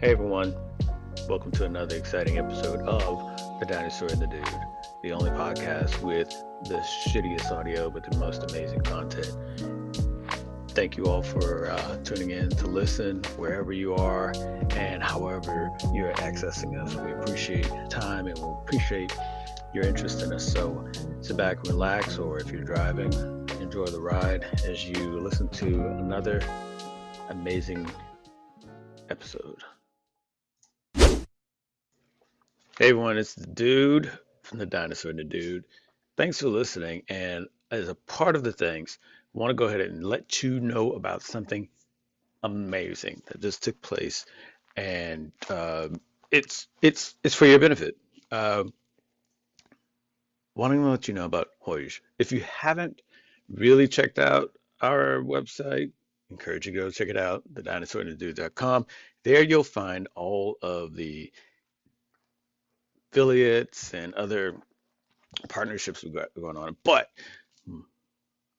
Hey everyone, welcome to another exciting episode of The Dinosaur and the Dude, the only podcast with the shittiest audio but the most amazing content. Thank you all for tuning in to listen wherever you are and however you're accessing us. We appreciate your time and we appreciate your interest in us. So sit back and relax, or if you're driving, enjoy the ride as you listen to another amazing episode. Hey everyone, it's the dude from the Dinosaur and the Dude. Thanks for listening. And as a part of the things, I want to go ahead and let you know about something amazing that just took place, and it's for your benefit. Uh, Wanting to let you know about Hoyge. If you haven't really checked out our website, encourage you to go check it out, TheDinosaur&TheDude.com. There you'll find all of the affiliates and other partnerships we've got going on. But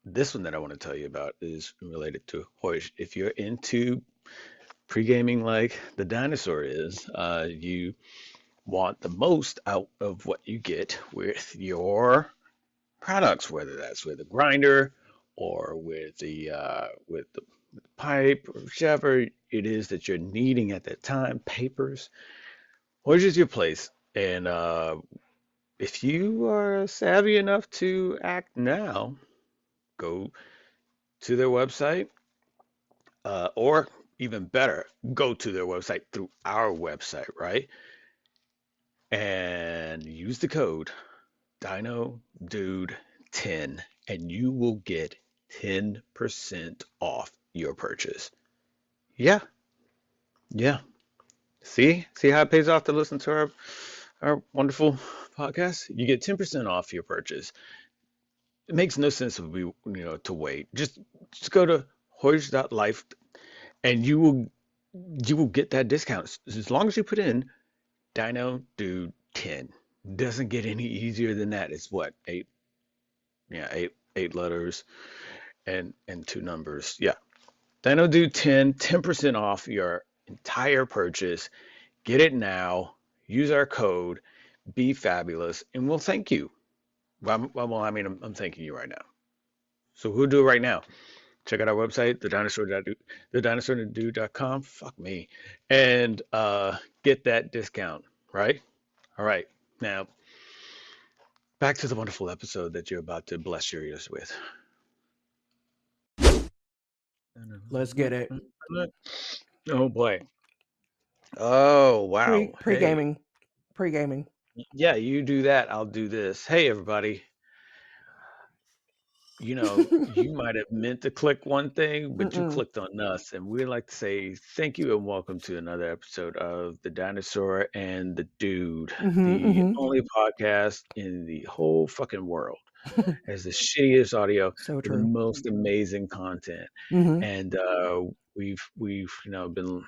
this one that I want to tell you about is related to Hoyge. If you're into pre-gaming like the dinosaur is, you want the most out of what you get with your products, whether that's with a grinder or with the pipe or whichever it is that you're needing at that time, papers. Hoyge is your place. And if you are savvy enough to act now, go to their website, or even better, go to their website through our website, right? And use the code DinoDude10 and you will get 10% off your purchase. Yeah, yeah. See how it pays off to listen to our wonderful podcast? You get 10% off your purchase. It makes no sense to wait. Just go to Hoyge.life and you will get that discount as long as you put in Dino Dude 10. Doesn't get any easier than that. It's what, eight? Yeah, eight letters and two numbers. Yeah. Dino Dude 10% off your entire purchase. Get it now. Use our code. Be fabulous, and we'll thank you. I'm thanking you right now. So who'll do it right now? Check out our website, TheDinosaur&TheDude.com. Fuck me. And get that discount, right? All right. Now, back to the wonderful episode that you're about to bless your ears with. Let's get it. Oh boy. Oh wow. Pre-gaming. Pre-gaming. Yeah, you do that. I'll do this. Hey everybody. You might have meant to click one thing, but you clicked on us. And we'd like to say thank you and welcome to another episode of The Dinosaur and the Dude, the only podcast in the whole fucking world has the shittiest audio So with the true. most amazing content. And we've been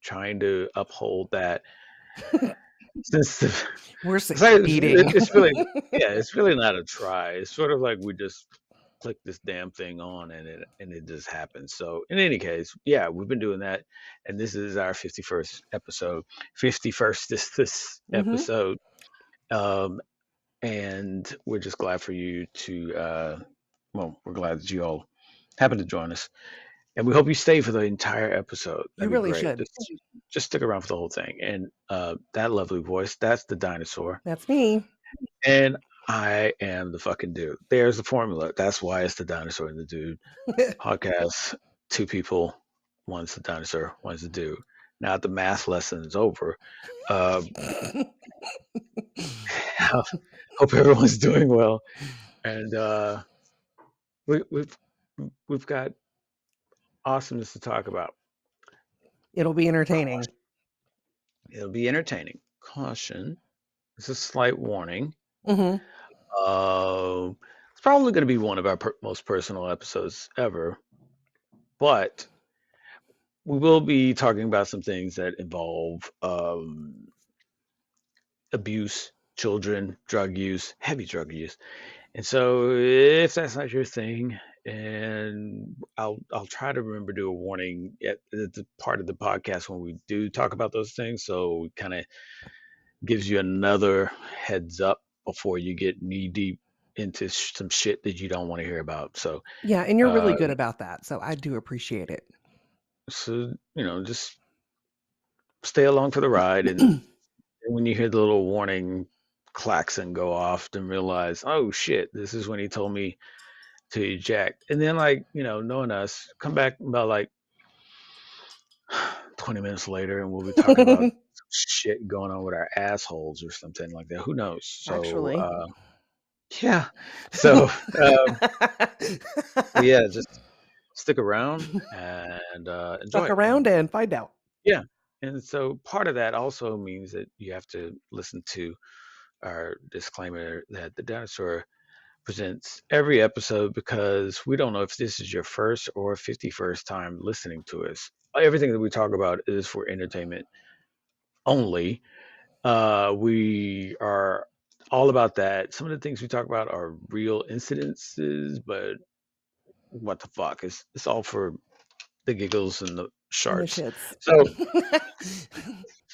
trying to uphold that since We're it's succeeding. it's really not a try. It's sort of like we just click this damn thing on and it just happens. So in any case, yeah, we've been doing that, and this is our 51st episode. 51st is this episode, and we're just glad for you to. We're glad that you all happen to join us, and we hope you stay for the entire episode. You That'd be really great. should. Just stick around for the whole thing. And that lovely voice, that's the dinosaur. That's me. And I am the fucking dude. There's the formula. That's why it's the Dinosaur and the Dude podcast. Two people, one's the dinosaur, one's the dude. Now the math lesson is over. Uh, hope everyone's doing well, and we've got awesomeness to talk about. It'll be entertaining. It'll be entertaining. Caution. This is a slight warning. Mm-hmm. It's probably going to be one of our most personal episodes ever, but we will be talking about some things that involve abuse, children, drug use, heavy drug use. And so if that's not your thing and I'll try to remember to do a warning at the part of the podcast when we do talk about those things, so it kind of gives you another heads up before you get knee deep into some shit that you don't want to hear about. So, Yeah, and you're really uh, good about that, so I do appreciate it. just stay along for the ride, and when you hear the little warning klaxon go off, then realize, oh shit, this is when he told me to eject. And then, like, knowing us, come back about like 20 minutes later, and we'll be talking about some shit going on with our assholes or something like that. Who knows? So, Actually. yeah. So, yeah, just stick around and enjoy Stuck it. And around and find out. yeah. And so part of that also means that you have to listen to our disclaimer that the dinosaur presents every episode, because we don't know if this is your first or 51st time listening to us. Everything that we talk about is for entertainment only. We are all about that. Some of the things we talk about are real incidences, but what the fuck? It's all for the giggles and the And the sharts. shits.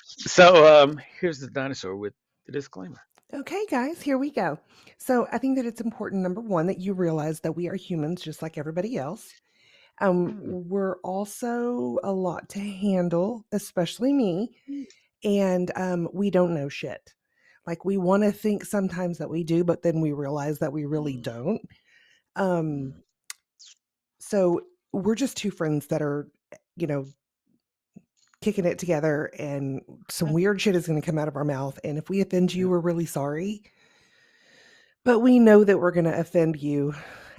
So here's the dinosaur with the disclaimer. Okay, guys, here we go. So I think that it's important, number one, that you realize that we are humans just like everybody else. We're also a lot to handle, especially me, and we don't know shit. Like we want to think sometimes that we do, but then we realize that we really don't. Um, so we're just two friends that are, you know, kicking it together, and some weird shit is going to come out of our mouth. And if we offend you, we're really sorry. But we know that we're going to offend you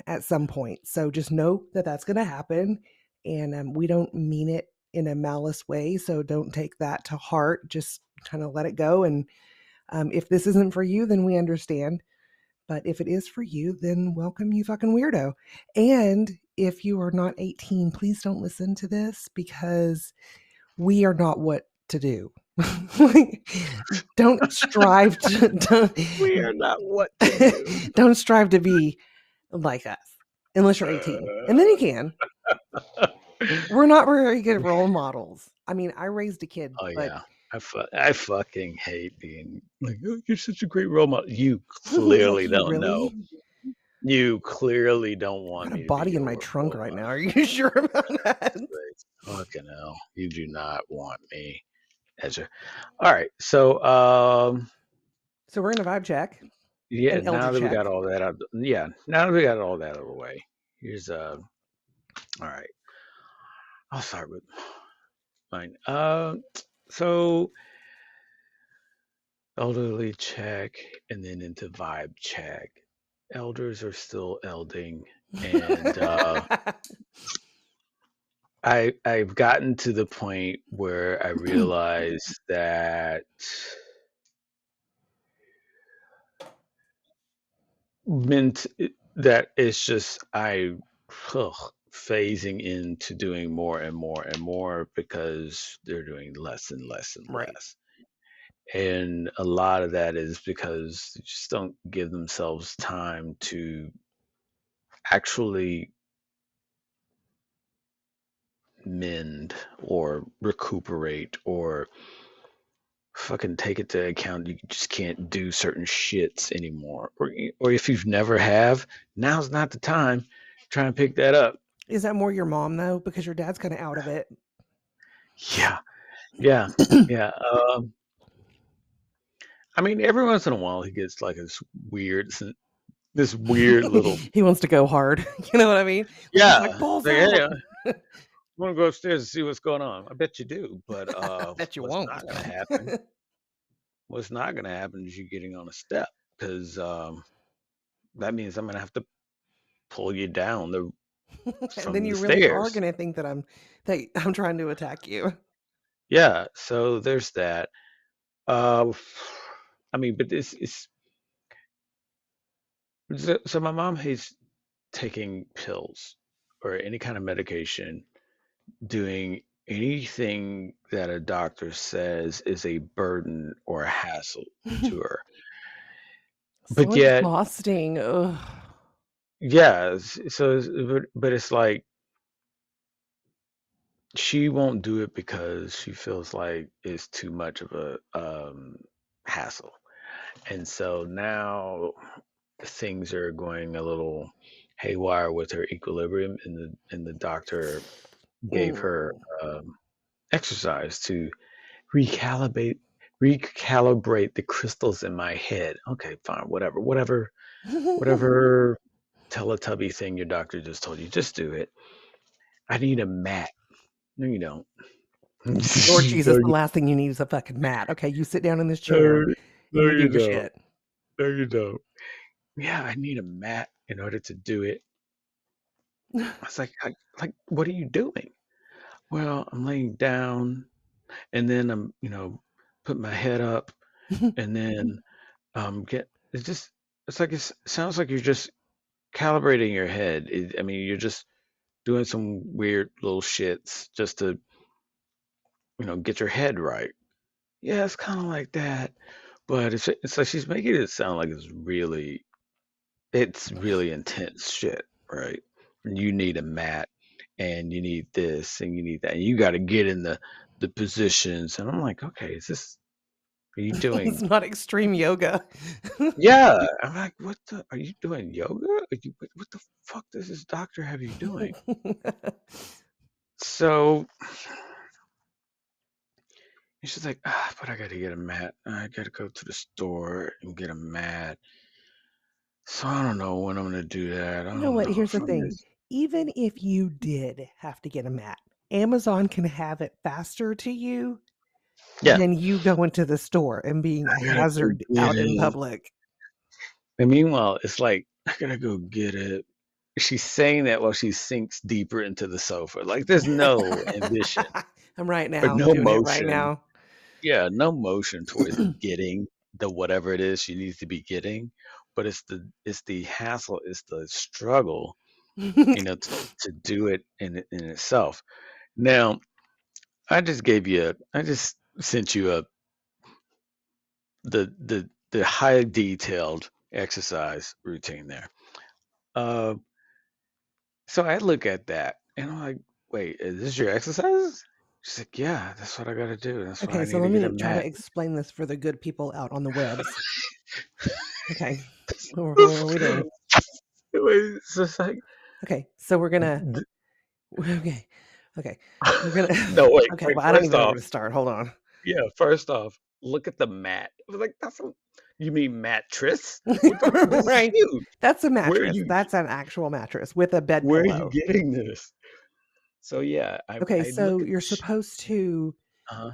at some point. So just know that that's going to happen. And we don't mean it in a malice way. So don't take that to heart. Just kind of let it go. And if this isn't for you, then we understand. But if it is for you, then welcome, you fucking weirdo. And if you are not 18, please don't listen to this, because we are not what to do. Don't strive to We are not what to do. don't strive to be like us unless you're 18, and then you can. We're not very good role models. I mean, I raised a kid, Oh but yeah, I fucking hate being like, oh, you're such a great role model. You like, clearly you don't know. really? You clearly don't I want got a me to be body in your my trunk role right now. model. Are you sure about that? Fucking hell, you do not want me as your. All right, so So we're in a vibe check, yeah, an elder now that we got check. all that out, yeah, now that we got all that out of the way, here's all right, I'll start with mine. So elderly check, and then into vibe check. Elders are still elding, and I've gotten to the point where I realize that meant that it's just phasing into doing more and more and more, because they're doing less and less and Right. less. And a lot of that is because they just don't give themselves time to actually mend or recuperate or fucking take it to account. You just can't do certain shits anymore. Or if you've never have, now's not the time. Try and pick that up. Is that more your mom though? Because your dad's kind of out of it. Yeah, yeah, yeah. I mean, every once in a while he gets like this weird little. He wants to go hard. You know what I mean? Like he's like, Yeah, balls like, hey, out. want to go upstairs and see what's going on? I bet you do, but I bet you what's won't. not going to happen? What's not going to happen is you getting on a step, because that means I'm going to have to pull you down And then from the you really are stairs. gonna think that I'm trying to attack you. Yeah, so there's that. Uh, I mean, but this is so my mom hates taking pills or any kind of medication, doing anything that a doctor says is a burden or a hassle to her. So But yet, exhausting. Ugh. yeah, but it's like she won't do it because she feels like it's too much of a hassle. And so now things are going a little haywire with her equilibrium, and the doctor gave her Mm. um, exercise to recalibrate recalibrate the crystals in my head. Okay, fine, whatever Teletubby thing your doctor just told you, just do it. I need a mat. No, you don't. Lord No, Jesus, the you, last thing you need is a fucking mat. Okay, you sit down in this chair no, and no, you do you your don't. shit. No, you don't. Yeah, I need a mat in order to do it. I was like, what are you doing? Well, I'm laying down, and then I'm, put my head up, and then get. It's just, it's like it sounds like you're just calibrating your head. I mean, you're just doing some weird little shits just to, get your head right. Yeah, it's kind of like that, but it's like she's making it sound like it's really intense shit, right? And you need a mat, and you need this, and you need that, and you got to get in the positions. And I'm like, okay, are you It's doing? not extreme yoga. Yeah, I'm like, are you doing yoga? What the fuck does this doctor have you doing? So and she's like, but I got to get a mat. I got to go to the store and get a mat. So I don't know when I'm gonna do that. I You know don't what? know Here's if the I'm thing. just Even if you did have to get a mat, Amazon can have it faster to you yeah. than you going to the store and being a I gotta go hazard get out in it. public. And meanwhile, it's like, I gotta go get it. She's saying that while she sinks deeper into the sofa. Like there's no ambition I'm right or now no doing it right motion. now. Yeah, no motion towards getting the whatever it is she needs to be getting. But it's the hassle, it's the struggle, to do it in itself. Now, I just sent you the high detailed exercise routine there. Uh, so I look at that and I'm like, wait, is this your exercise? She's like, yeah, that's what I got to do. That's why Okay, I so need let to get a me try to mat. explain this for the good people out on the webs. Okay. What are we doing? It's just like, Okay, so we're gonna th- okay. Okay. We're gonna no, wait, okay, wait. well, I don't First even know off, where to start. Hold on. yeah, first off, look at the mat. I was like, you mean mattress? This is Right. huge. That's a Where are mattress. you, That's an actual mattress with a bed where are you pillow. getting this? So yeah, Okay, I look so at you're supposed to uh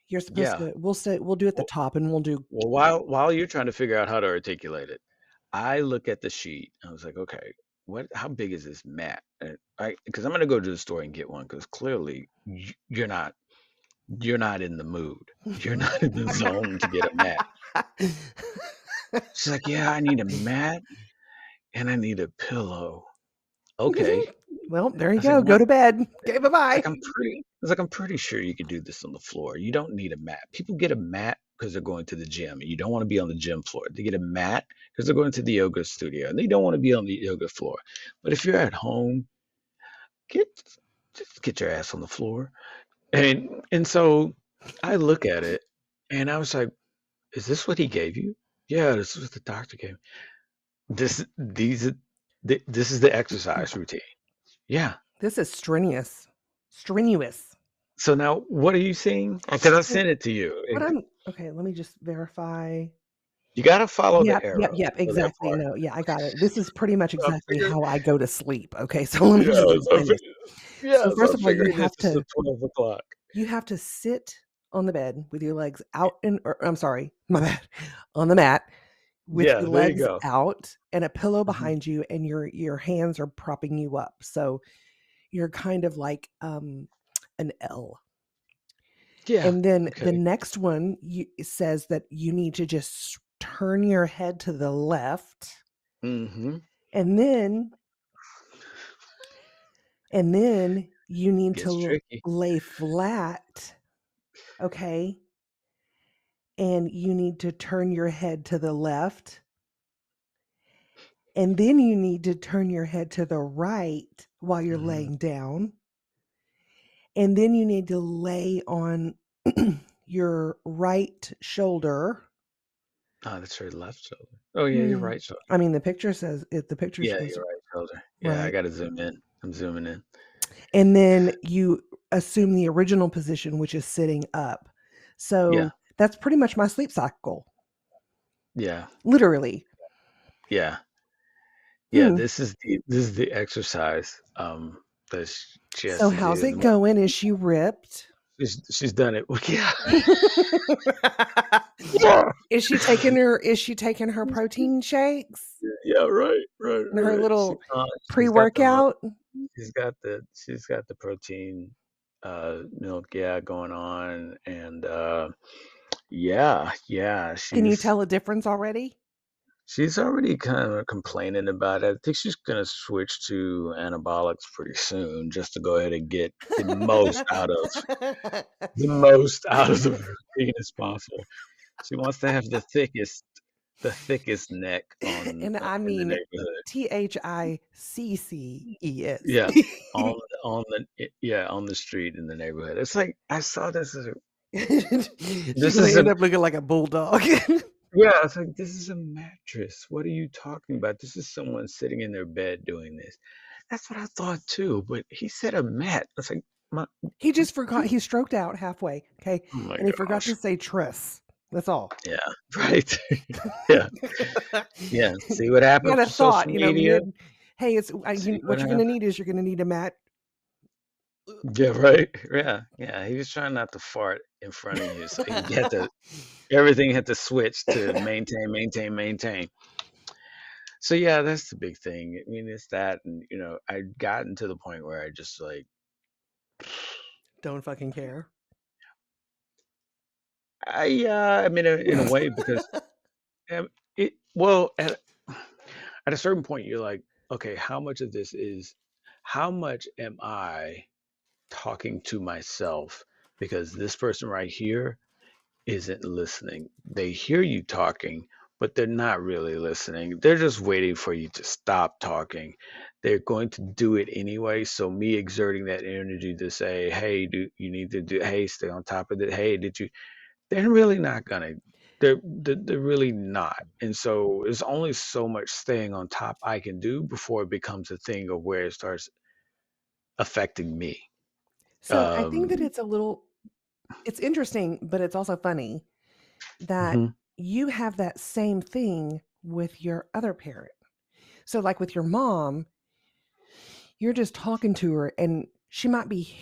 you're supposed yeah. to we'll do at the Well, top and we'll do well, while you're trying to figure out how to articulate it, I look at the sheet. I was like, okay, how big is this mat? And because I'm gonna go to the store and get one because clearly you're not in the mood. You're not in the zone to get a mat. She's like, yeah, I need a mat and I need a pillow. Okay. Well, there you I was like, go. Go what? to bed. Okay, bye-bye. I'm pretty sure you could do this on the floor. You don't need a mat. People get a mat because they're going to the gym and you don't want to be on the gym floor. They get a mat because they're going to the yoga studio and they don't want to be on the yoga floor. But if you're at home, get just get your ass on the floor. And so I look at it and I was like, is this what he gave you? Yeah, this is what the doctor gave me. This is the exercise routine. Yeah. This is strenuous. Strenuous. So now what are you seeing? Because I So sent it to you. what I'm okay, let me just verify. You got to follow the Yep, yep, arrow yep, for that exactly. part. No, yeah, I got it. This is pretty much So I exactly figured, how I go to sleep. Okay, so let me yeah, just so I explain this. figured, yeah, So so first I'm of all, figuring this is the 12 o'clock. you have to sit on the bed with your legs out and or I'm sorry, my bad. On the mat with Yeah, your there you legs go. out and a pillow Mhm. behind you and your hands are propping you up. So you're kind of like an L. Yeah, And then the okay. next one it says that you need to just turn your head to the left Hmm. and then you need to Gets tricky. lay flat, okay? And you need to turn your head to the left And then you need to turn your head to the right while you're Hmm. laying down. And then you need to lay on your right shoulder. Oh, that's your left shoulder. Oh yeah, your Hmm. right shoulder. I mean, the picture says it, the picture Yeah, shows your right shoulder. Yeah, I right. gotta zoom in. I'm zooming in. And then you assume the original position, which is sitting up. Yeah, So that's pretty much my sleep cycle, yeah, literally. yeah, yeah. Hmm. This is the exercise. That she has So to how's do. it going? Is she ripped? She's done it. Yeah, Is she taking her protein shakes yeah. Right, right, and her right. little She's got the pre-workout? she's got the protein milk, yeah, going on, and yeah, yeah. Can you tell a difference already? She's already kind of complaining about it. I think she's gonna switch to anabolics pretty soon, just to go ahead and get the most out of the routine as possible. She wants to have the thickest neck on And I in the mean neighborhood. THICCES. Yeah, on the street in the neighborhood. It's like I saw this as a She's this gonna is a end up looking like a bulldog. yeah. It's like this is a mattress. What are you talking about? This is someone sitting in their bed doing this. That's what I thought too. But he said a mat. I was like, my, He just forgot. He stroked out halfway. Okay, oh my and he forgot gosh. to say tris. That's all. Yeah, right. Yeah, yeah. See what He had happens a with social thought, media. mid. Hey, it's See what what you're gonna happens. need is you're gonna need a mat. Yeah, right. Yeah, yeah. He was trying not to fart in front of you, so he had to. Everything had to switch to maintain, maintain, maintain. So yeah, that's the big thing. I mean, it's that, and I'd gotten to the point where I just like, Don't fucking care. I mean, in a way, because well, at a certain point, you're like, okay, how much am I talking to myself? Because this person right here isn't listening. They hear you talking, but they're not really listening. They're just waiting for you to stop talking. They're going to do it anyway. So me exerting that energy to say, "Hey, you need to do? Hey, stay on top of it. Hey, did you?" They're really not gonna. They're really not. And so there's only so much staying on top I can do before it becomes a thing of where it starts affecting me. So I think that Um, it's interesting, but it's also funny that mhm. you have that same thing with your other parent. So, like with your mom, you're just talking to her and she might be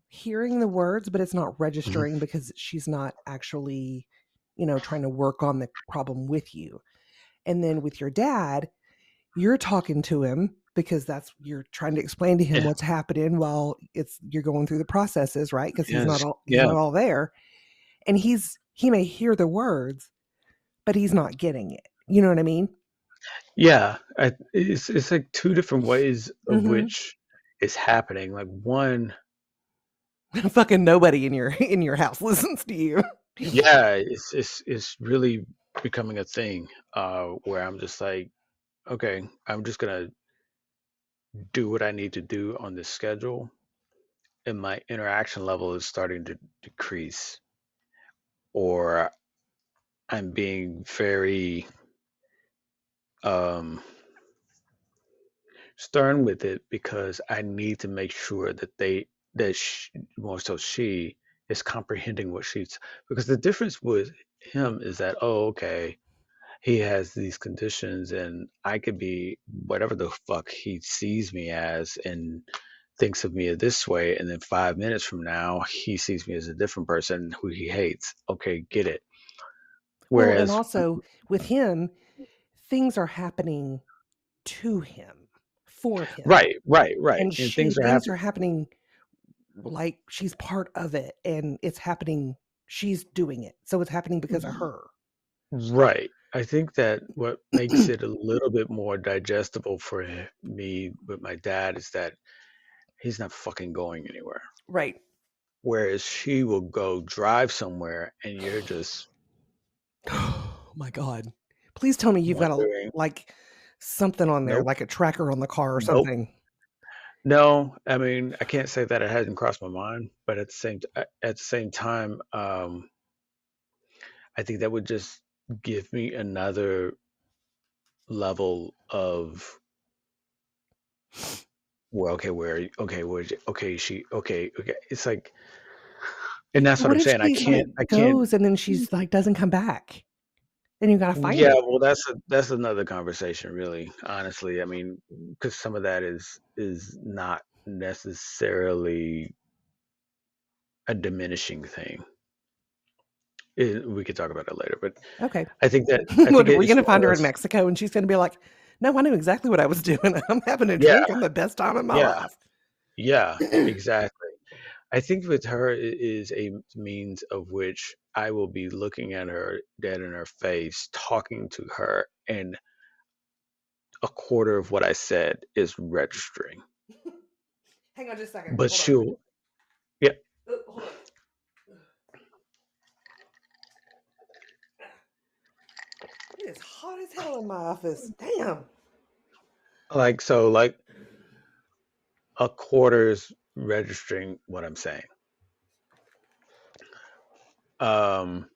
hearing the words, but it's not Mhm. registering because she's not actually, trying to work on the problem with you. And then with your dad, you're talking to him because that's you're trying to explain to him Yeah. what's happening while it's you're going through the processes, right? Because Yes. he's Yeah. not all there. And he may hear the words, but he's not getting it. You know what I mean? Yeah, it's like two different ways of Mhm. which it's happening. Like one, Fucking nobody in your house listens to you. yeah, it's really becoming a thing where I'm just like, okay, I'm just gonna do what I need to do on this schedule, and my interaction level is starting to decrease, or I'm being very um stern with it because I need to make sure that more so she is comprehending what she's because the difference with him is that okay, he has these conditions and I could be whatever the fuck he sees me as and thinks of me this way, and then 5 minutes from now he sees me as a different person who he hates. Okay, get it. Well, and Whereas also with him, things are happening to him, for him. right, right, right, And and things are things happening. are happening like she's part of it and it's happening she's doing it. So it's happening because of her. Right. I think that what makes it a little bit more digestible for me with my dad is that he's not fucking going anywhere. Right. Whereas she will go drive somewhere and you're just Oh my god. Please tell me you've got a wondering. like Something on there, Nope. like a tracker on the car or Nope. something. No, I mean, I can't say that it hasn't crossed my mind, but at the same time, I think that would just give me another level of, well, okay, where, okay, where, okay, okay. It's like, and that's what What I'm if saying. she, like, I can't. goes and then she's like, doesn't come back? Then you gotta find Yeah, her. well, that's another conversation, really. Honestly, I mean, because some of that is not necessarily a diminishing thing. We could talk about it later, but Okay. I think What, we're it's gonna one of find her in those. Mexico and she's gonna be like, "No, I knew exactly what I was doing. I'm having a Yeah, drink and the best time of my yeah, life." yeah, exactly. I think with her it is a means of which I will be looking at her dead in her face, talking to her, and a quarter of what I said is registering. Hang on just a second. But Hold on. she'll, yeah, Hold on. It is hot as hell in my office. Damn. like so, like a quarter is registering what I'm saying. Um,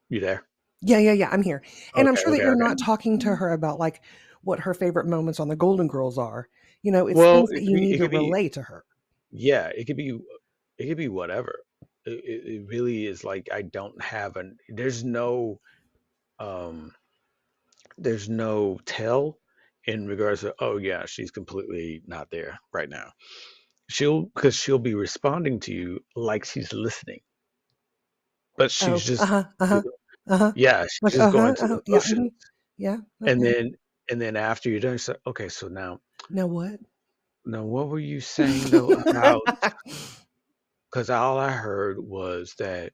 you there? Yeah, yeah, yeah. I'm here. And I'm Okay, sure that okay, you're okay. not talking to her about like what her favorite moments on the Golden Girls are. You know, it's Well, things that you need it to could be, relay to her. yeah, it could be whatever. It really is like I don't have an, um, there's no tell in regards to, oh yeah, she's completely not there right now. Because she'll be responding to you like she's listening, but she's Oh, just, uh-huh, uh-huh, uh-huh. yeah, Like, she's just going through uh-huh. the Yeah, motions. yeah, And okay. then, after you're done, so okay, so Now what? now what were you saying though about? Because all I heard was that,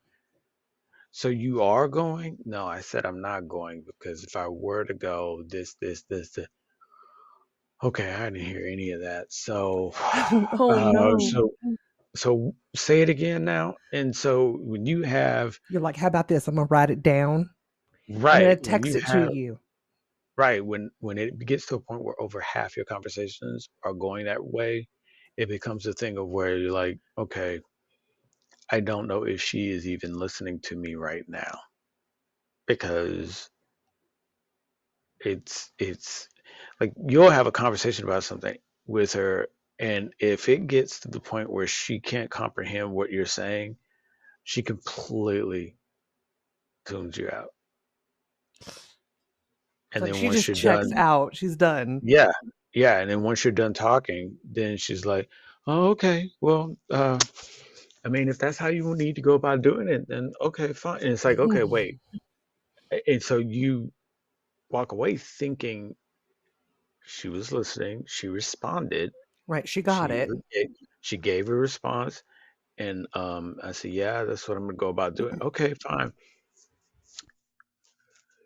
so you are going? No, I said I'm not going because if I were to go, this. Okay, I didn't hear any of that. So, Oh, no. so, say it again now. And so when you have, You're like, "How about this? I'm gonna write it down. I'm right, gonna when text you it to have, you." right, when it gets to a point where over half your conversations are going that way, it becomes a thing of where you're like, okay, I don't know if she is even listening to me right now because it's like you'll have a conversation about something with her, and if it gets to the point where she can't comprehend what you're saying, she completely tunes you out. It's And like then she once just you're checks done, out. She's done. yeah, yeah, and then once you're done talking, then she's like, oh, okay, well, I mean, if that's how you need to go about doing it, then okay, fine. And it's like, okay, wait. And so you walk away thinking she was listening, she responded, Right, she got she it. she gave a response. And I said, yeah, that's what I'm gonna go about doing. Okay, fine.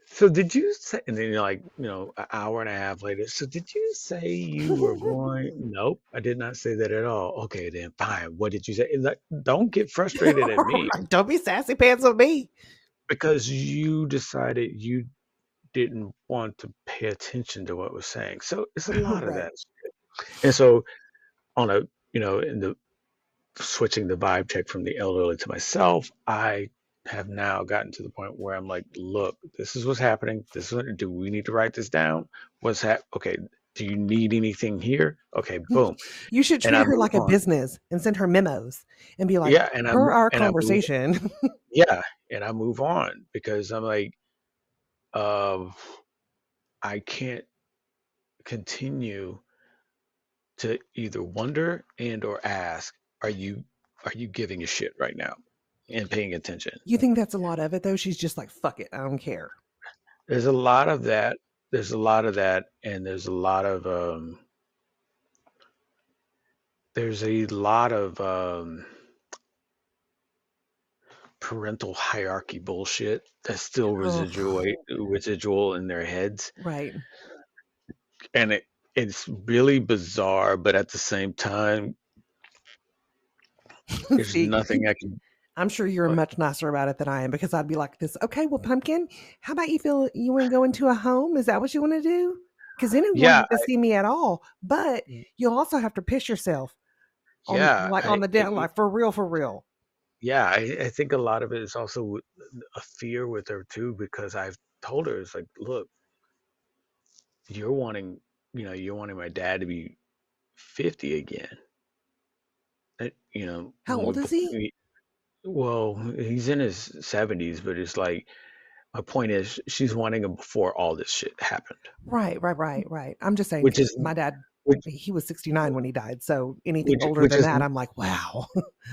So did you say, and then you're like, an hour and a half later, so did you say you were going? Nope, I did not say that at all. Okay, then fine. What did you say? And like, don't get frustrated at me Don't be sassy pants on me. because you decided you didn't want to pay attention to what was saying. So it's a lot of Right. that. And so on a, in the switching the vibe check from the elderly to myself, I have now gotten to the point where I'm like, look, this is what's happening. This is what, do we need to write this down? Okay, do you need anything here? Okay, boom. You should And treat I her move like a on. business and send her memos and be like, Yeah, per our and I move, conversation. yeah, and I move on because I'm like, uh, I can't continue to either wonder and or ask, are you giving a shit right now and paying attention? You think that's a lot of it though? She's just like, fuck it, I don't care. There's a lot of that. There's a lot of that, and there's a lot of parental hierarchy bullshit that's still Oh, residual in their heads, right. and it's really bizarre. But at the same time, there's See, nothing I can. I'm sure you're But much nicer about it than I am because I'd be like this. Okay, well, Pumpkin, how about you feel you want to go into a home? Is that what you want to do? Because then it won't yeah, get to see me at all. But you'll also have to piss yourself on yeah, like on the down, like for real, for real. yeah. I think a lot of it is also a fear with her too, because I've told her it's like, look, you're wanting, you're wanting my dad to be 50 again. How When old is he? well, he's in his 70s, but it's like my point is she's wanting him before all this shit happened, Right, right, right, right. I'm just saying which because is my dad, which he was 69 when he died. So anything which older which than is that, I'm like, wow.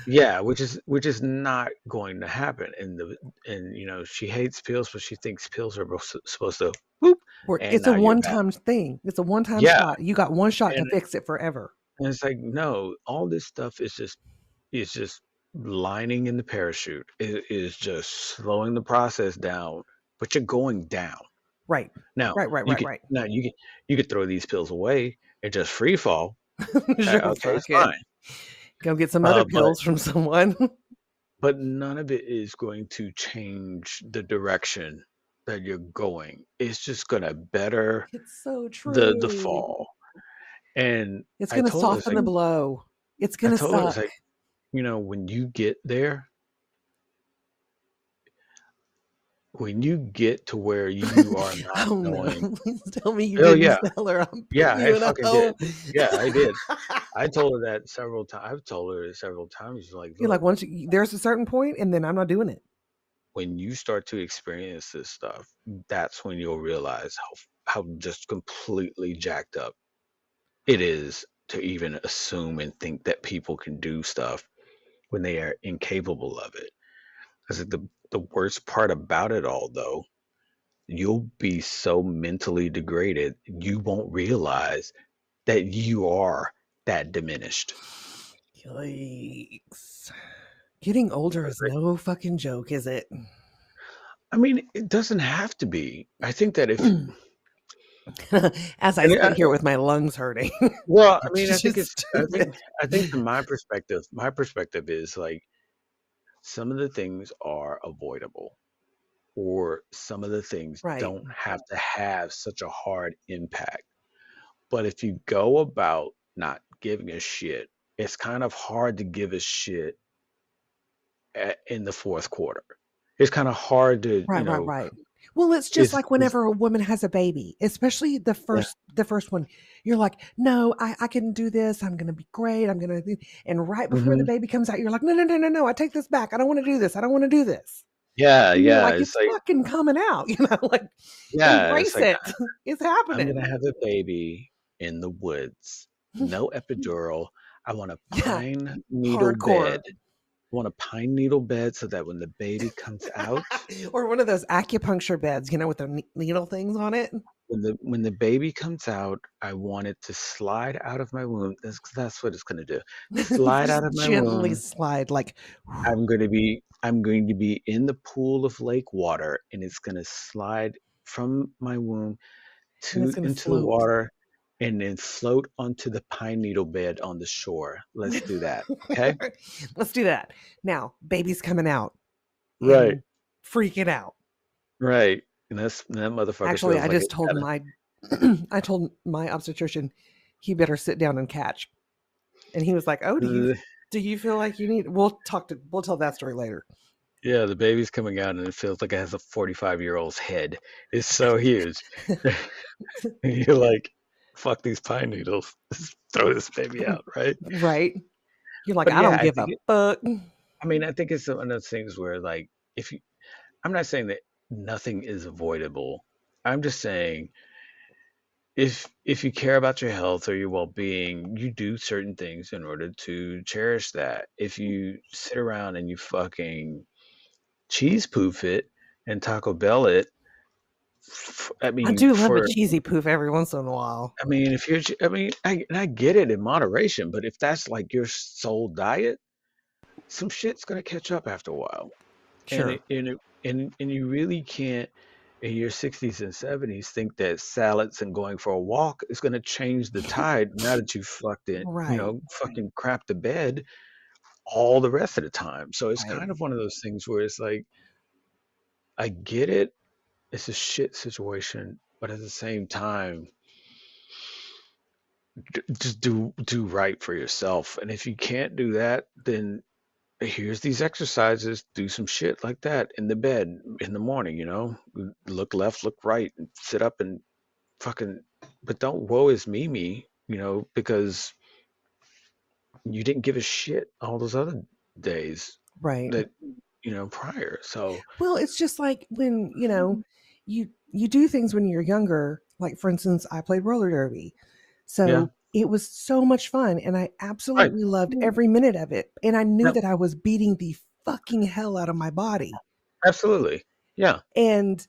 yeah, which is not going to happen. And she hates pills, but she thinks pills are supposed to whoop, and It's a now you're one back. time thing. It's a one time Yeah, shot. You got one shot to and fix it forever. and it's like no, all this stuff is just lining in the parachute. It is just slowing the process down, but you're going down. Right, Now right, right, you right, could right. now you could throw these pills away and just free fall. Sure, Okay, it's fuck it. fine. Go get some other Uh, but pills from someone. but none of it is going to change the direction that you're going. It's just gonna better It's so the true. fall. And It's I gonna told her, it's soften like the blow. It's I gonna told her, it's suck. like, when you get there, when you get to where you are not Oh no! knowing, Please tell me you oh didn't yeah, tell her I'm yeah, putting I you in a fucking did. home. Yeah, I did. I told her that several times. I've told her several times, like, You're like look, there's a certain point, and then I'm not doing it. when you start to experience this stuff, that's when you'll realize how just completely jacked up it is to even assume and think that people can do stuff when they are incapable of it. Because the worst part about it all, though, you'll be so mentally degraded, you won't realize that you are that diminished. Yikes! Getting older is Like, no fucking joke, is it? I mean, it doesn't have to be. I think that if, As I and sit here with my lungs hurting, well, I it's mean, just stupid. I think from my perspective is like some of the things are avoidable, or some of the things Right, don't have to have such a hard impact. But if you go about not giving a shit, it's kind of hard to give a shit in the fourth quarter. It's kind of hard to, right, right, right. Well, it's just like is whenever a woman has a baby, especially yeah. the first one, you're like, no, I can do this. I'm gonna be great. I'm gonna do, and right before the Hmm. baby comes out, you're like, no, no, no, no, no. I take this back. I don't want to do this. I don't want to do this. Yeah, And you're yeah. like, It's it's like, fucking coming out, like yeah, it's embrace like it. It's I'm happening. gonna have a baby in the woods. No epidural. I want a Yeah, pine needle hardcore. bed. I want a pine needle bed so that when the baby comes out, Or one of those acupuncture beds, with the needle things on it. when the baby comes out, I want it to slide out of my womb. That's what it's gonna do. Slide out Just of my gently womb. slide, like, I'm going to be in the pool of lake water, and it's gonna slide from my womb and it's to gonna into the float. water, and then float onto the pine needle bed on the shore. Let's do that. Okay? Let's do that. Now, baby's coming out Right. and freaking out. Right. And that motherfucker Actually, feels I like just it's told got my I told my obstetrician he better sit down and catch. And he was like, "Oh, a do you feel like you need we'll tell that story later." yeah, the baby's coming out and it feels like it has a 45-year-old's head. It's so huge. You're like, fuck these pine needles. Just throw this baby out, right? Right? You're like, But "I yeah, don't give a fuck." I think it's one of those things where like if you I'm not saying that nothing is avoidable. I'm just saying if you care about your health or your well-being, you do certain things in order to cherish that. If you sit around and you fucking cheese poof it and Taco Bell it, I I mean, do love a cheesy poof every once in a while. if you're, I get it in moderation, but if that's like your sole diet, some shit's gonna catch up after a while, and Sure. and you really can't in your 60s and 70s think that salads and going for a walk is gonna change the tide now that you fucked it, Right. fucking crap the bed all the rest of the time. So it's Right. kind of one of those things where it's like, I get it. It's a shit situation, but at the same time, just do right for yourself. And if you can't do that, then here's these exercises. Do some shit like that in the bed in the morning. Look left, look right, and sit up and fucking. But don't woe is me. Because you didn't give a shit all those other days Right. that prior. So Well, it's just like when, you do things when you're younger. Like for instance, I played roller derby. yeah, So it was so much fun and I right. absolutely loved every minute of it. And I knew No, that I was beating the fucking hell out of my body. absolutely. Yeah. And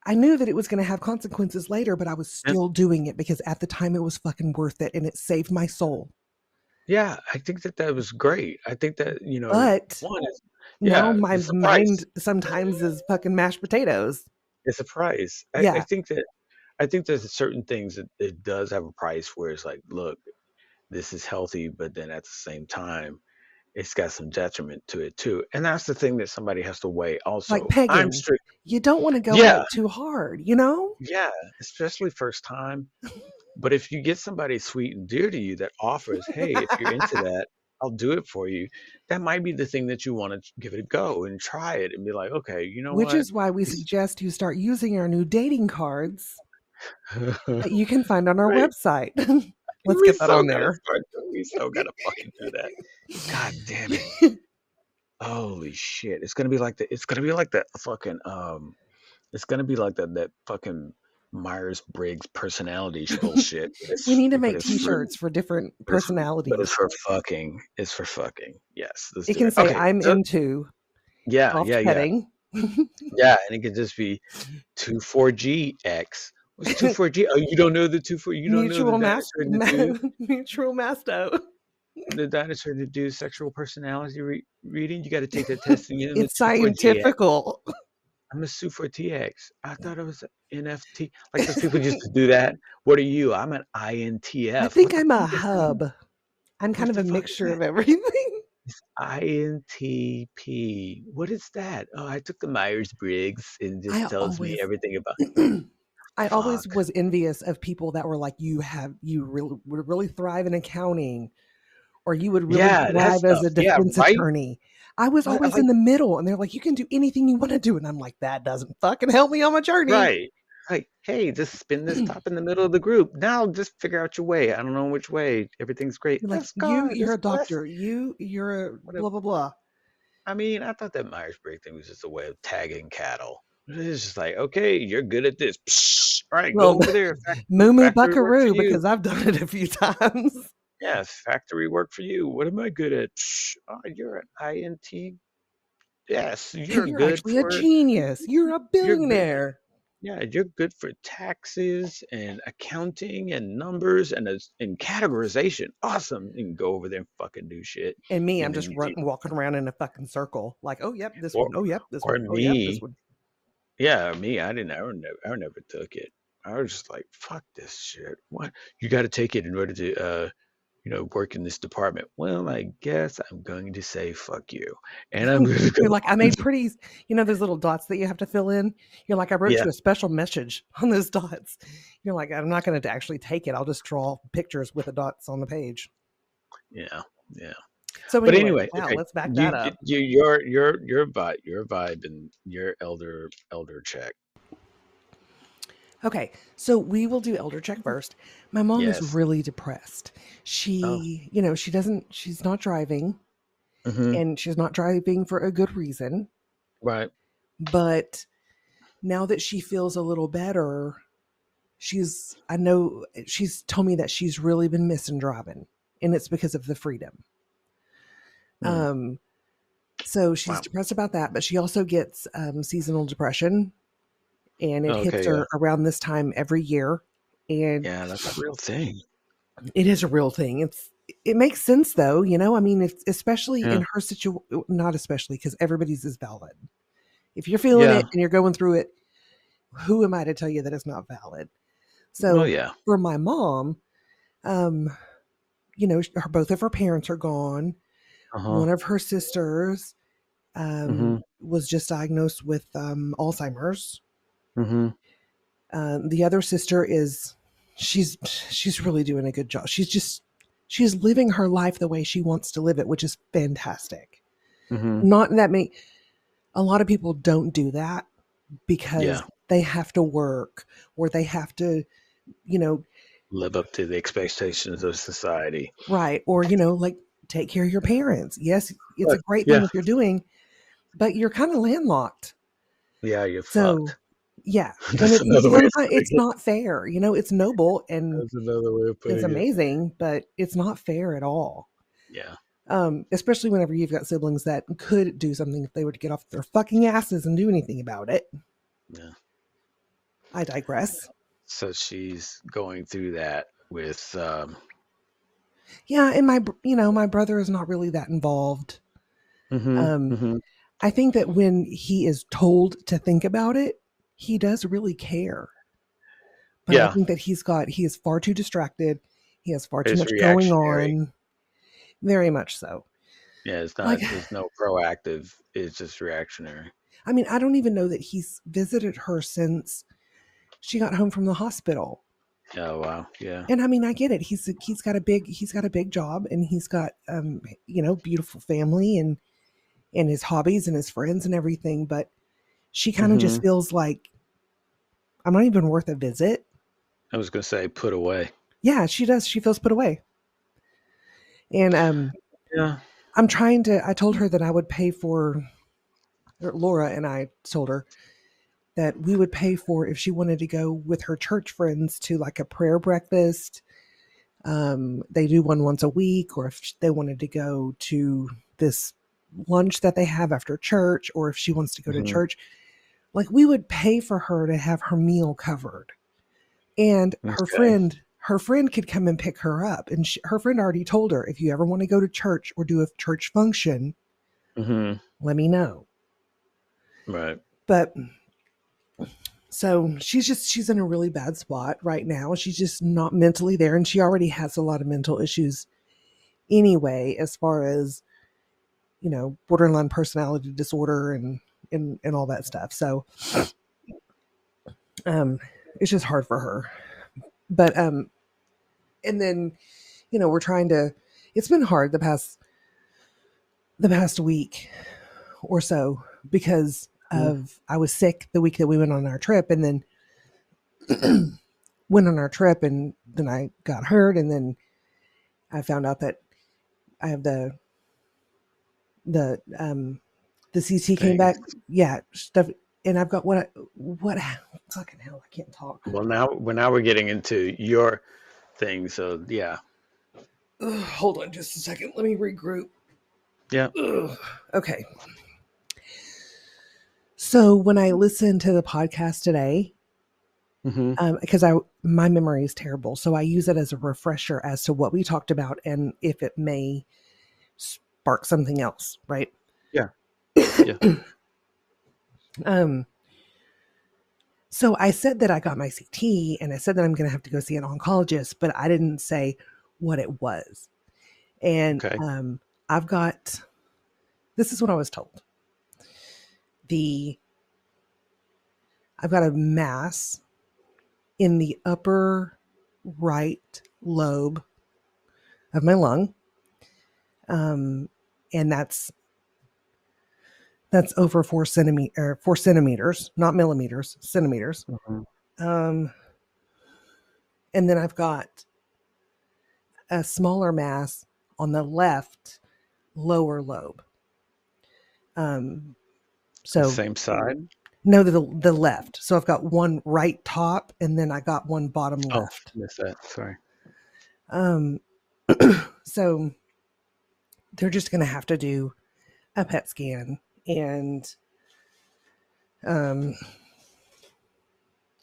I knew that it was going to have consequences later, but I was Yeah. still doing it because at the time it was fucking worth it and it saved my soul. Yeah, I think that that was great. I think that, But one is, now yeah, my it's a price. mind sometimes is fucking mashed potatoes. It's a price. I Yeah. think that I think there's certain things that it does have a price where it's like, look, this is healthy, but then at the same time, it's got some detriment to it too. And that's the thing that somebody has to weigh Like also. I'm pegging. strict. You don't want to go at Yeah, it too hard, you know? yeah, especially first time. But if you get somebody sweet and dear to you that offers, hey, if you're into that, I'll do it for you. That might be the thing that you want to give it a go and try it and be like, okay, you know Which what? is why we This- suggest you start using our new dating cards that you can find on our right. website. Let's We get that so on gotta there. start. We so gotta fucking do that. God damn it. Holy shit. It's gonna be like that fucking it's gonna be like that fucking Myers-Briggs personality bullshit. We need to But make it's for t-shirts for different but it's, but personalities. it's for fucking. It's for fucking. Yes, let's It do can it. say Okay, I'm so into yeah, soft yeah, yeah, petting, yeah, and it could just be 24GX. What's 24G? Oh, you don't know the 24. You don't know mutual dinosaur and the dude. mutual masto. The dinosaur and the dude sexual personality reading. You got to take that test, and I'm a It's 24GX. scientifical. I'm a Su4TX. I thought it was an NFT. Like those people used to do that. What are you? I'm an I INTF. What think the I'm a fuck is that? hub. I'm kind What of the a fuck is mixture that? of everything. INTP. What is that? Oh, I took the Myers-Briggs and it just I tells me always everything about I always fuck. was envious of people that were like, you really would really thrive in accounting, or you would really Yeah, that thrive as stuff. a Yeah, defense right? attorney. I was always Like in the middle, and they're like, you can do anything you want to do. And I'm like, that doesn't fucking help me on my journey. right. Like, hey, just spin this top in the middle of the group. Now just figure out your way. I don't know which way. Everything's great. You're like, That's God. you're That's a blessed. doctor. You're a What a, blah, blah, blah. I mean, I thought that Myers-Briggs thing was just a way of tagging cattle. It's just like, okay, you're good at this. Psh, all right, go Well, over there. moo moo Factory work for buckaroo, you. because I've done it a few times. Yeah, factory work for you. What am I good at? Psh, oh, you're an INT. Yes, you're You're good actually a for genius. You're a you're good. billionaire. Yeah, you're good for taxes and accounting and numbers and categorization. Awesome. You can go over there and fucking do shit. And me, I'm And just then walking around in a fucking circle. Like, oh, yep, this or one. Oh, yep, this or one. Oh, yep, this me, one. yeah, me, I never took it. I was just like, fuck this shit. What? You got to take it in order to work in this department. Well, I guess I'm going to say fuck you. And I'm going to go You're like, I on. made pretty, those little dots that you have to fill in. You're like, I wrote Yeah, you a special message on those dots. You're like, I'm not going to actually take it. I'll just draw pictures with the dots on the page. yeah, yeah. So But anyway, anyway, wow, okay. let's back that You up. your vibe and your elder check. Okay, so we will do elder check first. My mom is Yes. really depressed. Oh. She's not driving, Mm-hmm. and she's not driving for a good reason. Right. But now that she feels a little better, I know she's told me that she's really been missing driving, and it's because of the freedom. Mm. Um, so she's Wow. depressed about that, but she also gets seasonal depression, and it hits Okay. Yeah. her around this time every year. And Yeah. That's a real thing. it is a real thing. It makes sense though, I mean, it's especially Yeah. in her situation, not especially because everybody's is valid. If you're feeling Yeah. it and you're going through it, who am I to tell you that it's not valid? Well. So Yeah. for my mom, um, both of her parents are gone. Uh-huh. One of her sisters Mm-hmm. was just diagnosed with Alzheimer's. Mm-hmm. The other sister is she's really doing a good job. She's living her life the way she wants to live it, which is fantastic. Mm-hmm. Not that many A lot of people don't do that Yeah. because they have to work or they have to, you know, Live up to the expectations of society. right, or like take care of your parents. Yes, it's Right. a great thing Yeah. that you're doing, but you're kind of landlocked. Yeah, you're So, fucked. yeah, and That's another way of sometimes putting it's it. not fair. It's noble and That's another way of it's putting it. amazing, but it's not fair at all. Yeah. Especially whenever you've got siblings that could do something if they were to get off their fucking asses and do anything about it. Yeah. I digress. So she's going through that with Yeah, and my brother is not really that involved. mm-hmm. Um, Mm-hmm. I think that when he is told to think about it, he does really care. But I Yeah. think that he is far too distracted. He has far too It's much going reactionary. on. Very much so. Yeah, it's Like, not there's no proactive, it's just reactionary. I mean, I don't even know that he's visited her since she got home from the hospital. Oh wow. Yeah. And I mean, I get it. He's got a big job and he's got beautiful family and his hobbies and his friends and everything, but she kind of Mm-hmm. just feels like I'm not even worth a visit. I was gonna say put away. Yeah, she does. She feels put away. And Yeah. I told her that I would pay for, or Laura and I told her that we would pay for if she wanted to go with her church friends to like a prayer breakfast. They do one once a week, or if they wanted to go to this lunch that they have after church, or if she wants to go to Mm-hmm. church, like we would pay for her to have her meal covered. And Okay. her friend could come and pick her up, and her friend already told her, if you ever want to go to church or do a church function, Mm-hmm. let me know. Right. But so she's in a really bad spot right now. She's just not mentally there, and she already has a lot of mental issues anyway, as far as borderline personality disorder and all that stuff. So um it's just hard for her. But and then we're trying to it's been hard the past week or so because Mm-hmm. of I was sick the week that we went on our trip, and then went on our trip, and then I got hurt, and then I found out that I have the the CT came Things. back, yeah, stuff, and I've got what fucking hell, I can't talk. Well, now we're getting into your thing. So yeah. Ugh, hold on just a second. Let me regroup. Yeah. Ugh. Okay. So when I listened to the podcast today, Mm-hmm. because I my memory is terrible, so I use it as a refresher as to what we talked about and if it may spark something else, right? Yeah. Yeah. um. So I said that I got my CT, and I said that I'm going to have to go see an oncologist, but I didn't say what it was. And Okay. I've got this is what I was told. The I've got a mass in the upper right lobe of my lung, um, and that's over 4 centimeters, not millimeters, centimeters. Mm-hmm. Um, and then I've got a smaller mass on the left lower lobe. Um, so Same side. no, the left. So I've got one right top, and then I got one bottom Oh, left. missed that. Sorry. Um, so they're just going to have to do a PET scan and um,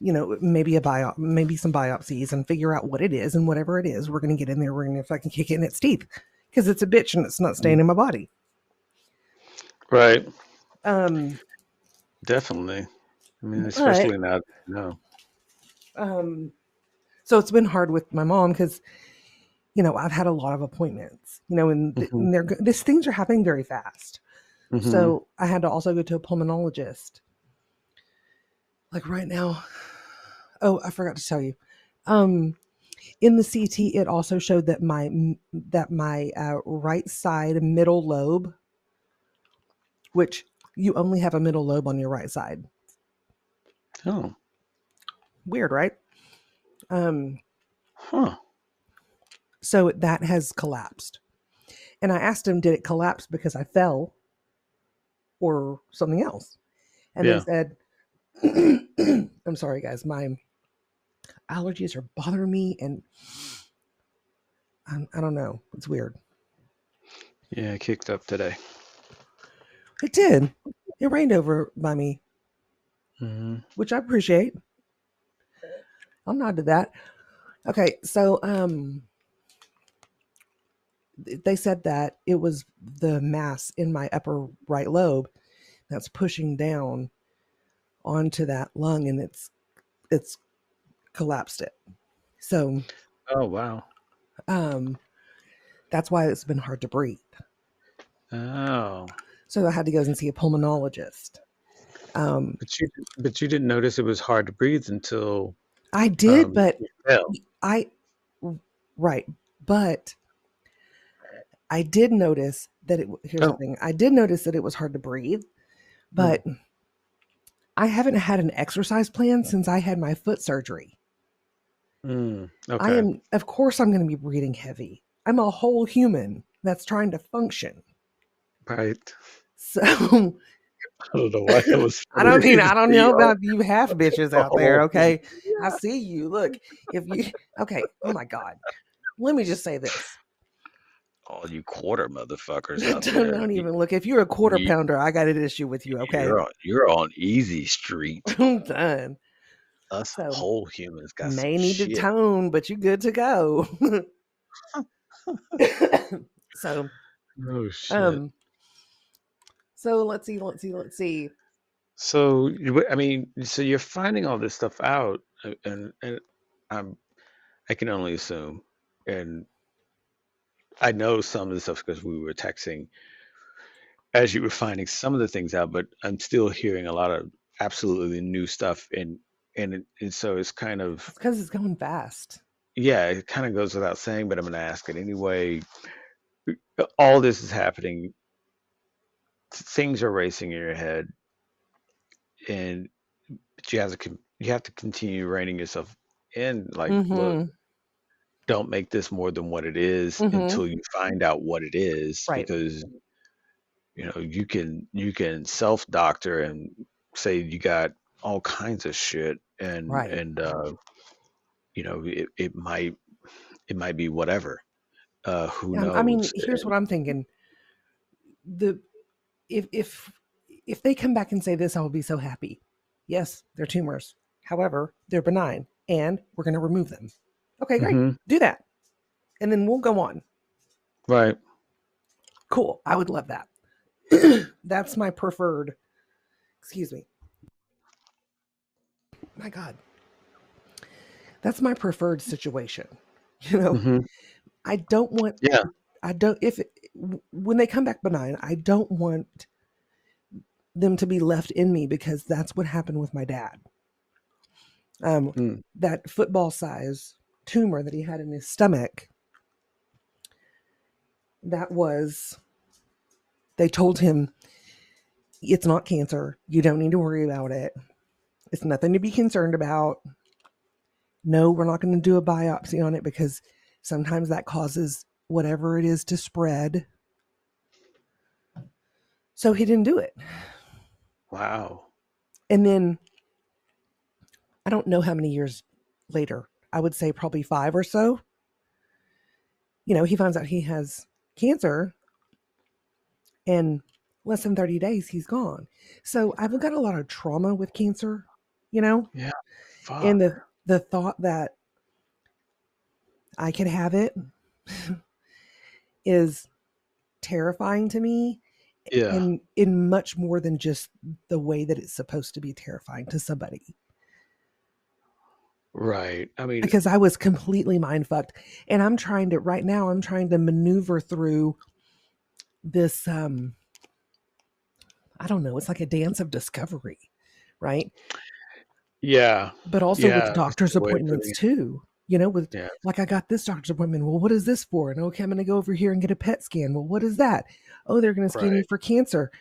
maybe maybe some biopsies and figure out what it is, and whatever it is, we're going to get in there. We're going to fucking kick it in its teeth because it's a bitch and it's not staying in my body. Right. Um, Definitely. I mean, but especially now. um, so it's been hard with my mom because I've had a lot of appointments, and, Hmm. these things are happening very fast. Hmm. So I had to also go to a pulmonologist. Like right now, oh, I forgot to tell you. Um, in the CT, it also showed that my right side middle lobe, which you only have a middle lobe on your right side. Oh, Weird, right? Um, huh. so that has collapsed. And I asked him, did it collapse because I fell or something else? And they Yeah. said, I'm sorry, guys, my allergies are bothering me, and I don't know. It's weird. Yeah, I kicked up today. It did. It rained over by me, Hmm. which I appreciate. I'll nod to that. Okay, so they said that it was the mass in my upper right lobe that's pushing down onto that lung, and it's collapsed it. So Oh, wow. um that's why it's been hard to breathe. Oh, So I had to go and see a pulmonologist. Um but you didn't notice it was hard to breathe until I did, but you fell. I right, but I did notice that here's the Oh. thing. I did notice that it was hard to breathe, Mm, but I haven't had an exercise plan since I had my foot surgery. okay. Of course, I'm going to be breathing heavy. I'm a whole human that's trying to function. Right. So, I don't know why that was I funny. don't mean, It's I don't know the, about you half bitches out there, oh, okay? I yeah. see you. Look, if you, okay, oh my God. Let me just say this. All you quarter motherfuckers out there. Don't even look. If you're a quarter You, pounder, I got an issue with you, okay? you're on easy street. I'm done. Us So, whole humans got some may need to shit. tone, but you good to go. so, Oh shit. um, so let's see. So I mean, so you're finding all this stuff out, and I'm I can only assume, and I know some of the stuff because we were texting as you were finding some of the things out, but I'm still hearing a lot of absolutely new stuff, and so it's kind of, It's because it's going fast. yeah, it kind of goes without saying, but I'm going to ask it anyway. All this is happening, things are racing in your head, and but you have to continue reining yourself in. Like, look, Mm-hmm. don't make this more than what it is Mm-hmm. until you find out what it is, Right. because you can self doctor and say you got all kinds of shit, and Right. it might be whatever. Who I mean, knows? here's what I'm thinking. The if if if they come back and say this, I will be so happy. Yes, they're tumors. However, they're benign, and we're going to remove them. Okay, great. Hmm. Do that, and then we'll go on. Right. Cool. I would love that. That's my preferred. Excuse me. My God, that's my preferred situation. You know, Hmm. I don't want. Yeah. I don't. When they come back benign, I don't want them to be left in me because that's what happened with my dad. Um, Mm. that football size tumor that he had in his stomach, that was, they told him, it's not cancer. You don't need to worry about it. It's nothing to be concerned about. No, we're not going to do a biopsy on it because sometimes that causes whatever it is to spread. So he didn't do it. Wow. And then I don't know how many years later, I would say probably 5 or so, he finds out he has cancer, and less than 30 days he's gone. So I've got a lot of trauma with cancer, you know, Yeah. and Fuck. the thought that I could have it is terrifying to me, Yeah. and in much more than just the way that it's supposed to be terrifying to somebody. Right. I mean, because I was completely mind fucked. And I'm trying to right now. I'm trying to maneuver through this. I don't know. It's like a dance of discovery, right? yeah. But also with Yeah. That's doctor's the way of appointments putting it. too. You know, with Yeah. like I got this doctor's appointment. Well, what is this for? And okay, I'm going to go over here and get a PET scan. Well, what is that? Oh, they're going to scan you Right. for cancer.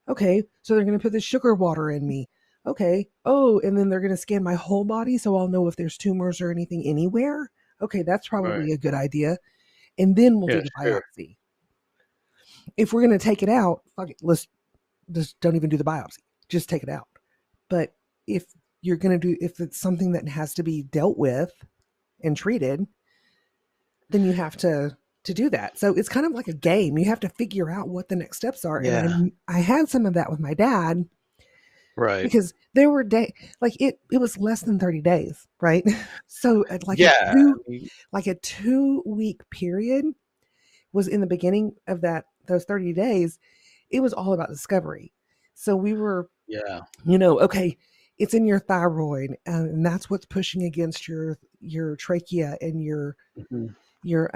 Okay, so they're going to put the sugar water in me. Okay. Oh, and then they're going to scan my whole body so I'll know if there's tumors or anything anywhere. Okay, that's Right. probably a good idea. And then we'll Yeah, do the sure. biopsy. If we're going to take it out, fuck it, let's just don't even do the biopsy. Just take it out. But if you're going to do, if it's something that has to be dealt with and treated, then you have to do that. So it's kind of like a game. You have to figure out what the next steps are. And Yeah. I had some of that with my dad Right. because there were days like it was less than 30 days, right? So at Yeah. I mean, like a 2 week period was in the beginning of those 30 days, it was all about discovery. So we were, yeah. okay, it's in your thyroid, and that's what's pushing against your trachea and Mhm. your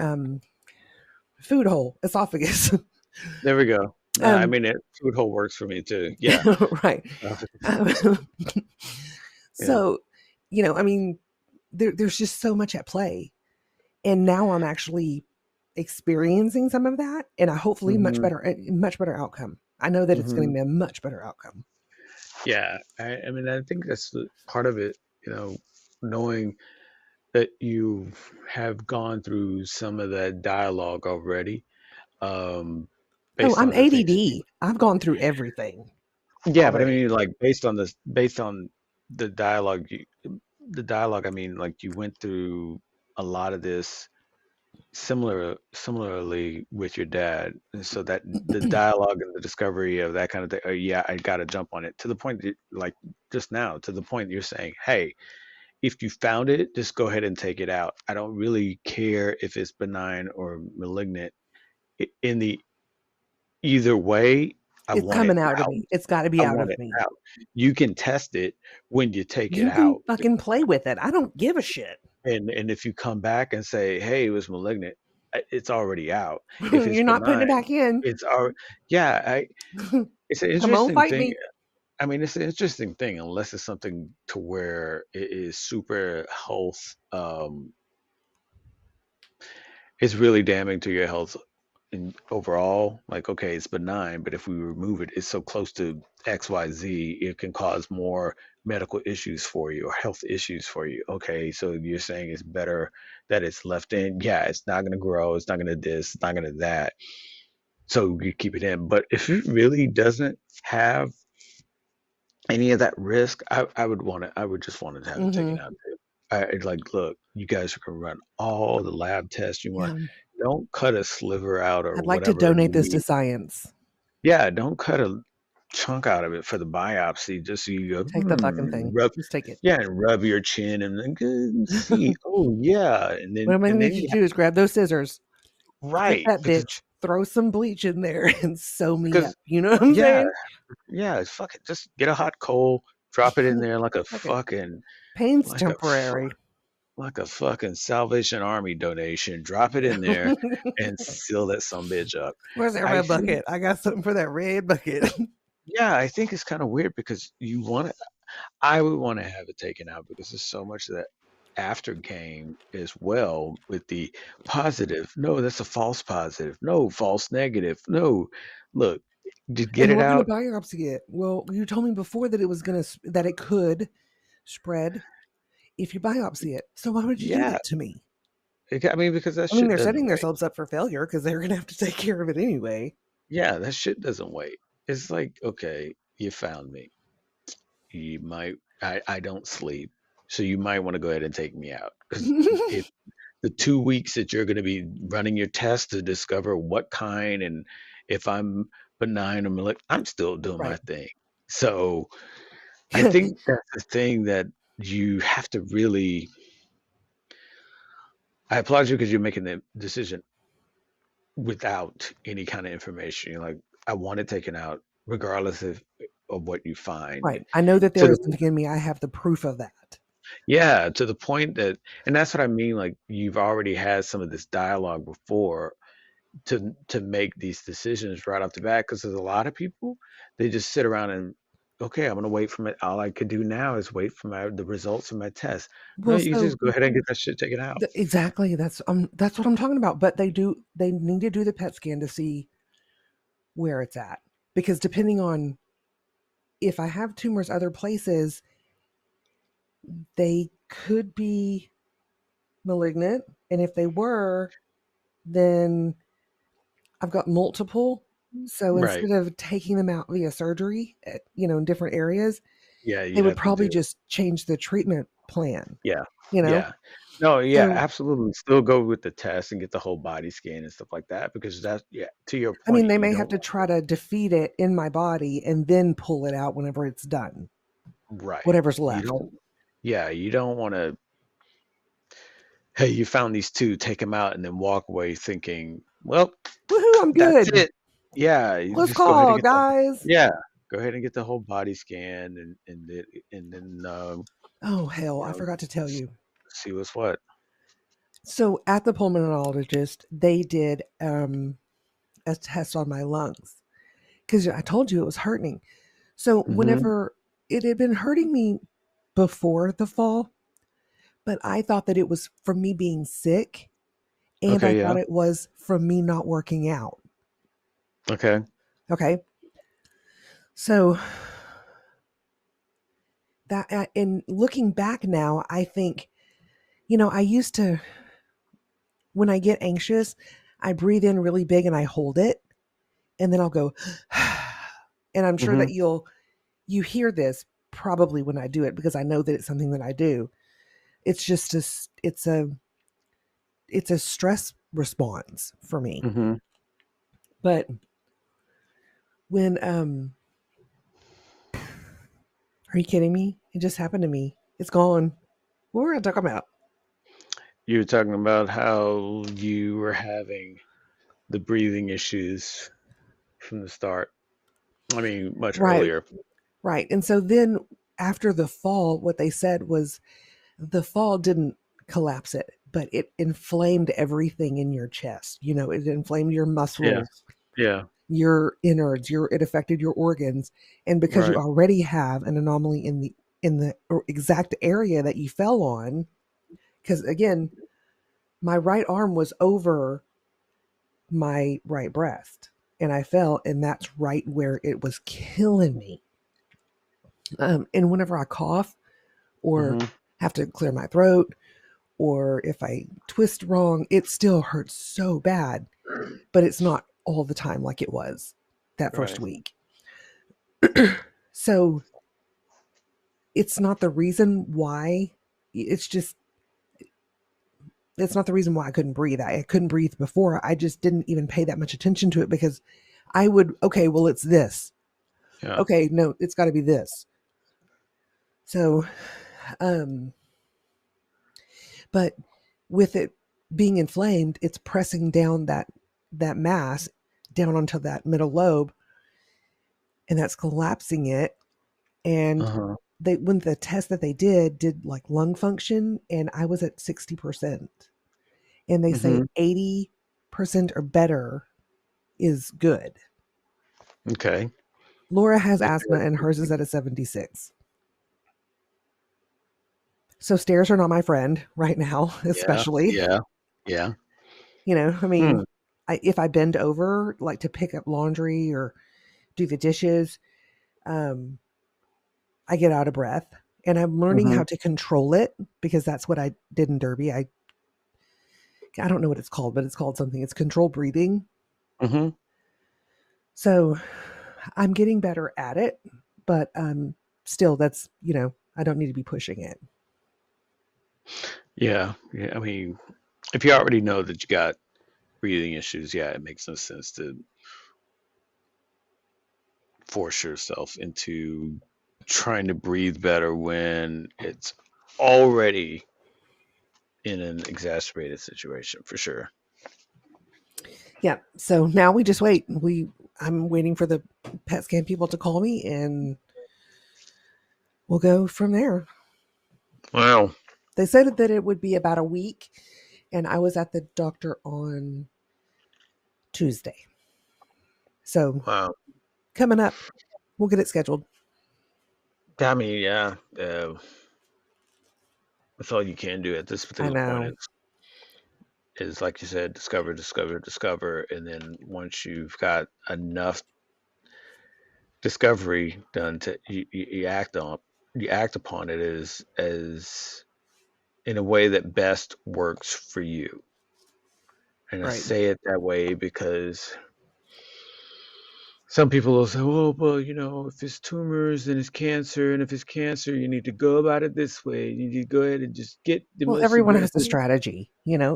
food hole, esophagus. There we go. I um, mean, food hole works for me too. Yeah. right. Um, Yeah. so, I mean, there's just so much at play, and now I'm actually experiencing some of that, and I hopefully Hmm. much better outcome. I know that it's going to Hmm. be a much better outcome. Yeah. I mean, I think that's part of it, knowing that you have gone through some of that dialogue already, um, Oh, based I'm on the things that you, ADD. I've gone through everything yeah, but I already. mean, like based on the dialogue, the dialogue, I mean, like you went through a lot of this similarly with your dad, and so that the dialogue and the discovery of that kind of thing, yeah, I got to jump on it to the point that, like just now, to the point you're saying, hey, if you found it, just go ahead and take it out. I don't really care if it's benign or malignant. In the either way, I It's want it coming out of out. me. It's got to be I out want of it me. out. You can test it when you take it You can out. fucking play with it. I don't give a shit. And if you come back and say, "Hey, it was malignant," it's already out. If it's You're not putting it benign, back in. it's already yeah. It's an Come on, interesting fight thing. me. I mean, it's an interesting thing unless it's something to where it is super health. It's really damning to your health in overall. Like, okay, it's benign, but if we remove it, it's so close to XYZ, it can cause more medical issues for you or health issues for you. Okay, so you're saying it's better that it's left in. Yeah, it's not going to grow. It's not going to this. It's not going to that. So you keep it in. But if it really doesn't have any of that risk, I would just want to have it taken Hmm. out too. It's like, look, you guys can run all the lab tests you want. Yeah. Don't cut a sliver out or I'd like to whatever donate you this to need. science. Yeah, don't cut a chunk out of it for the biopsy just so you go, Take the fucking thing. rub, Just take it. yeah, and rub your chin and then go see. Oh yeah, What I'm going to and need then you you to do is grab those scissors, clip right that bitch, throw some bleach in there, and sew me up. because You know what I'm yeah, saying? yeah, fuck it, just get a hot coal, drop it in there Fuck it. Pain's like a temporary. like a fucking Salvation Army donation. Drop it in there and seal that some bitch up. Where's that I red think bucket? I got something for that red bucket. yeah, I think it's kind of weird because I would want to have it taken out because there's so much of that after game as well with the positive. No, that's a false positive. No, false negative. No, look, just get And it we're going to out. biopsy it. Well, you told me before that that it could spread if you biopsy it. So why would you do Yeah, that to me? I mean because that I mean, shit they're doesn't setting wait. themselves up for failure because they're going to have to take care of it anyway. Yeah, that shit doesn't wait. It's like, okay, you found me. You might, I don't sleep, so you might want to go ahead and take me out because if the 2 weeks that you're going to be running your test to discover what kind and if I'm benign or malignant, I'm still doing my Right. thing. So I think that's the thing that you have to really. I applaud you because you're making the decision without any kind of information. You're like, I want it taken out, regardless of what you find. Right. I know that To there the is something in me. I have the proof of that. Yeah, to the point that, and that's what I mean. Like you've already had some of this dialogue before to make these decisions right off the bat. Because there's a lot of people, they just sit around and, okay, I'm gonna wait for my. All I could do now is wait for the results of my test. No, Well, you so just go ahead and get that shit taken out. exactly, that's what I'm talking about. But they need to do the PET scan to see where it's at, because depending on if I have tumors other places, they could be malignant, and if they were, then I've got multiple. So Right. instead of taking them out via surgery, in different areas, Yeah, they you'd would have to probably do. just change the treatment plan. Yeah. You know, Yeah. No, yeah, so absolutely. Still go with the test and get the whole body scan and stuff like that because that's, yeah, to your I mean, point, they you may don't have to want try to defeat it in my body and then pull it out whenever it's done, right. whatever's You left. don't yeah, you don't want to, hey, you found these two, take them out and then walk away thinking, well, Woohoo! I'm that's good. it. Yeah, you Close just go ahead and call, get the guys. yeah, go ahead and get the whole body scan and then Oh hell, you I know, forgot to tell you. see what's what. So at the pulmonologist, they did a test on my lungs because I told you it was hurting. So Mhm. whenever it had been hurting me before the fall, but I thought that it was from me being sick, and I Okay, thought yeah. it was from me not working out. Okay. Okay. So that, in looking back now, I think, I used to, when I get anxious, I breathe in really big and I hold it, and then I'll go, and I'm sure that Mhm. you hear this probably when I do it because I know that it's something that I do. It's just it's a stress response for me. Mhm. But when are you kidding me? It just happened to me. It's gone. What were I talking about? You were talking about how you were having the breathing issues from the start. I mean, much Right, earlier. right. And so then after the fall, what they said was the fall didn't collapse it, but it inflamed everything in your chest. It inflamed your Yeah. muscles, Yeah. your innards, it affected your organs. And because you Right. already have an anomaly in the exact area that you fell on, because again, my right arm was over my right breast and I fell, and that's right where it was killing me. And whenever I cough or Mhm. have to clear my throat, or if I twist wrong, it still hurts so bad, but it's not all the time like it was that first Right. week. So it's not the reason why. It's just, it's not the reason why I couldn't breathe. I couldn't breathe before. I just didn't even pay that much attention to it because I would, okay, well, it's this. Yeah. Okay, no, it's got to be this. So, um, but with it being inflamed, it's pressing down that mass down onto that middle lobe, and that's collapsing it. And Uh-huh. they, when the test that they did like lung function, and I was at 60%, and they say Mhm. 80% or better is good. Okay. Laura has asthma and hers is at a 76. So stairs are not my friend right now, Yeah. especially. Yeah. Yeah. I mean, Hmm. if I bend over like to pick up laundry or do the dishes, um, I get out of breath. And I'm learning Mhm. how to control it because that's what I did in Derby. I don't know what it's called, but it's called something. It's control breathing. Mhm. So I'm getting better at it, but still, that's, I don't need to be pushing it. Yeah. Yeah. I mean, if you already know that you got breathing issues, yeah, it makes no sense to force yourself into trying to breathe better when it's already in an exacerbated situation for sure. Yeah. So now we just wait. I'm waiting for the PET scan people to call me, and we'll go from there. Wow. They said that it would be about a week, and I was at the doctor on Tuesday. So Wow. coming up, we'll get it scheduled. I mean, yeah. That's all you can do at this I particular point know. is like you said, discover, discover, discover, and then once you've got enough discovery done, to you act on, you act upon it as in a way that best works for you. And I Right. say it that way because some people will say, "Oh, well, if it's tumors, then it's cancer, and if it's cancer, you need to go about it this way. You need to go ahead and just get the Well, most everyone has a aggressive." strategy.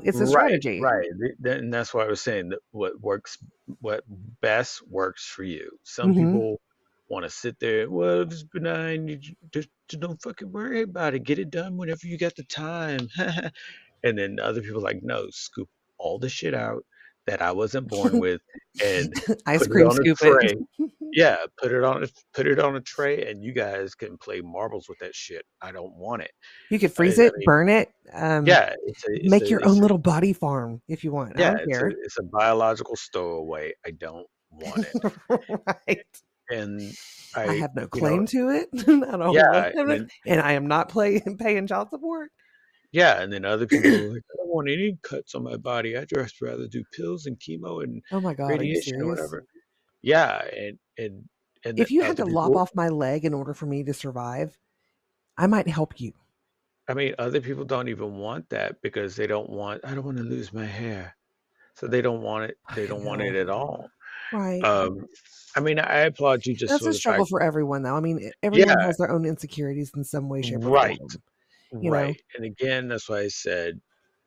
It's a Right, strategy. right. And that's why I was saying that what best works for you. Some Hmm. people want to sit there. Well, if it's benign, just don't fucking worry about it. Get it done whenever you got the time. And then other people like, no, scoop all the shit out that I wasn't born with and Ice put it cream on a scoop it. tray. Yeah, put it on a tray, and you guys can play marbles with that shit. I don't want it. You could I, freeze I it, mean, burn it, yeah, it's a it's make a your it's own a little body farm if you want. I yeah, don't care. it's a biological stowaway. I don't want it. Right. And I I, have no you know, claim to it. I don't want yeah, it, and I am not paying child support. and then other people are like, I don't want any cuts on my body. I'd just rather do pills and chemo and Oh my god, are you radiation or serious? whatever. Yeah, and If then you had other to lop people, off my leg in order for me to survive, I might help you. I mean, other people don't even want that because I don't want to lose my hair. So they don't want it. They I don't want it know. at all. Right. Um, I mean, I applaud you just That's for a the struggle fact, for everyone, though. I mean, everyone yeah, has their own insecurities in some way, shape, or right, form. You know? right. And again, that's why I said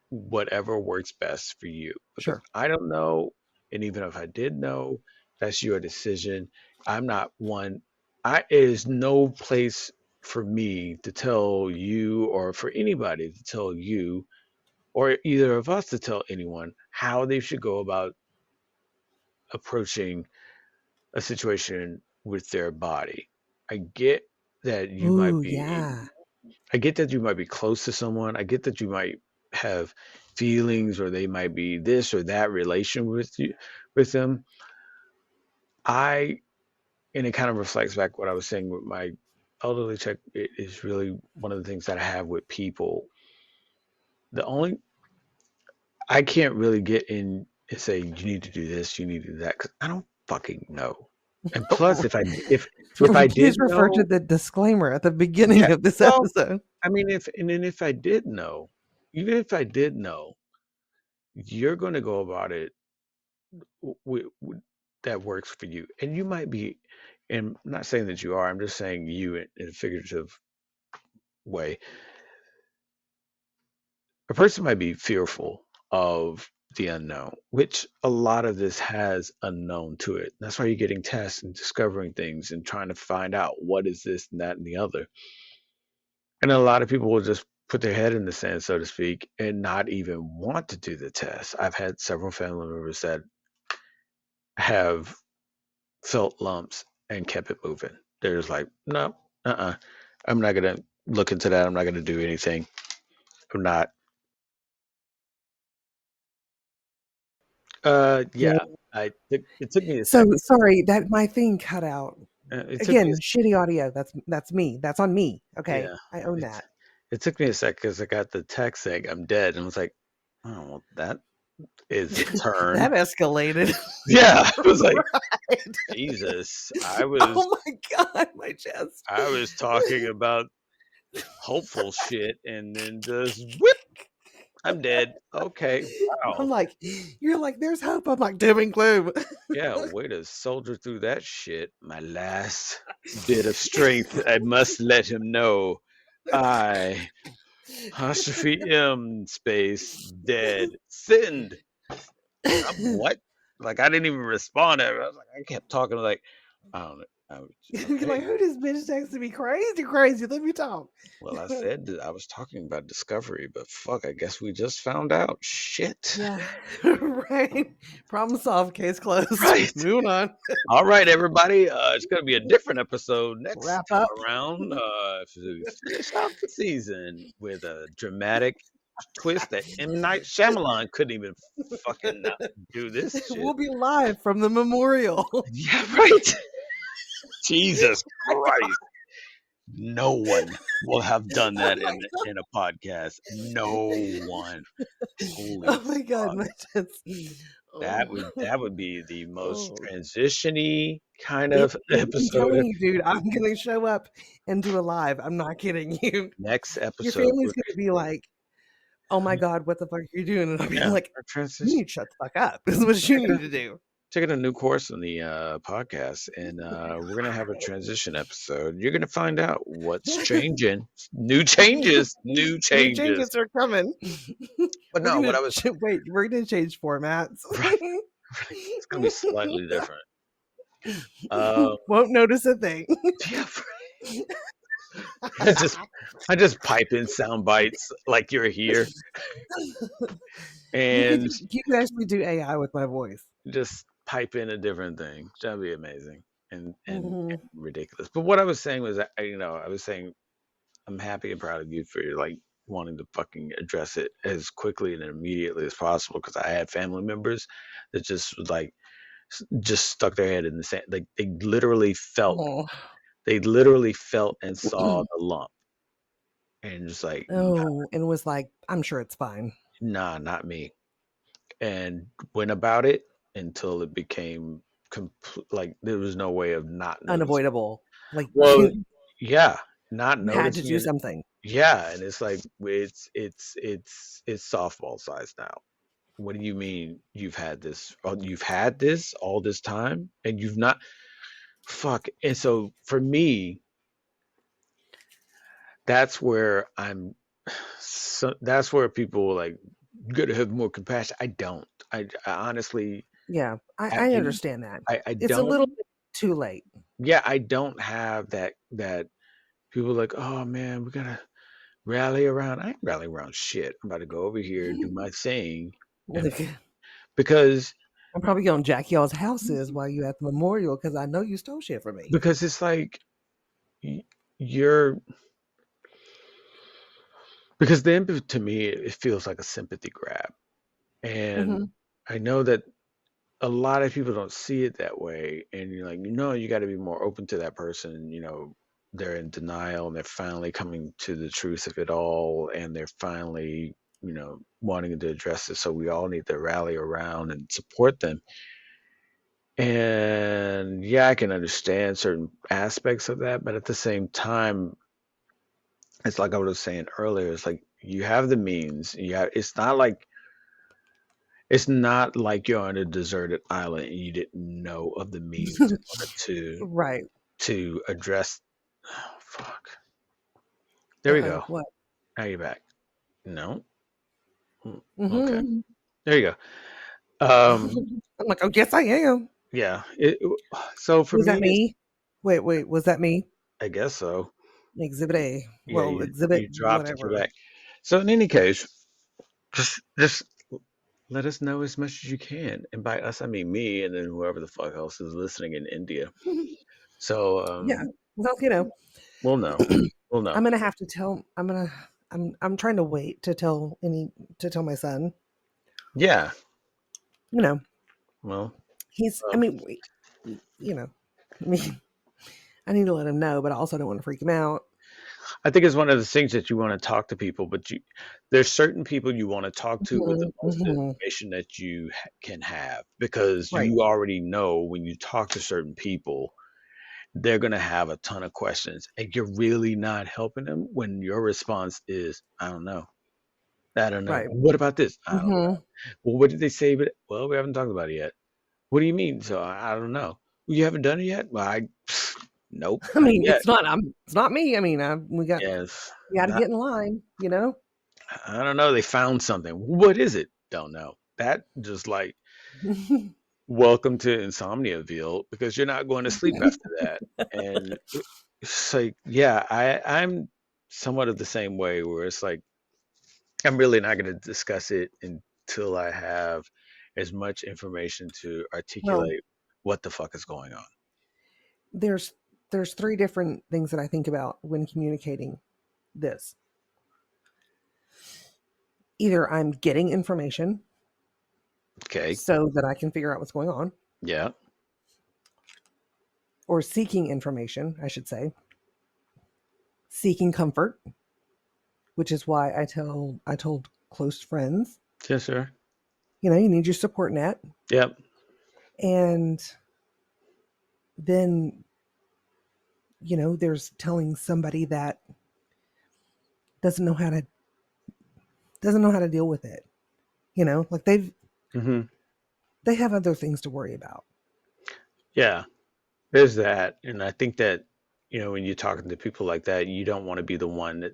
whatever works best for you because Sure. I don't know. And even if I did know, that's your decision. I'm not one. It is no place for me to tell you or for anybody to tell you or either of us to tell anyone how they should go about approaching a situation with their body. I get that you might Ooh, be yeah. I get that you might be close to someone. I get that you might have feelings or they might be this or that relation with them. I and it kind of reflects back what I was saying with my elderly check. It is really one of the things that I have with people. The only I can't really get in and say you need to do this, you need to do that because I don't fucking know. And plus, if I Please did refer to know, the disclaimer at the yeah, beginning of this well, episode. I mean, if I did know, even if I did know, you're going to go about it that works for you. And you might be, and I'm not saying that you are, I'm just saying you in a figurative way. A person might be fearful of the unknown, which a lot of this has unknown to it. That's why you're getting tests and discovering things and trying to find out what is this and that and the other. And a lot of people will just put their head in the sand, so to speak, and not even want to do the test. I've had several family members that have felt lumps and kept it moving. They're just like, no, I'm not gonna look into that. I'm not gonna do anything. I'm not. Yeah. Yeah. It took me a So second. sorry that my thing cut out. It took me. Again, shitty audio. That's me. That's on me. Okay, Yeah. I own It that. it took me a sec because I got the text saying I'm dead, and I was like, oh, well, that is a turn. That escalated. Yeah. It was like Right. Jesus. Oh my god, my chest. I was talking about hopeful shit, and then just whip. I'm dead. Okay. I'm Wow. like, you're like, there's hope. I'm like, doom and gloom. Yeah, way to soldier through that shit. My last bit of strength. I must let him know. I, apostrophe M space dead. Send. I'm what? Like I didn't even respond. I was like, I kept talking like, I don't know. You're Okay. like, who this bitch texting me? Crazy, crazy. Let me talk. Well, I said that I was talking about discovery, but fuck, I guess we just found out. Shit. Yeah, right. Problem solved. Case closed. Right. Moving on. All right, everybody. It's going to be a different episode next Wrap time up. around. To finish off the season with a dramatic twist that M. Night Shyamalan couldn't even fucking do this shit. We'll be live from the memorial. Yeah, right. Jesus Christ. No one will have done Oh that my in a podcast. No one. Holy Oh my god, fuck. my tits. That Oh, would that would be the most oh. transition-y kind It, of I'm episode. telling you, dude, I'm gonna show up and do a live. I'm not kidding you. Next Your episode, family's we're gonna be like, "Oh my god, what the fuck are you doing?" And I'll be yeah, like, our "You transition. need to shut the fuck up. This is what you need to do." Taking a new course in the podcast, and we're gonna have a transition episode. You're gonna find out what's changing, new changes, new New changes. changes are coming. But We're no, gonna what I was wait. We're gonna change formats. right, right, it's gonna be slightly different. Um, Won't notice a thing. yeah, I just I just pipe in sound bites like you're here, and You could actually do AI with my voice. just pipe in a different thing. That'd be amazing and Hmm. ridiculous. But what I was saying was, I was saying I'm happy and proud of you for like wanting to fucking address it as quickly and immediately as possible because I had family members that just was like just stuck their head in the sand. Like Oh. they literally felt and saw the lump and just like, Oh, and was like, I'm sure it's fine. nah, not me. And went about it until it became like there was no way of not noticing. Unavoidable. Like Well, you yeah, not had to noticing do it. something. Yeah, and it's like it's softball size now. What do you mean you've had this? Oh, you've had this all this time and you've not fuck. And so for me, that's where that's where people like gotta have more compassion. I don't. I honestly Yeah, I, I understand that. I It's a don't little bit too late. yeah, I don't have that people like, oh man, we gotta rally around. I ain't rally around shit. I'm about to go over here, do my thing, and Like, because I'm probably gonna jack y'all's houses while you at the memorial because I know you stole shit from me. it's like you're because the empathy to me it feels like a sympathy grab, and Hmm. I know that a lot of people don't see it that way, and you're like, you got to be more open to that person. They're in denial, and they're finally coming to the truth of it all, and they're finally, wanting to address it. So we all need to rally around and support them. And yeah, I can understand certain aspects of that, but at the same time, it's like I was saying earlier, it's like you have the means. It's not like you're on a deserted island and you didn't know of the means in order to Right. to address. Oh, fuck. There we Uh-oh. go. What? Now you're back. No. Okay. Hmm. There you go. I'm like, oh yes, I am. Yeah. So for Was me, that me? Wait, was that me? I guess so. Exhibit A. Yeah, Well, exhibit you dropped it for whatever. back. So in any case, just let us know as much as you can. And by us, I mean me, and then whoever the fuck else is listening in India. So Yeah. Well, you know, we'll know. We'll know. I'm gonna have to tell. I'm trying to wait to tell my son. Yeah. You know, Well, he's. I um, mean, you know, I mean, I need to let him know, but I also don't want to freak him out. I think it's one of the things that you want to talk to people, but there's certain people you want to talk to with the Mhm, most mhm. information that you can have because Right. you already know when you talk to certain people, they're going to have a ton of questions and you're really not helping them when your response is, I don't know. I don't know. Right. What about this? I don't know. Hmm. Well, what did they say? But well, we haven't talked about it yet. What do you mean? So I don't know. Well, you haven't done it yet? Well, nope, I not mean, yet. it's not me. I mean, Yes, we got to not. get in line. You know. I don't know. They found something. What is it? Don't know. That just like welcome to Insomniaville because you're not going to sleep after that. And it's like, yeah, I'm somewhat of the same way where it's like I'm really not going to discuss it until I have as much information to Well, articulate what the fuck is going on. there's there's three different things that I think about when communicating this. Either I'm getting information Okay. so that I can figure out what's going on, Yeah. or seeking information, I should say, seeking comfort, which is why I told close friends, Yes, sir. you need your support net. Yep. And then, there's telling somebody that doesn't know how to doesn't know how to deal with it. Like Hmm. they have other things to worry about. Yeah. There's that. And I think that, when you're talking to people like that, you don't want to be the one that,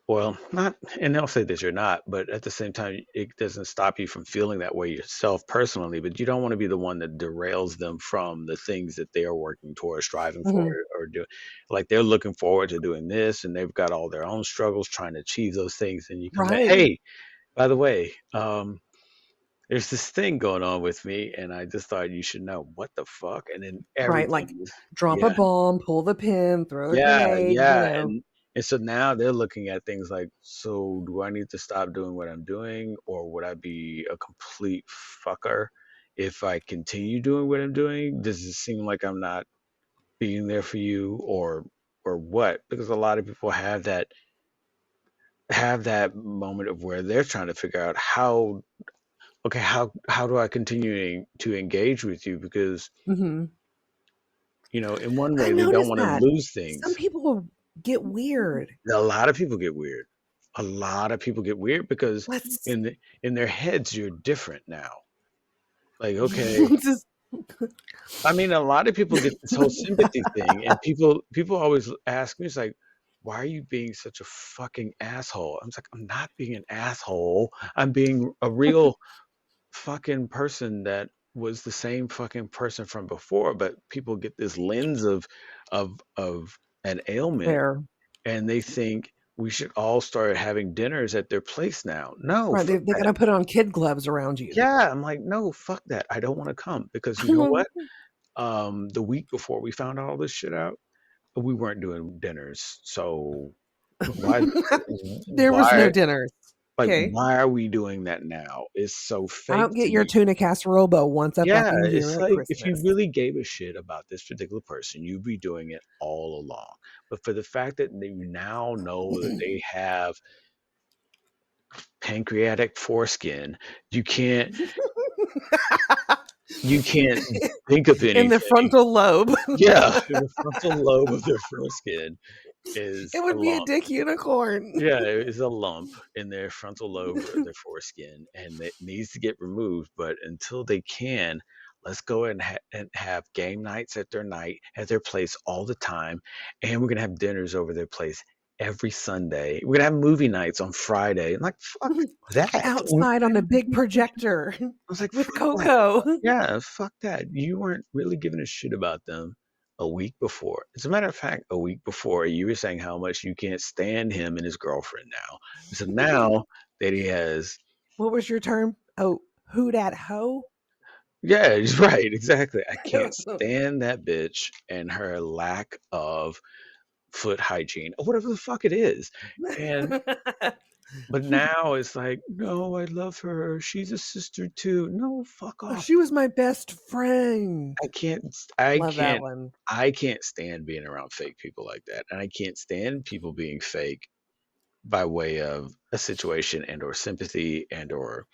well, not, and they'll say this, you're not, but at the same time, it doesn't stop you from feeling that way yourself personally, but you don't want to be the one that derails them from the things that they are working towards, striving for, Hmm. or do. Like they're looking forward to doing this and they've got all their own struggles trying to achieve those things. And you come back, Right. hey, by the way, there's this thing going on with me, and I just thought you should know what the fuck. And then Right. everything Like is, drop a yeah, bomb, pull the pin, throw a yeah, grenade. yeah. And so now they're looking at things like, so do I need to stop doing what I'm doing, or would I be a complete fucker if I continue doing what I'm doing? Does it seem like I'm not being there for you, or what? Because a lot of people have that moment of where they're trying to figure out how, okay, how do I continue to engage with you? Because Hmm. in one I way they don't noticed want to that lose some things. people will get weird. A lot of people get weird. A lot of people get weird because Let's in their heads you're different now. Like, okay, just I mean, a lot of people get this whole sympathy thing, and people always ask me, it's like, why are you being such a fucking asshole? I'm like, I'm not being an asshole. I'm being a real fucking person that was the same fucking person from before, but people get this lens of an ailment there. and they think we should all start having dinners at their place now. No, Right. fuck They got that. to put on kid gloves around you. Yeah, I'm like, no, fuck that. I don't want to come because you know what? The week before we found all this shit out, we weren't doing dinners. So why There was no why dinners. like Okay. why are we doing that now? It's so I fake don't to get your me. tuna casserole bowl once a Yeah, fucking year it's at like if you Christmas. really gave a shit about this particular person, you'd be doing it all along. But for the fact that you now know that they have pancreatic foreskin, you can't you can't think of In the anything. frontal lobe. Yeah, the frontal lobe of their foreskin is It a would be a lump. dick unicorn. Yeah, it is a lump in their frontal lobe of their foreskin, and it needs to get removed. But until they can, let's go and have game nights at their place all the time, and we're gonna have dinners over their place every Sunday. We're gonna have movie nights on Friday. I'm like, fuck that. Outside on a big projector I was like, with fuck that. Coco. Yeah, fuck that. You weren't really giving a shit about them a week before. As a matter of fact, a week before, you were saying how much you can't stand him and his girlfriend now. So now that he has, What was your term? Oh, who dat hoe? yeah, he's right, exactly. I can't stand that bitch and her lack of foot hygiene or whatever the fuck it is. And but now it's like, no, I love her. She's a sister too. No, fuck Oh, off. she was my best friend. I can't, I Love that can't, one. I can't stand being around fake people like that, and I can't stand people being fake by way of a situation and or sympathy and or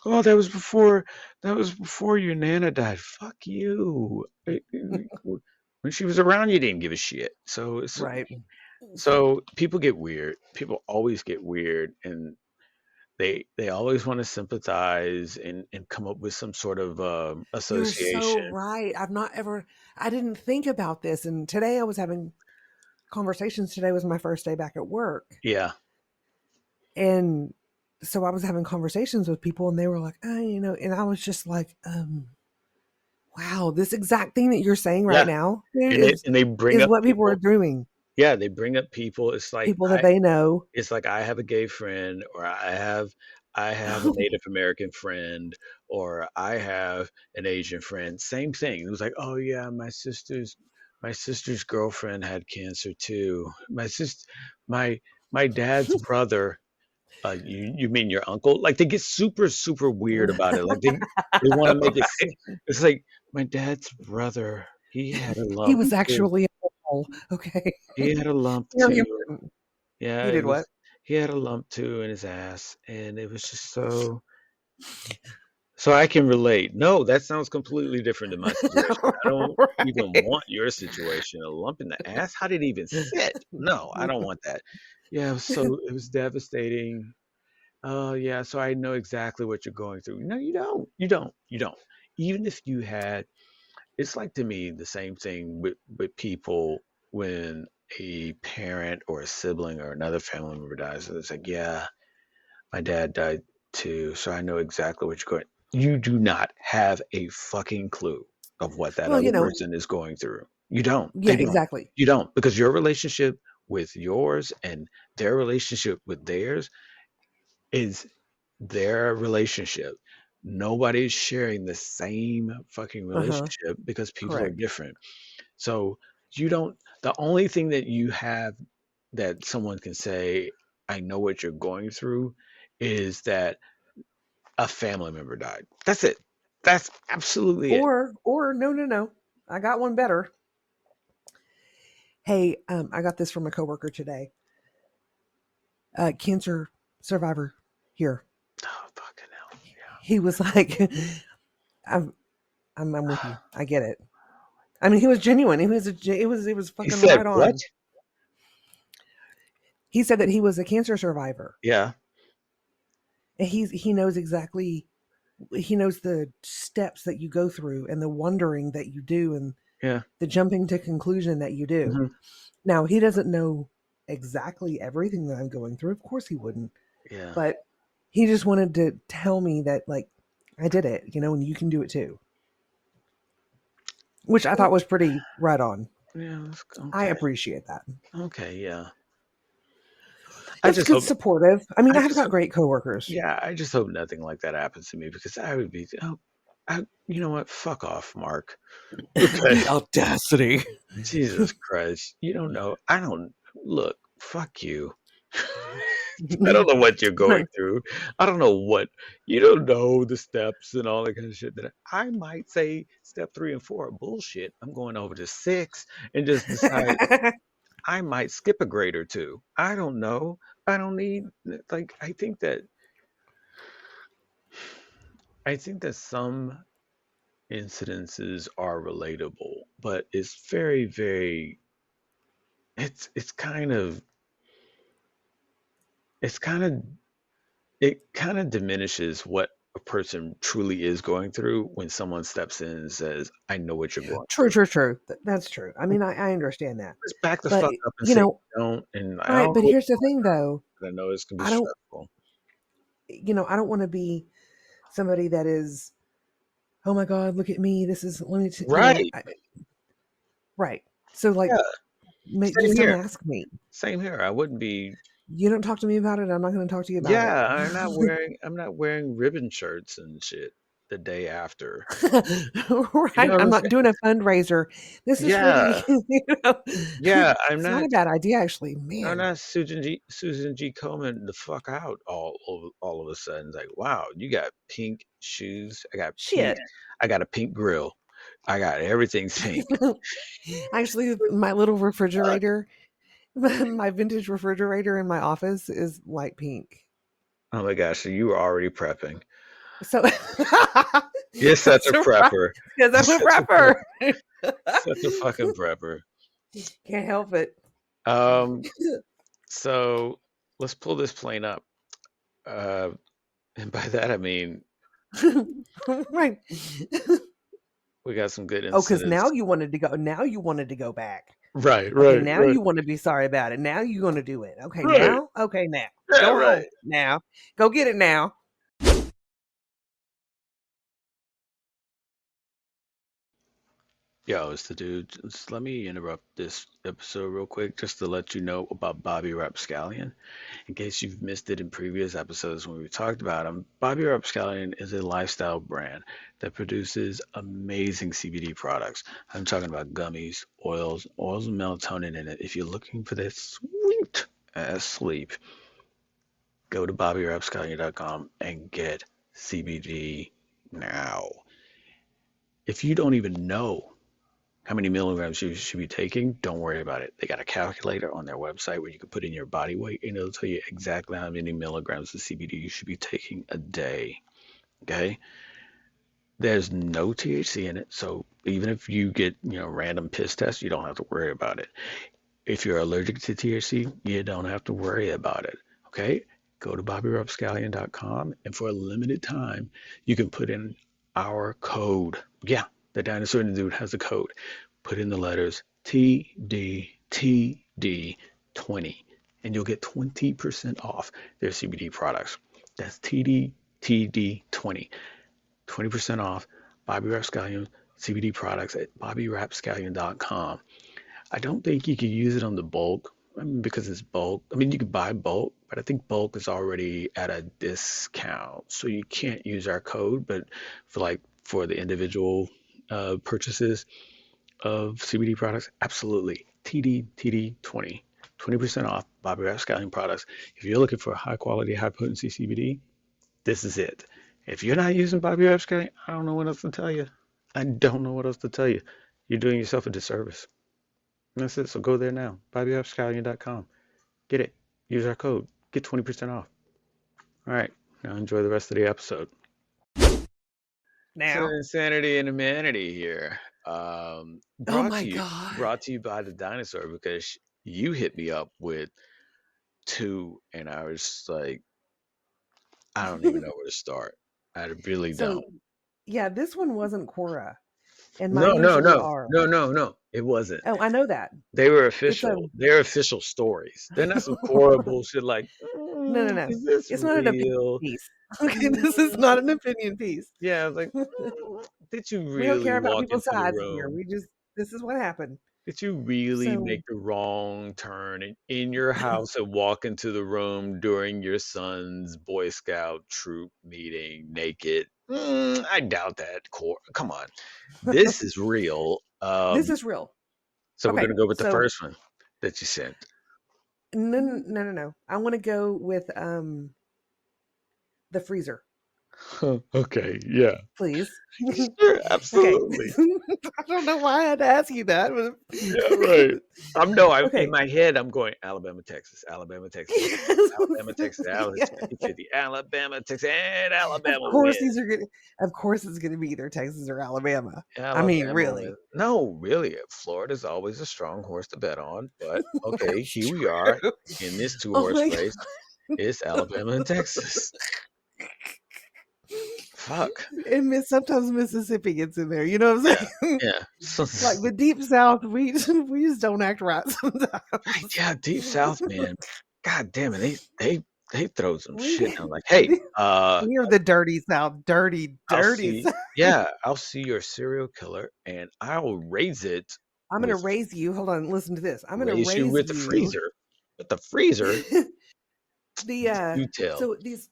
oh that was before your nana died. Fuck you. When she was around, you didn't give a shit. Right. So people get weird. People always get weird, and they always want to sympathize and come up with some sort of You're so association. right. I didn't think about this. And today I was having conversations. Today was my first day back at work. Yeah. And so I was having conversations with people and they were like, and I was just like, Wow, this exact thing that you're saying right Yeah, now, dude, and they bring is up what people are people. doing. Yeah, they bring up people. People that they know. It's like I have a gay friend, or I have a Native American friend, or I have an Asian friend. Same thing. It was like, oh yeah, my sister's girlfriend had cancer too. My my dad's brother. You mean your uncle? Like they get super weird about it. Like they want to make it. It's like my dad's brother. He had a He lump was too. actually a mole. Okay. He had a lump Very too. important. Yeah, He it did what? was. He had a lump too in his ass, and it was just so. So I can relate. No, that sounds completely different than my situation. I don't even Right. want your situation. A lump in the ass? How did it even sit? No, I don't want that. Yeah, it was devastating. Oh yeah, so I know exactly what you're going through. No, you don't. You don't. You don't. Even if you had, it's like to me the same thing with people when a parent or a sibling or another family member dies. It's like, yeah, my dad died too, so I know exactly what you're going. You do not have a fucking clue of what that Well, other person is going through. You don't. yeah, They don't. exactly. You don't, because your relationship with yours and their relationship with theirs is their relationship. Nobody's sharing the same fucking Uh-huh. relationship because people are Correct. different. So you don't, the only thing that you have that someone can say, I know what you're going through, is that a family member died. That's it. That's absolutely it. Or no. I got one better. Hey, I got this from a coworker today. Cancer survivor here. Oh, fucking hell. He was like, I'm, I'm with you. I get it. I mean, he was genuine. It was He fucking said, right what? on. He said that he was a cancer survivor. Yeah. And he knows exactly, he knows the steps that you go through and the wondering that you do and Yeah. the jumping to conclusion that you do. Hmm. Now, he doesn't know exactly everything that I'm going through. Of course he wouldn't. Yeah. But he just wanted to tell me that, like, I did it, and you can do it too, which I thought was pretty right on. Yeah. I Okay. appreciate that. Okay. Yeah. I It's just good hope, supportive. I mean, I I've just got hope, great coworkers. yeah, I just hope nothing like that happens to me because I would be, oh, you know what? Fuck off, Mark. Okay. The audacity. Jesus Christ. You don't know. I don't, look, fuck you. I don't know what you're going through. I don't know what you don't know the steps and all that kind of shit. That I might say step 3 and 4 are bullshit. I'm going over to 6 and just decide I might skip a grade or two. I don't know. I don't need like I think that some incidences are relatable, but it's very it's kind of it's kind of it kind of diminishes what a person truly is going through when someone steps in and says, I know what you're going True, through. true, true. That's true. I Like, mean, I understand that. just back the But, fuck up and say you don't. And I right. don't But know what here's the you're thing, though. going through. I know it's going to be I don't, stressful. I don't want to be somebody that is, oh my God, look at me. This is, let me, Right. right. So, like, Yeah. Same just don't here. ask me. Same here. I wouldn't be. You don't talk to me about it. I'm not going to talk to you about it. Yeah, I'm not wearing ribbon shirts and shit the day after. You know Right. what I'm I'm not saying? doing a fundraiser. This is for the, Yeah. Yeah, it's not a bad idea, actually. I'm Man, not Susan G. Komen the fuck out all of a sudden. It's like, wow, you got pink shoes. shit. I got a pink grill. I got everything's pink. Actually, my little Fuck. refrigerator, my vintage refrigerator in my office is light pink. Oh my gosh, so you were already prepping. So You're such that's a right, prepper. because I'm a Such a prep, prepper. such a fucking prepper. Can't help it. Um, so let's pull this plane up. Uh, and by that I mean Right. we got some good Oh, because now incidents. you wanted to go. Now you wanted to go back. Right, Okay, right, now right, you want to be sorry about it. Now you're going to do it. Okay, right. now. Okay, now. Yeah, Go right. home now. Go get it now. Yo, it's the dude. Just let me interrupt this episode real quick just to let you know about Bobby Rapscallion. In case you've missed it in previous episodes when we talked about him, Bobby Rapscallion is a lifestyle brand that produces amazing CBD products. I'm talking about gummies, oils with melatonin in it. If you're looking for that sweet ass sleep, go to BobbyRapscallion.com and get CBD now. If you don't even know how many milligrams you should be taking, don't worry about it. They got a calculator on their website where you can put in your body weight and it'll tell you exactly how many milligrams of CBD you should be taking a day. Okay? There's no THC in it, so even if you get, random piss tests, you don't have to worry about it. If you're allergic to THC, you don't have to worry about it. Okay? Go to BobbyRapscallion.com and for a limited time, you can put in our code. Yeah, the dinosaur and the dude has a code. Put in the letters TDTD20 and you'll get 20% off their CBD products. That's TDTD20. 20% off Bobby Rapscallion CBD products at BobbyRapscallion.com. I don't think you can use it on the bulk. I mean, because it's bulk. I mean, you can buy bulk, but I think bulk is already at a discount, so you can't use our code. But for the individual purchases of CBD products, absolutely. TDTD20, 20% off Bobby Rapscallion products. If you're looking for high quality, high potency CBD, this is it. If you're not using Bobby Rapscallion, I don't know what else to tell you. I don't know what else to tell you. You're doing yourself a disservice. That's it. So go there now. BobbyRapscallion.com. Get it. Use our code. Get 20% off. All right. Now enjoy the rest of the episode. So Now. insanity and humanity here. Oh Brought my to you God. brought to you by the dinosaur because you hit me up with two and I was just like, I don't even know where to start. I really So, don't. yeah, this one wasn't Cora, and No, mine no, usually no, are. no, no, no. It wasn't. Oh, I know that. They were It's a official. They're official stories. They're not some Cora bullshit like, no, no, no. is this It's not an opinion real? piece. Okay, this is Mm, not an opinion piece. yeah, I was like, did you We don't really care about walk people's into the sides here. room? This is what happened. Did you really So, make the wrong turn in your house and walk into the room during your son's Boy Scout troop meeting naked? I doubt that. Come on, this is real. this is real. So we're Okay, gonna go with the so first one that you sent. no, no, no, no, no. I want to go with the freezer, Okay, yeah, please. sure, Okay. absolutely. I don't know why I had to ask you that. Yeah, right. I'm in Okay. my head. I'm going Alabama, Texas, Alabama, Texas, Alabama, Texas, Alabama, Yeah. 50-50, Alabama, Texas, and Of Alabama course wins. these are gonna of course it's gonna be either Texas or Alabama. I mean, Alabama really. wins. No, really, Florida's always a strong horse to bet on. But okay, That's here we are true. in this two Oh horse my race. It's Alabama and Texas. Fuck. and sometimes Mississippi gets in there, you know what I'm Yeah, saying? yeah. So, Like the deep south, we just don't act right sometimes. yeah, Deep South, man. God damn it, they throw some shit We down. Like, hey, we are the dirty south, dirty, I'll dirty see. south. Yeah, I'll see your serial killer, and I'll raise it I'm gonna with raise you. Hold on, listen to this. I'm gonna raise you raise with the you. freezer. But the freezer, The do tell. so these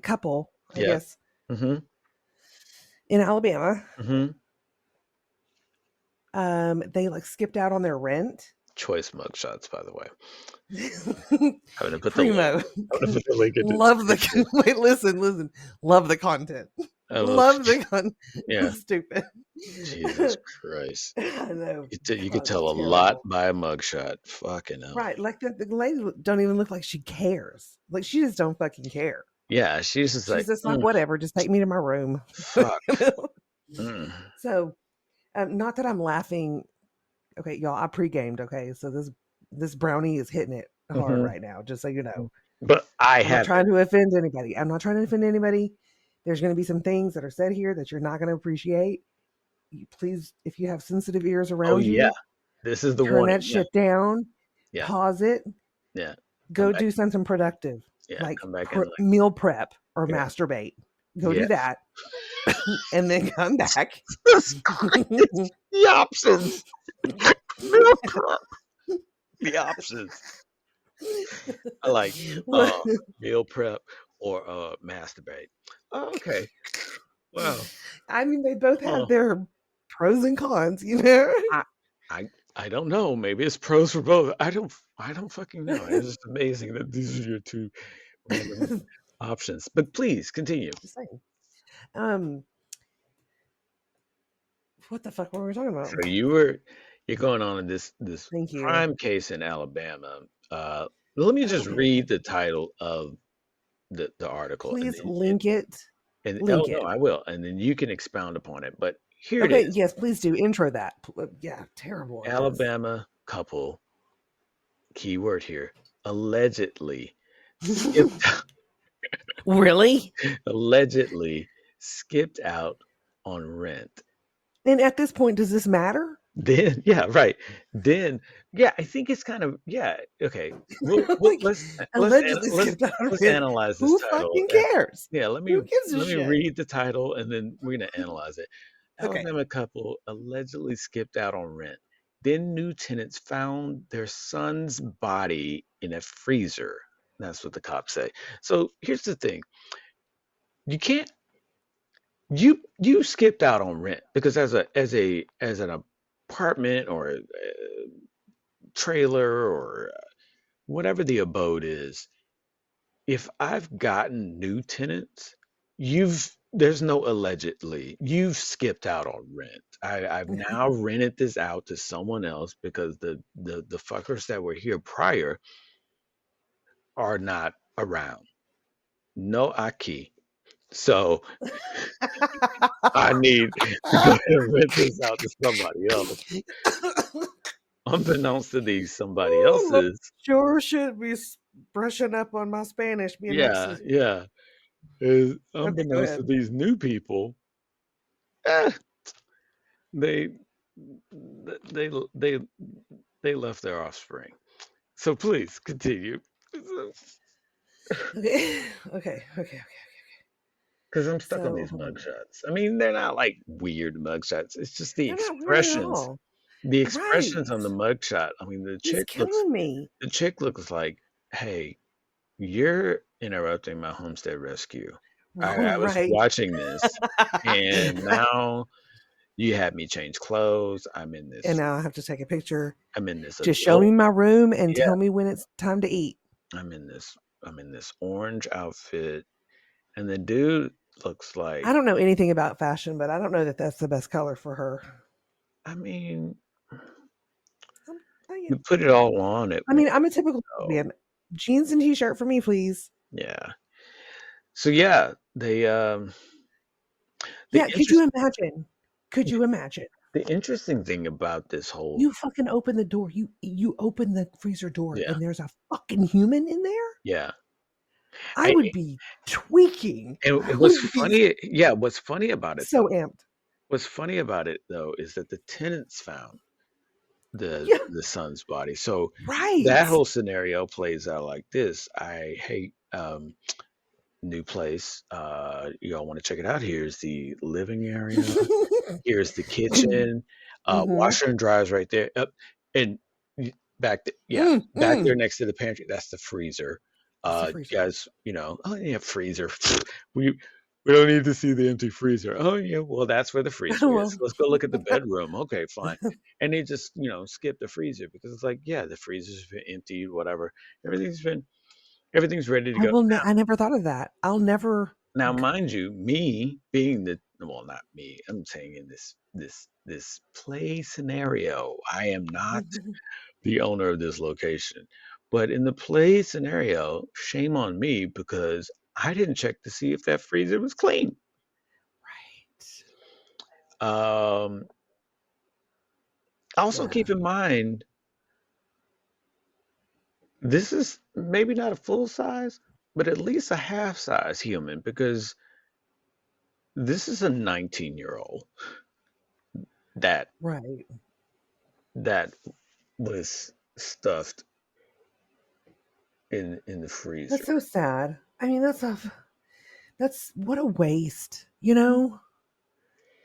couple, I Yeah. guess, Mm-hmm. in Alabama, Mm-hmm. they like skipped out on their rent. Choice mugshots, by the way. I'm gonna put the link. Primo. I'm gonna put the link in the Love description. the wait, listen. Love the content. I love. Love the con Yeah. stupid. Jesus Christ. I know. You could Fuck, tell a lot terrible. by a mugshot. Fucking hell. Right. Like the lady don't even look like she cares. Like she just don't fucking care. Yeah, she's just She's like, just like, whatever, just take me to my room. fuck. You know? Mm. So not that I'm laughing. Okay, y'all, I pre-gamed, okay? So this brownie is hitting it hard Hmm. right now, just so you know. But I I'm not haven't. trying to offend anybody. I'm not trying to offend anybody. There's going to be some things that are said here that you're not going to appreciate. Please, if you have sensitive ears Oh around yeah, you, this is the turn warning. that Yeah, shit down, yeah, pause it, yeah. Come go back. do something productive, Yeah, like come back and like, meal prep or yeah, masturbate. Go do Yes. that, and then come back. That's great. The options. Meal prep. The options. I like Well, uh meal prep or masturbate. Oh, okay. Wow. I mean, they both have Oh, their pros and cons, you know? I I I don't know. Maybe it's pros for both. I don't fucking know. It's just amazing that these are your two random options. But please continue. Just saying. Um, what the fuck were we talking about? So you're going on in this Thank you. crime case in Alabama. Let me just Okay. read the title of the article and Please then link it. oh Link no, it. I will, and then you can expound upon it. But here it Okay, is. yes, please do. Intro that. Yeah, terrible at this. Alabama couple, keyword here, allegedly skipped Really? allegedly skipped out on rent. And at this point, does this matter? Then yeah, right. Then yeah, I think it's kind of yeah, okay. We'll Like, let's allegedly let's skipped out on let's it. analyze this Who title. fucking cares? Yeah, Who gives a let me shit? read the title and then we're gonna analyze it. Okay. Alabama couple allegedly skipped out on rent. Then new tenants found their son's body in a freezer. That's what the cops say. So here's the thing: you can't you skipped out on rent because as an apartment or a trailer or whatever the abode is, if I've gotten new tenants, you've there's no allegedly. You've skipped out on rent. I've now rented this out to someone else because the fuckers that were here prior are not around. No Aki. So I need to go ahead and rent this out to somebody else. Unbeknownst to these somebody Ooh, I else's. sure should be brushing up on my Spanish being next Yeah, to. yeah. Is Okay, go unbeknownst to ahead. these new people, eh, they they they they left their offspring. So please continue. Okay, okay, okay. Because I'm stuck on So these hold on. mugshots. I mean, they're not like weird mugshots. It's just the They're not weird at expressions. all. The Right. expressions on the mugshot. I mean, It's killing me. the chick looks like, hey, you're interrupting my homestead rescue. I was Right. watching this, and now you had me change clothes. And now I have to take a picture. I'm in this Just show me adult. my room and Yeah, tell me when it's time to eat. I'm in this. I'm in this orange outfit, and the dude looks I like. don't know anything about fashion, but I don't know that that's the best color for her. I mean, Um, I, you put it all on at I once. mean, I'm a typical So, lesbian. Jeans and t-shirt for me, please. yeah. So yeah, the Yeah, could interest you imagine? Could you imagine? the interesting thing about this whole You fucking open the door. You open the freezer door yeah and there's a fucking human in there? yeah. I I would be tweaking. and I it was would be funny. Yeah, what's funny about it though? so amped. What's funny about it though is that the tenants found Yeah, the son's body. So right. that whole scenario plays out like this. I hate new place. Y'all want to check it out? Here's the living area. Here's the kitchen. Mm-hmm. Washer and dryer's right there. And yeah, back Mm. there next to the pantry, that's the freezer. That's the You freezer. guys, oh yeah, freezer. We we don't need to see the empty freezer. Oh yeah, well that's where the freezer is. Well, Let's go look at the bedroom. Okay, fine. And they just, skip the freezer because it's like, yeah, the freezer's been emptied, whatever. Everything's ready to go. I never thought of that. I'll never. Now, mind you, me being well, not me. I'm saying in this play scenario, I am not the owner of this location. But in the play scenario, shame on me because I didn't check to see if that freezer was clean. Right. Um, also Yeah. keep in mind, this is maybe not a full size, but at least a half size human because this is a 19-year-old that Right. that was stuffed in the freezer. That's so sad. I mean, that's a. That's what a waste, you know?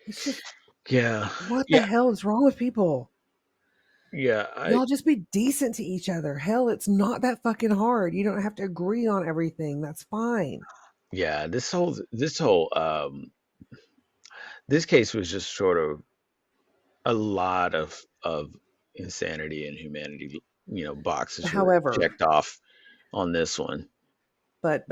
It's just, Yeah, what the yeah, hell is wrong with people? yeah. Y'all just be decent to each other. Hell, it's not that fucking hard. You don't have to agree on everything. That's fine. Yeah, this case was just sort of a lot of insanity and humanity, boxes were However, checked off on this one. but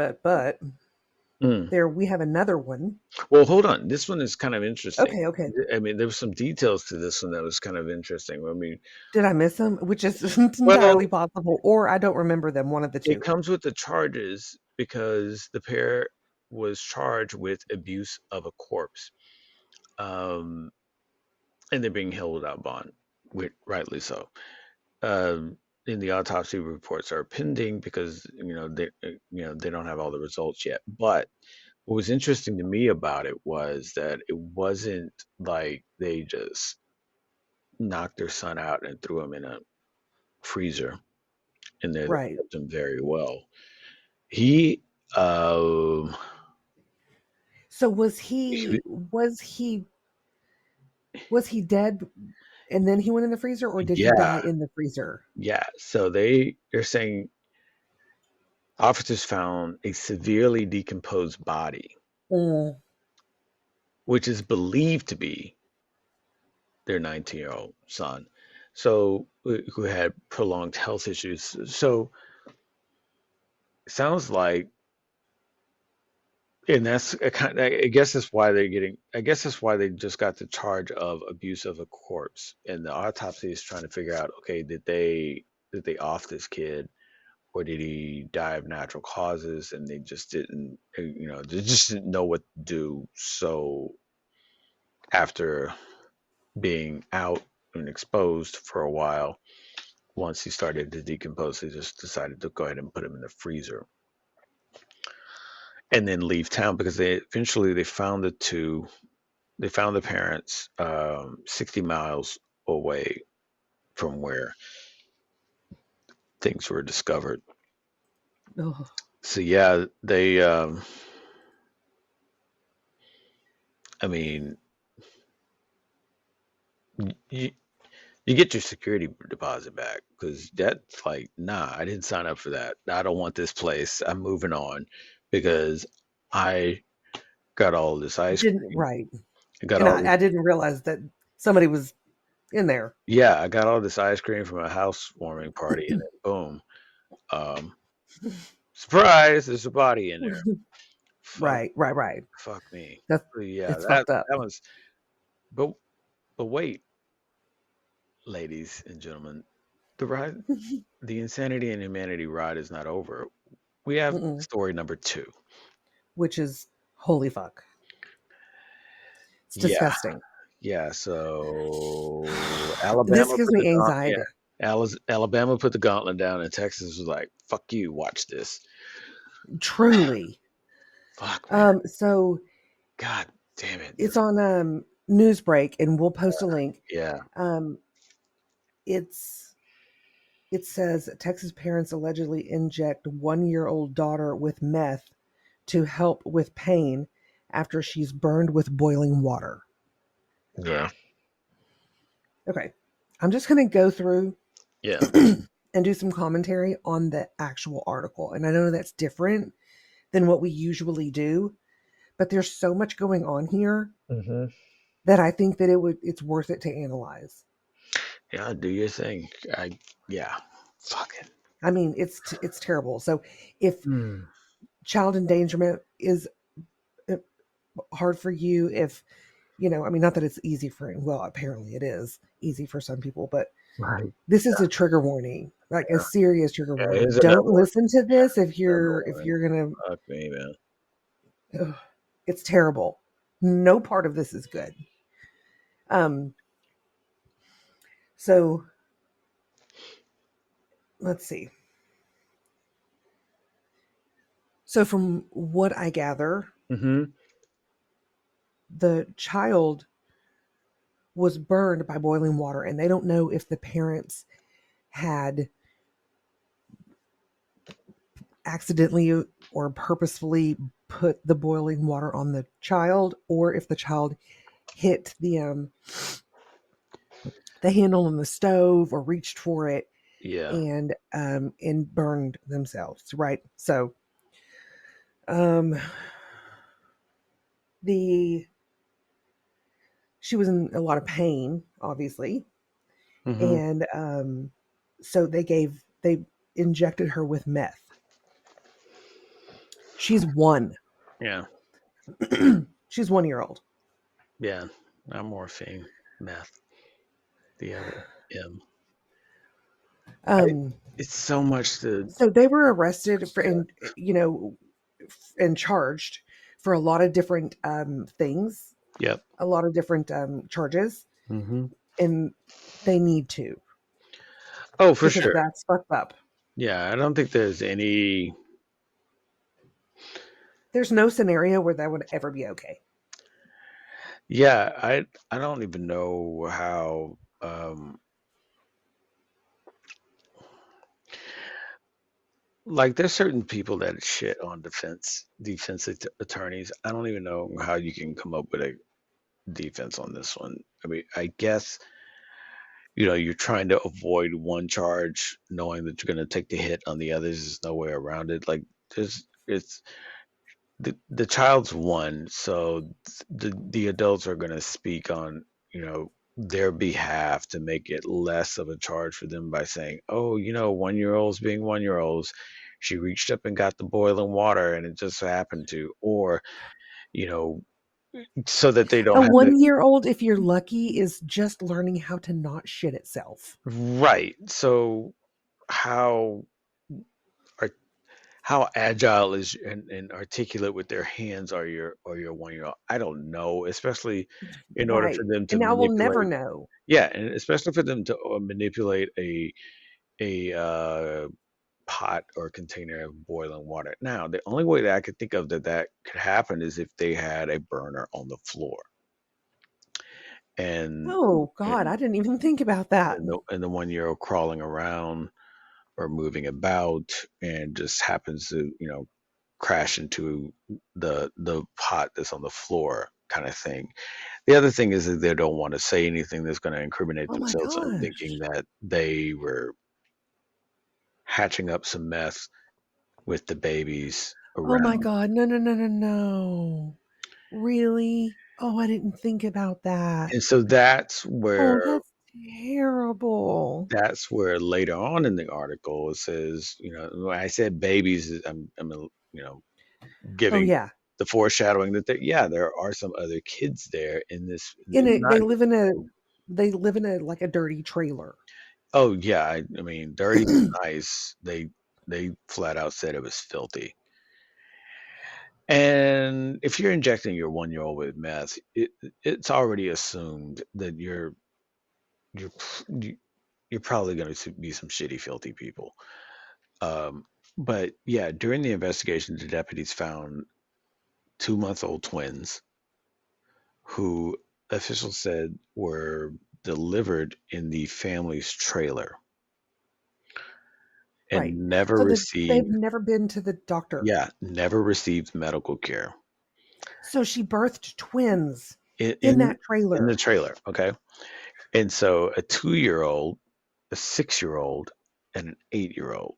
Mm. there we have another one. Well, hold on. This one is kind of interesting. Okay, okay. I mean, there were some details to this one that was kind of interesting. I mean, Did I miss them? Which is well, entirely possible, or I don't remember them. One of the it two. comes with the charges because the pair was charged with abuse of a corpse, um, and they're being held without bond, rightly so. In the autopsy reports are pending because they don't have all the results yet. But what was interesting to me about it was that it wasn't like they just knocked their son out and threw him in a freezer and they Right. kept him very well. He um So he- was he dead and then he went in the freezer, or did he yeah, die in the freezer? yeah. So they're saying officers found a severely decomposed body, Mm, which is believed to be their 19-year-old son. So who had prolonged health issues. So it sounds like, and that's a kind. I guess that's why they're getting. I guess that's why they just got the charge of abuse of a corpse, and the autopsy is trying to figure out. Okay, did they off this kid, or did he die of natural causes? And they just didn't. They just didn't know what to do. So after being out and exposed for a while, once he started to decompose, they just decided to go ahead and put him in the freezer and then leave town because they found the two. They found the parents 60 miles away from where things were discovered. ugh. So yeah, I mean, you, you get your security deposit back because that's like, nah, I didn't sign up for that. I don't want this place. I'm moving on because I got all this ice Didn't cream. right. I got And all this, I didn't realize that somebody was in there. yeah, I got all this ice cream from a housewarming party, and then boom, um, surprise, there's a body in there. Fuck, Right, right, right. fuck me. That's So, yeah, it's that fucked up. that was. But but wait, ladies and gentlemen, the ride, the insanity and humanity ride is not over. We have Mm-mm. story number two. Which is holy fuck. It's Yeah, disgusting. yeah. So This Alabama gives put the me gauntlet. Yeah, anxiety. Alabama put the gauntlet down, and Texas was like, "Fuck you, watch this." Truly. Fuck, man. So God damn it. it's on Newsbreak, and we'll post a link. Yeah, Um, it's it says Texas parents allegedly inject 1-year-old daughter with meth to help with pain after she's burned with boiling water. yeah, Okay, I'm just going to go through yeah. and do some commentary on the actual article. And I know that's different than what we usually do, but there's so much going on here Hmm. that I think that it's worth it to analyze. Yeah, do your thing. Yeah. Fuck it. I mean, it's terrible. So if Mm. child endangerment is uh, hard for you, if I mean, not that it's easy for, well, apparently it is easy for some people, but Right. this is a trigger warning, like a serious trigger Yeah, warning. here's another Don't one. listen to this if Another you're one. gonna. Fuck me, man. Ugh, it's terrible. No part of this is good. Um, so let's see. So from what I gather, Hmm. the child was burned by boiling water, and they don't know if the parents had accidentally or purposefully put the boiling water on the child, or if the child hit the handle on the stove or reached for it Yeah. and burned themselves, right? So um the she was in a lot of pain, obviously, Hmm. and so they injected her with meth. She's one. Yeah. She's 1 year old. Yeah. Not morphine, meth, the other M. I, Um, it's so much to. so they were arrested for and and charged for a lot of different things, Yep. a lot of different charges, Hmm. and they need to, Oh, for because sure. that's fucked up. Yeah, I don't think there's any. There's no scenario where that would ever be okay. Yeah, I don't even know how. Like, there's certain people that shit on attorneys. I don't even know how you can come up with a defense on this one. I mean, I guess you're trying to avoid one charge, knowing that you're going to take the hit on the others. There's no way around it. Like, it's the child's one, so the adults are going to speak on their behalf to make it less of a charge for them by saying, oh, 1-year-olds being 1-year-olds, she reached up and got the boiling water and it just so happened to, or you know so that they A don't have to. 1 year old, if you're lucky, is just learning how to not shit itself. Right. So how are how agile is and articulate with their hands are your 1-year-old? I don't know, especially in order for Right. them to And I will never manipulate. know. Yeah, and especially for them to manipulate a pot or container of boiling water. Now, the only way that I could think of that could happen is if they had a burner on the floor, and Oh God, and I didn't even think about that. and the 1-year-old crawling around or moving about and just happens to crash into the pot that's on the floor, kind of thing. The other thing is that they don't want to say anything that's going to incriminate Oh my themselves on thinking gosh. that they were hatching up some mess with the babies Oh my around. God. No, no, no, no, no. Really? Oh, I didn't think about that. And so Oh, that's terrible. later on in the article it says, when I said babies, I'm Oh giving yeah. the foreshadowing that there are some other kids there in this, In a not. they live in a like a dirty trailer. Oh yeah, I mean, dirty is nice. They flat out said it was filthy. And if you're injecting your 1-year-old with meth, it's already assumed that you're you- you're probably going to be some shitty, filthy people. Um, but yeah, during the investigation, the deputies found 2-month-old twins who officials said were delivered in the family's trailer Right. and never So they've received. never been to the doctor. Yeah, never received medical care So she birthed twins in in that in the trailer. trailer. Okay, and so a 2-year-old, a 6-year-old, and an 8-year-old,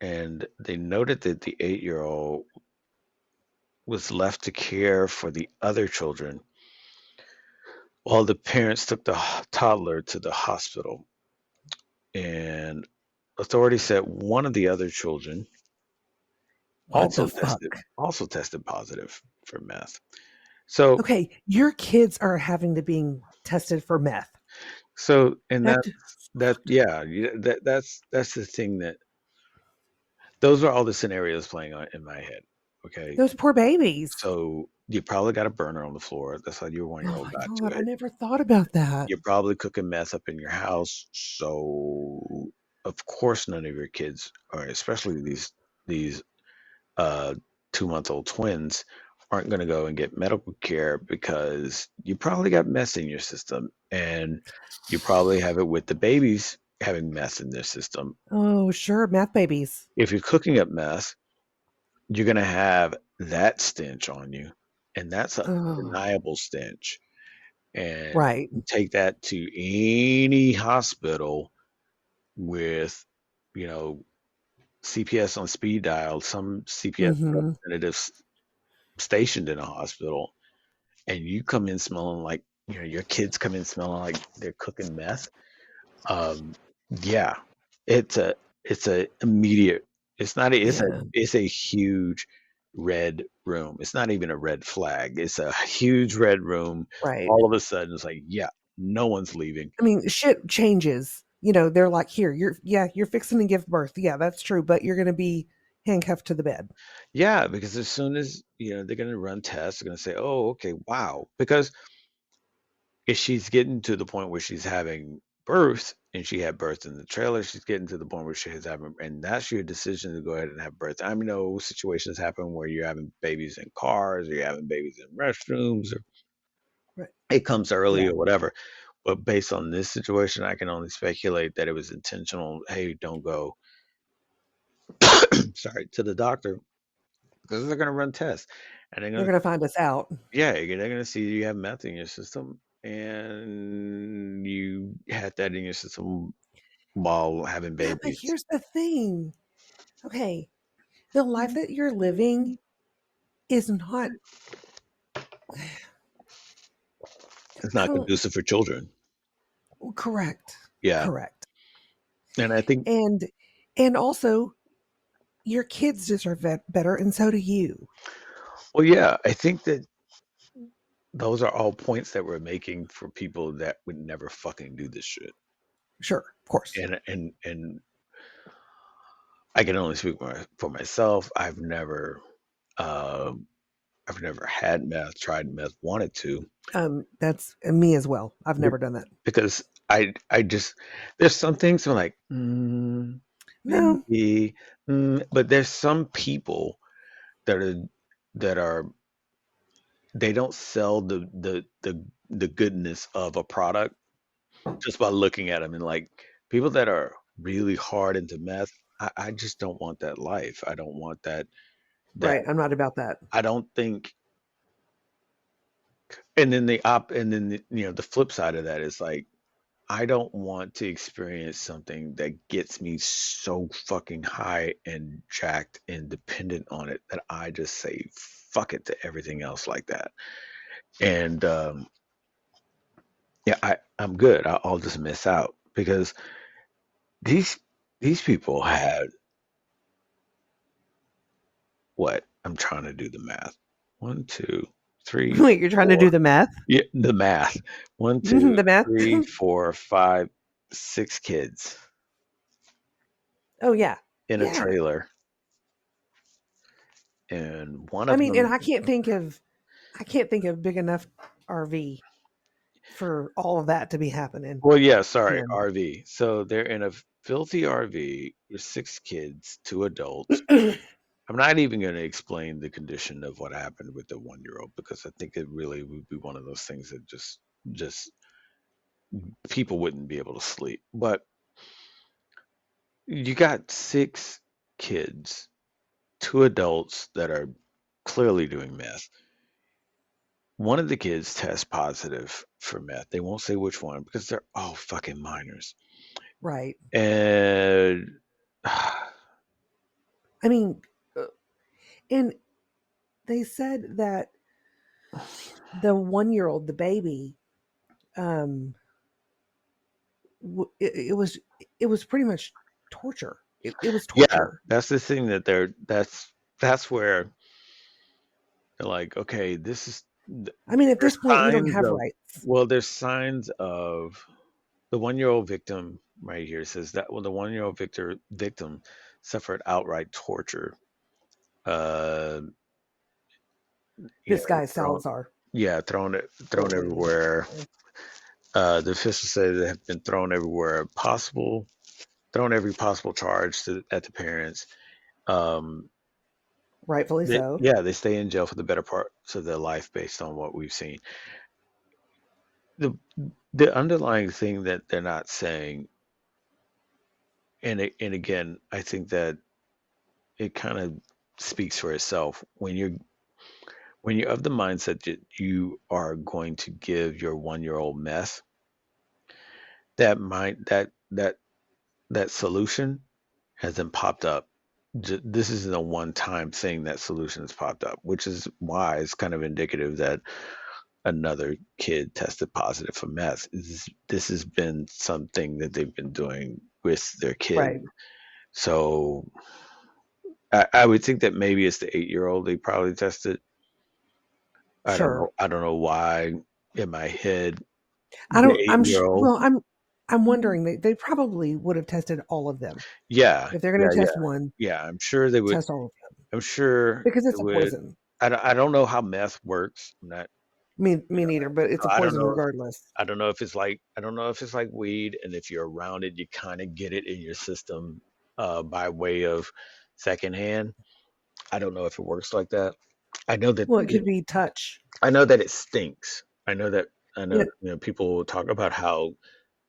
and they noted that the 8-year-old was left to care for the other children while the parents took the toddler to the hospital. And authorities said one of the other children What the also tested fuck? positive for meth. So Okay, your kids are having to being tested for meth. and That that yeah, that's the thing that those are all the scenarios playing on in my head. Okay, those poor babies. so you probably got a burner on the floor. That's how your Oh 1-year-old my got to god, I it. never thought about that. You're probably cooking meth up in your house, so of course none of your kids, or especially these 2-month-old twins, aren't going to go and get medical care because you probably got mess in your system, and you probably have it with the babies having mess in their system. Oh, sure, math babies. If you're cooking up meth, you're going to have that stench on you, and that's an Oh, undeniable stench. And right. you take that to any hospital with, you know, CPS on speed dial, some CPS Hmm. representatives stationed in a hospital, and you come in smelling like, your kids come in smelling like they're cooking meth. Um, yeah, it's a immediate. It's not. Yeah, It's a huge red room. It's not even a red flag. It's a huge red room. right. All of a sudden, it's like, yeah, no one's leaving. I mean, shit changes. They're like, here, you're fixing to give birth. Yeah, that's true, but you're going to be handcuffed to the bed. Yeah, because as soon as they're going to run tests, they're going to say, oh, okay, wow, because if she's getting to the point where she's having birth and she had birth in the trailer, she's getting to the point where she's having, and that's your decision to go ahead and have birth. I mean, know situations happen where you're having babies in cars or you're having babies in restrooms or Right. it comes early Yeah. or whatever. But based on this situation, I can only speculate that it was intentional. Hey, don't go, sorry, to the doctor because they're going to run tests and they're They're going to, going to find us out. yeah, they're going to see you have meth in your system and you had that in your system while having Yeah, but babies. here's the thing. Okay, the life that you're living is not. It's I not don't. conducive for children. Correct. Yeah. Correct. And I think, And also, your kids deserve better, and so do you. well, yeah, I think that those are all points that we're making for people that would never fucking do this shit. Sure, of course. And I can only speak for myself. Uh, I've never had meth, tried meth, wanted to, That's me as well. I've be- never done that. because I just there's some things I'm like, No, maybe, but there's some people that are that are they don't sell the goodness of a product just by looking at them, and like people that are really hard into meth, I just don't want that life. I don't want that right. I'm not about that. I don't think. And then the flip side of that is like I don't want to experience something that gets me so fucking high and jacked and dependent on it that I just say fuck it to everything else like that. And yeah, I'm good. I'll just miss out because these these people had what? I'm trying to do the math. One, two, three, Wait, you're trying to do four. the math? Yeah, the math. One, two, The math? three, four, five, six kids Oh yeah, in a yeah. trailer, and one I of mean, and them. I can't think of big enough RV for all of that to be happening. Well, yeah, sorry, And RV. So they're in a filthy RV with six kids, two adults. I'm not even going to explain the condition of what happened with the 1-year-old because I think it really would be one of those things that just people wouldn't be able to sleep. But you got six kids, two adults that are clearly doing meth. One of the kids tests positive for meth. They won't say which one because they're all fucking minors. right. And I mean, uh, and they said that the 1-year-old, the baby, um, it was pretty much torture. It was yeah, torture. that's the thing that that's where they're like, okay, this is I mean, at there's this point, we don't signs have of rights. well, there's signs of the 1-year-old victim right here says that well, the 1-year-old victim suffered outright torture. Uh, This yeah, guy thrown, Salazar. yeah, thrown Holy everywhere. shit. The officials say they have been thrown everywhere possible, thrown every possible charge at the parents. Um, Rightfully so. yeah, they stay in jail for the better parts of their life based on what we've seen. The the underlying thing that they're not saying, and again, I think that it kind of speaks for itself. When you're of the mindset that you are going to give your 1 year old meth, that mind that solution hasn't popped up. This isn't a one-time thing that solution has popped up, which is why it's kind of indicative that another kid tested positive for meth. This has been something that they've been doing with their kid. Right. So I would think that maybe it's the 8 year old they probably tested. I don't Sure. know. I don't know why in my head I the don't. eight year old. Well, I'm wondering. They probably would have tested all of them. Yeah, If they're going yeah, to yeah, test one, yeah. I'm sure they would. test all of them I'm sure because they it's a would. poison. I don't know how meth works. I'm not. Me neither. But it's a I don't poison know. regardless. I don't know if it's like. I don't know if it's like weed, and if you're around it, you kind of get it in your system by way of secondhand. I don't know if it works like that. I know that. Well, it could be touch. I know that it stinks. I know that. I know. Yeah. People talk about how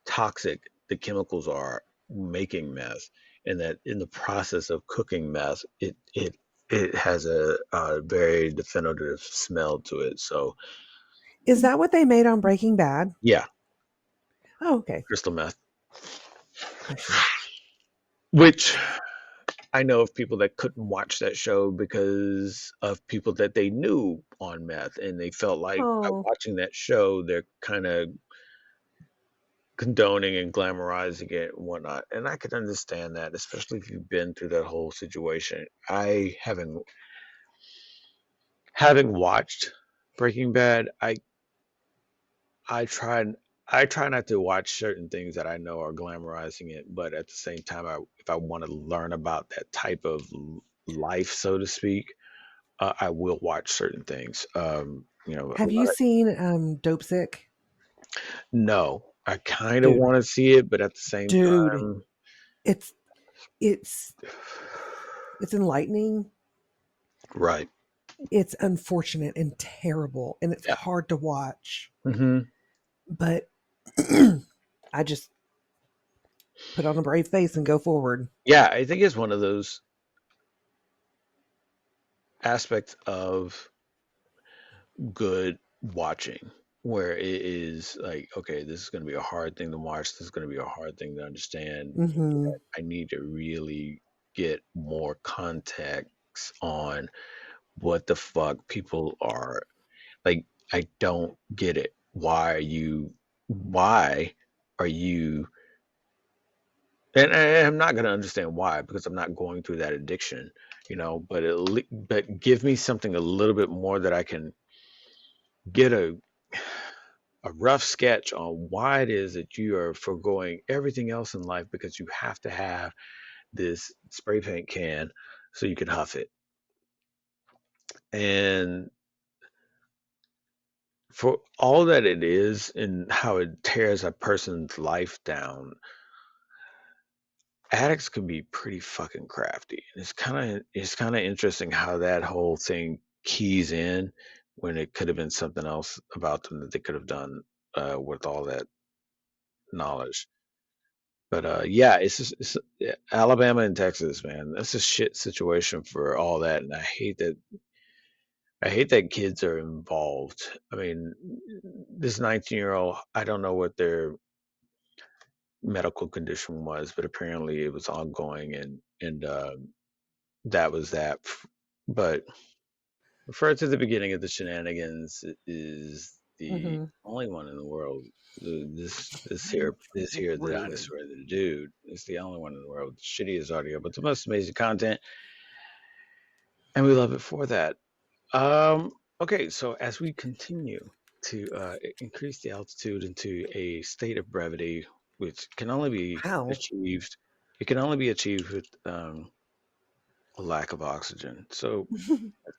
toxic the chemicals are making meth, and that in the process of cooking meth, it has a very definitive smell to it. So Is that what they made on Breaking Bad? yeah, Oh, okay. crystal meth, Oh shit. which I know of people that couldn't watch that show because of people that they knew on meth, and they felt like by Oh, watching that show, they're kind of condoning and glamorizing it and whatnot. And I could understand that, especially if you've been through that whole situation. I having watched Breaking Bad, I try I try not to watch certain things that I know are glamorizing it, but at the same time, if I want to learn about that type of life, so to speak, I will watch certain things. A have you lot of seen Dope Sick? no, I kind of Dude, want to see it, but at the same dude, time, it's it's it's enlightening. right? It's unfortunate and terrible, and it's Yeah. hard to watch. Hmm. But I just put on a brave face and go forward. Yeah, I think it's one of those aspects of good watching where it is like, okay, this is going to be a hard thing to watch. This is going to be a hard thing to understand. Hmm. I need to really get more context on what the fuck people are like. I don't get it. Why are you, and I'm not going to understand why because I'm not going through that addiction, but give me something a little bit more that I can get a rough sketch on why it is that you are foregoing everything else in life because you have to have this spray paint can so you can huff it. And for all that it is and how it tears a person's life down, addicts can be pretty fucking crafty. And it's kind of interesting how that whole thing keys in when it could have been something else about them that they could have done with all that knowledge. But yeah, yeah, Alabama and Texas, man. That's a shit situation for all that, and I hate that kids are involved. I mean, this 19-year-old, I don't know what their medical condition was, but apparently it was ongoing, and that was that. But refer to the beginning of the shenanigans is the Hmm. only one in the world. This here, the Rude. dinosaur, the dude, is the only one in the world with the shittiest audio, but the most amazing content, and we love it for that. Okay, so as we continue to increase the altitude into a state of brevity, which can only be How? achieved, it can only be achieved with a lack of oxygen. So as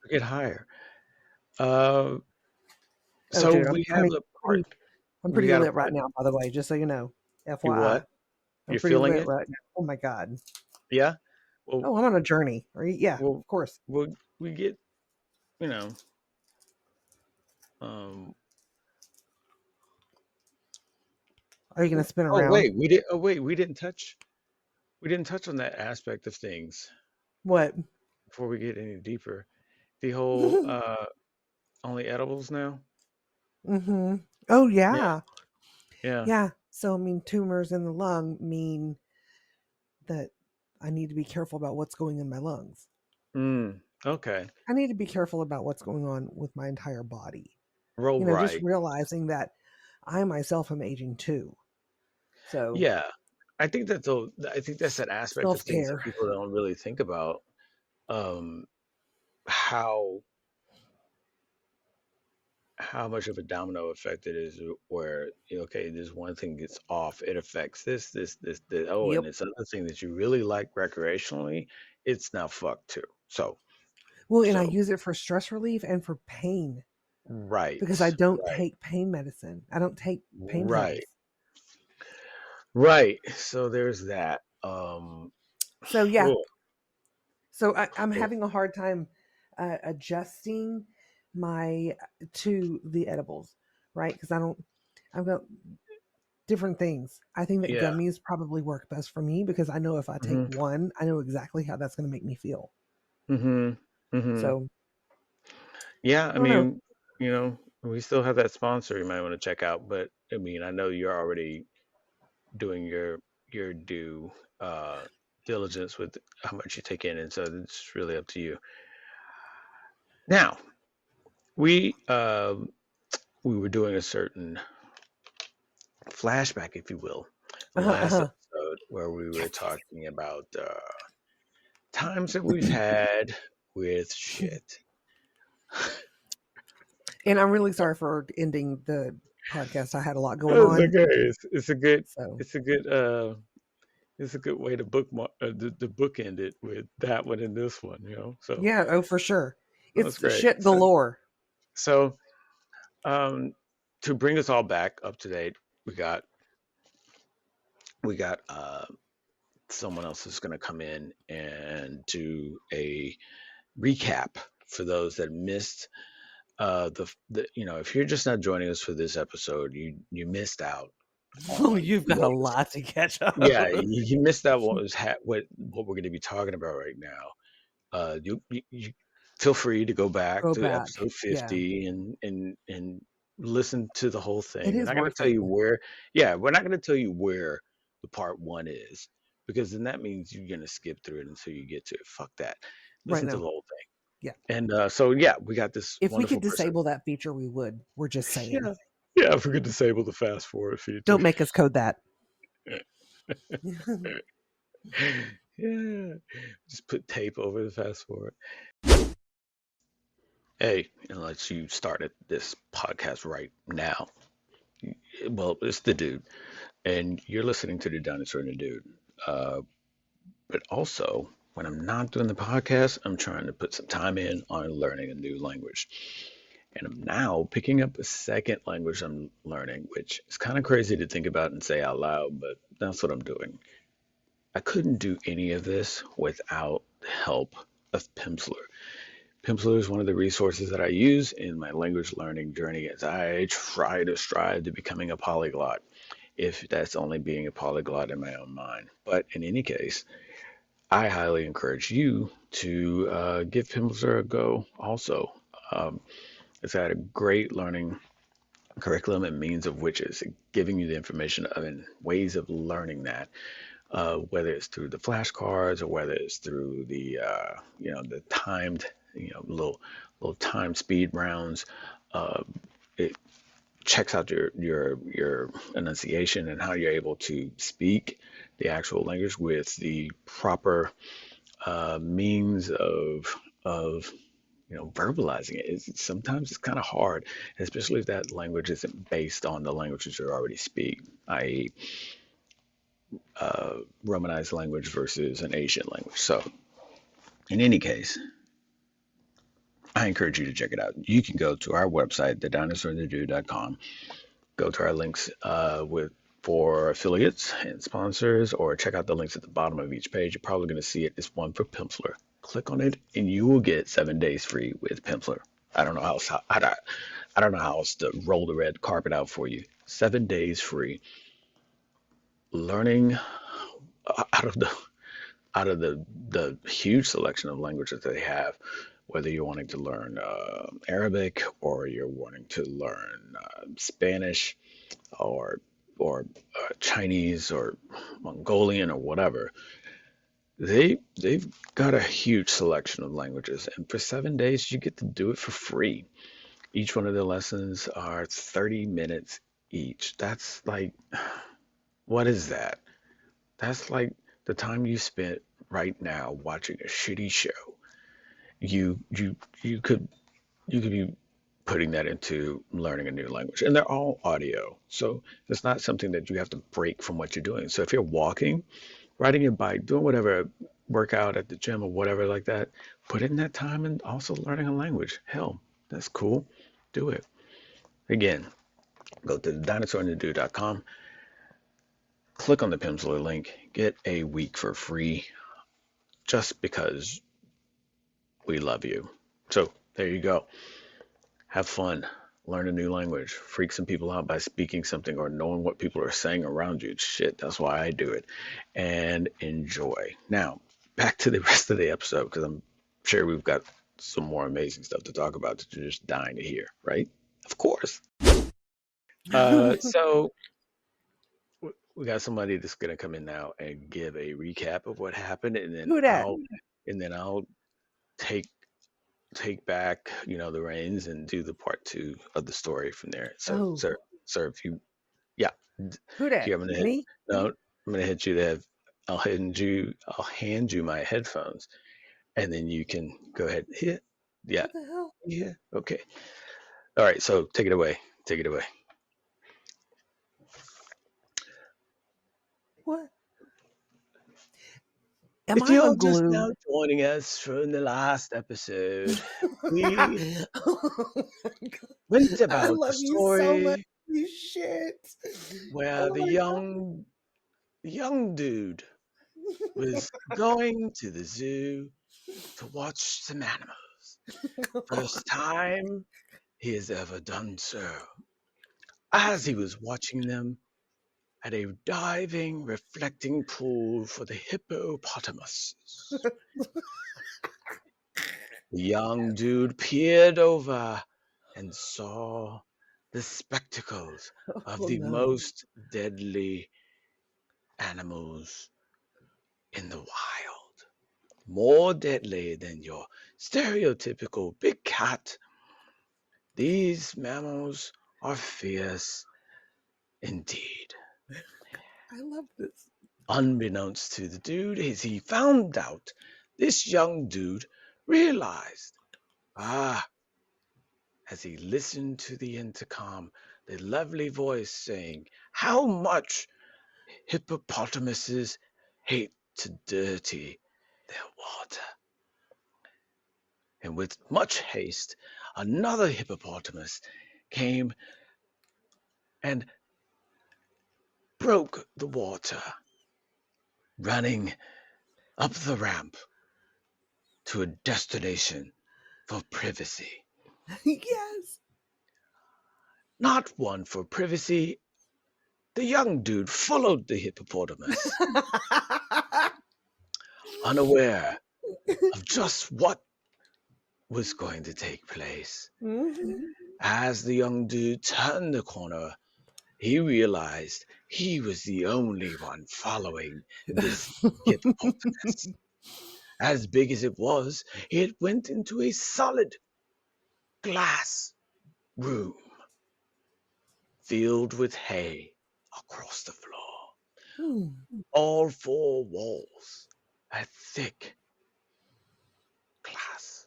we get higher, uh, Oh, so dude, we have the part. I'm We pretty got a lit right part. now. By the way, just so you know, You FYI, what? I'm You're pretty feeling lit it? right now. Oh my god. Yeah. Well, Oh, I'm on a journey. Are you? Yeah, well, of course. we get you know. Um, Are you gonna spin oh around? wait, we did. Oh wait, we didn't touch. We didn't touch on that aspect of things. What? before we get any deeper, the whole only edibles now. Mm-hmm. Oh Yeah, yeah. yeah. Yeah. So I mean tumors in the lung mean that I need to be careful about what's going in my lungs. Okay. I need to be careful about what's going on with my entire body. Roll Just right. realizing that I myself am aging too. So Yeah. I think that's an aspect of self things that care. people don't really think about. Um, how much of a domino effect it is where okay, this one thing gets off, it affects this. Oh, and Yep. this other thing that you really like recreationally, it's now fucked too. Well, and I So use it for stress relief and for pain because I right, don't right, take pain medicine. I don't take pain right, pills. right. So there's that. So yeah, Oh, so I'm oh, having a hard time adjusting my to the edibles, right? Because I don't. I've got different things. I think that yeah. gummies probably work best for me because I know if I take Hmm. one, I know exactly how that's going to make me feel. Hmm. Hmm. So Yeah, I I don't know. mean, we still have that sponsor you might want to check out, but I mean, I know you're already doing your due uh diligence with how much you take in, and so it's really up to you. Now, we were doing a certain flashback, if you will, from Uh-huh, last uh-huh. episode where we were Yes, yes, talking about times that we've had with yes. shit. And I'm really sorry for ending the podcast. I had a lot going It's on. okay. It's a good So it's a good it's a good way to bookmark the bookend it with that one and this one, So yeah, oh for sure. that's It's great. shit galore. So um, to bring us all back up to date, we got someone else is going to come in and do a recap for those that missed the if you're just not joining us for this episode, you missed out Oh, on you've got a what was lot to catch up. yeah you missed out what was what we're going to be talking about right now. You feel free to go back Go to back. episode Yeah. 50 and listen to the whole It thing. We're is not going to worth tell it. you where, yeah, we're not going to tell you where the part one is because then that means you're going to skip through it until you get to it. Fuck that. Right Listen to the now. whole thing. Yeah. And so, yeah, we got this If we wonderful could person. disable that feature, we would. We're just saying. Yeah. Yeah, if we could disable the fast forward feature. Don't make us code that. Yeah. Just put tape over the fast forward. Hey, unless you started this podcast right now. Well, it's the dude, and you're listening to the Dinosaur and the Dude. Uh, but also, when I'm not doing the podcast, I'm trying to put some time in on learning a new language. And I'm now picking up a second language I'm learning, which is kind of crazy to think about and say out loud, but that's what I'm doing. I couldn't do any of this without the help of Pimsleur. Pimsleur is one of the resources that I use in my language learning journey as I try to strive to becoming a polyglot, if that's only being a polyglot in my own mind. But in any case, I highly encourage you to give Pimsleur a go also. Um, it's had a great learning curriculum and means of which is giving you the information of and ways of learning that, whether it's through the flashcards or whether it's through the timed, little time speed rounds. Uh, it checks out your enunciation and how you're able to speak the actual language with the proper means of verbalizing it. Sometimes it's kind of hard, especially if that language isn't based on the languages you already speak, i.e., Romanized language versus an Asian language. So, in any case, I encourage you to check it out. You can go to our website, TheDinosaur&TheDude.com, go to our links with for affiliates and sponsors, or check out the links at the bottom of each page. You're probably going to see it. It's one for Pimsleur. Click on it, and you will get 7 days free with Pimsleur. I don't know how else, I don't know how else to roll the red carpet out for you. 7 days free. Learning out of the out of the huge selection of languages that they have, whether you're wanting to learn Arabic or you're wanting to learn Spanish or Chinese or Mongolian or whatever, they've got a huge selection of languages, and for 7 days you get to do it for free. Each one of the lessons are 30 minutes each. That's like, what is that? That's like the time you spent right now watching a shitty show. You could be putting that into learning a new language, and they're all audio, so it's not something that you have to break from what you're doing. So if you're walking, riding your bike, doing whatever, workout at the gym or whatever like that, put in that time and also learning a language. Hell, that's cool. Do it. Again, go to thedinosaur&thedude.com, click on the Pimsleur link, get a week for free just because we love you. So there you go. Have fun. Learn a new language. Freak some people out by speaking something or knowing what people are saying around you. Shit, that's why I do it. And enjoy. Now, back to the rest of the episode because I'm sure we've got some more amazing stuff to talk about that you're just dying to hear, right? Of course. So we got somebody that's gonna come in now and give a recap of what happened, and then Who dat? I'll take back, the reins and do the part two of the story from there. So, Oh, sir, if you, yeah, who dat? here I'm gonna hit. Me? No, I'm gonna hit you. I'll hand you my headphones, and then you can go ahead. Here, yeah, What the hell? yeah, okay. All right. So take it away. Take it away. What? Am If I a you're just now glue? joining us from the last episode, we Oh my God. went I about the love you so much. story You shit. where Oh the my young dude was going to the zoo to watch some animals. God. First time he has ever done so. As he was watching them at a diving, reflecting pool for the hippopotamuses, the young dude peered over and saw the spectacles of Oh the no. most deadly animals in the wild. More deadly than your stereotypical big cat. These mammals are fierce indeed. I love this. Unbeknownst to the dude, as he found out, this young dude realized, as he listened to the intercom, the lovely voice saying how much hippopotamuses hate to dirty their water. And with much haste, another hippopotamus came and broke the water, running up the ramp to a destination for privacy. Yes. Not one for privacy. The young dude followed the hippopotamus, unaware of just what was going to take place. Mhm. As the young dude turned the corner, he realized he was the only one following this hippopotamus. As big as it was, it went into a solid glass room filled with hay across the floor. Hmm. All four walls had thick glass.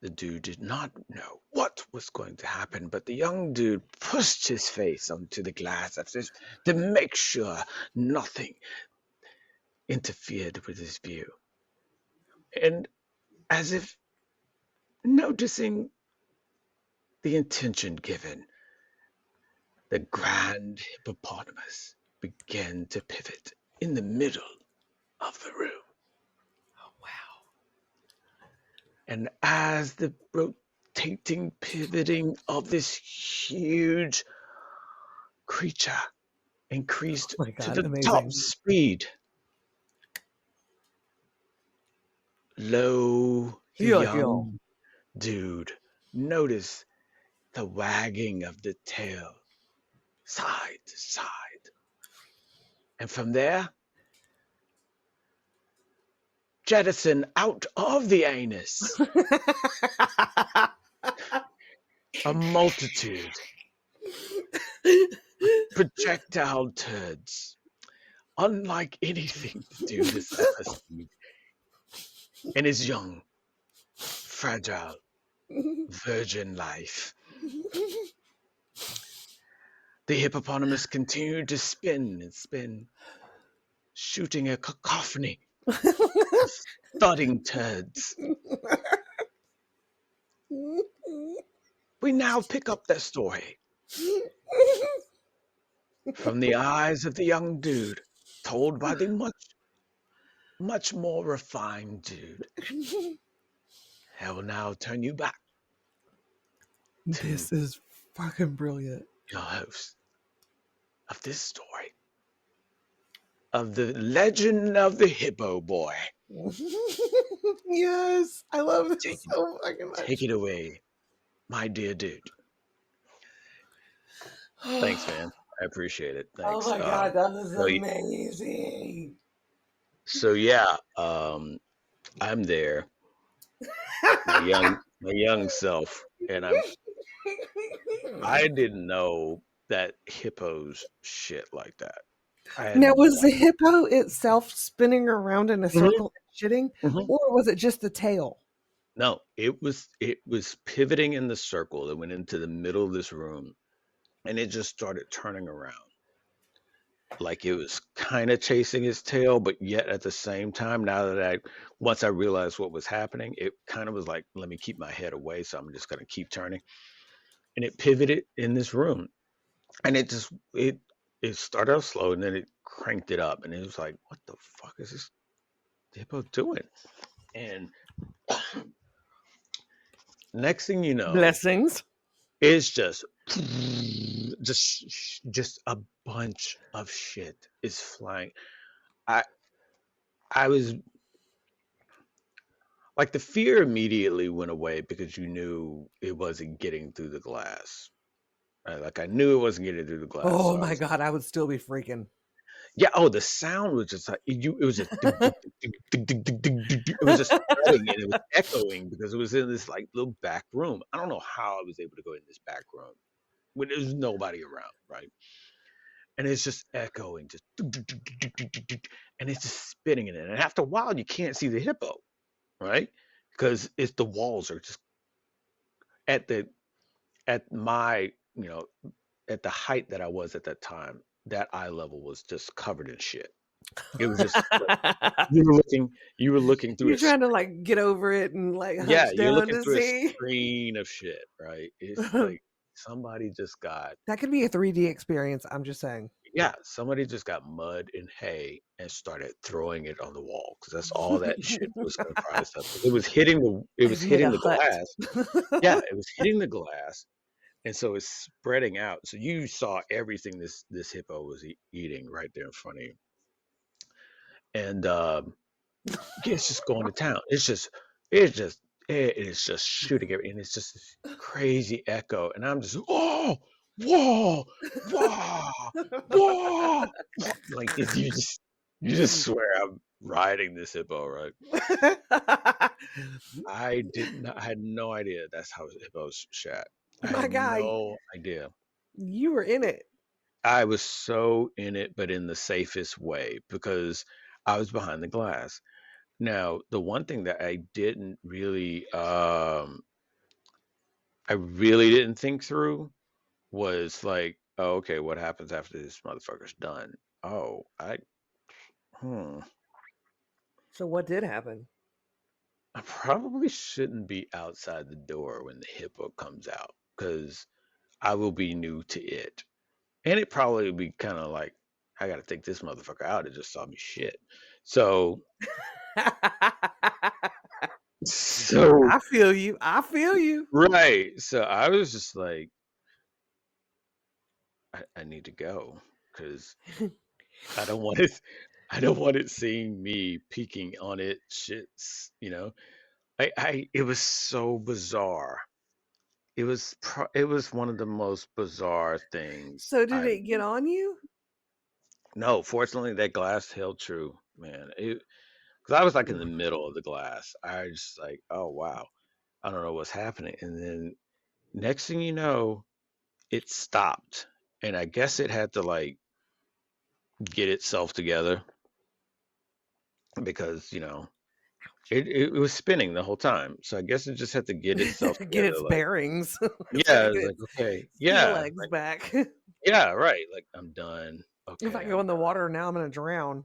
The dude did not know what was going to happen, but the young dude pushed his face onto the glass as if to make sure nothing interfered with his view. And as if noticing the intention given, the grand hippopotamus began to pivot in the middle of the room. Oh wow. And as the rotating, pivoting of this huge creature Oh increased my to God. the top Amazing. speed, Lo, the Yeah, yeah. young dude noticed the wagging of the tail side to side. And from there, jettison out of the anus a multitude of projectile turds, unlike anything the dude has ever seen in his young, fragile, virgin life. The hippopotamus continued to spin and spin, shooting a cacophony of thudding turds. We now pick up their story from the eyes of the young dude, told by the much more refined dude. I will now turn you back to This is fucking brilliant. your host of this story of the legend of the hippo boy. Yes, I love Take this so fucking take much. it away, my dear dude. Thanks, man. I appreciate it. Oh Thanks. my god, that is So, amazing. so yeah, I'm there, my young self, and I didn't know that hippos shit like that. I had Now, no was the hippo itself spinning around in a idea. circle and shitting, Hmm. or was it just the tail? No, it was pivoting in the circle. It went into the middle of this room, and it just started turning around. Like it was kind of chasing his tail, but yet at the same time, once I realized what was happening, it kind of was like, let me keep my head away, so I'm just gonna keep turning. And it pivoted in this room, and it started out slow, and then it cranked it up, and it was like, what the fuck is this hippo doing? And next thing you know, Blessings. it's just a bunch of shit is flying. I I was like, the fear immediately went away because you knew it wasn't getting through the glass. Right? Like I knew it wasn't getting through the glass, Oh so I my was god, I would still be freaking. yeah. Oh, the sound was just like it was just it was just spreading and it was echoing because it was in this like little back room. I don't know how I was able to go in this back room when there's nobody around, right? And it's just echoing, just and it's just spinning in it. And after a while, you can't see the hippo, right? Because it's the walls are just at the at my at the height that I was at that time. That eye level was just covered in shit. It was just like you were looking through You're a trying to like get over it and like yeah, hunch you're down looking to through a see. screen of shit, right? It's That like somebody just got could be a 3D experience. I'm just saying. yeah, somebody just got mud and hay and started throwing it on the wall because that's all that shit was comprised of. It was They've made hitting a the hut. glass. Yeah, it was hitting the glass, and so it's spreading out. So you saw everything this hippo was eating right there in front of you, and yeah, it's just going to town. It's just it's just shooting everything. And it's just this crazy echo, and I'm just whoa, whoa, whoa, like you just swear I'm riding this hippo, right? I had no idea that's how hippos chat. I My had guy, no idea. you were in it. I was so in it, but in the safest way because I was behind the glass. Now, the one thing that I really didn't think through was like, oh, okay, what happens after this motherfucker's done? Oh, hmm, So what did happen? I probably shouldn't be outside the door when the hippo comes out because I will be new to it. And it probably would be kind of like, I got to take this motherfucker out. It just saw me shit. So, so, I feel you. I feel you. right. So I was just like, I need to go because I don't want to. I don't want it seeing me peeking on it shits, it was so bizarre. It was one of the most bizarre things So did I've it get on you? no, fortunately that glass held true, man. Because I was like in the middle of the glass. I was just like, oh wow, I don't know what's happening. And then next thing you know, it stopped. And I guess it had to like get itself together because, it was spinning the whole time. So I guess it just had to get itself Get together. its Like, bearings. It's got to yeah, get it's like, its okay, sea yeah, legs like, back. yeah, right. Like, I'm done. If I Okay, go I'm in the water now, I'm going to drown.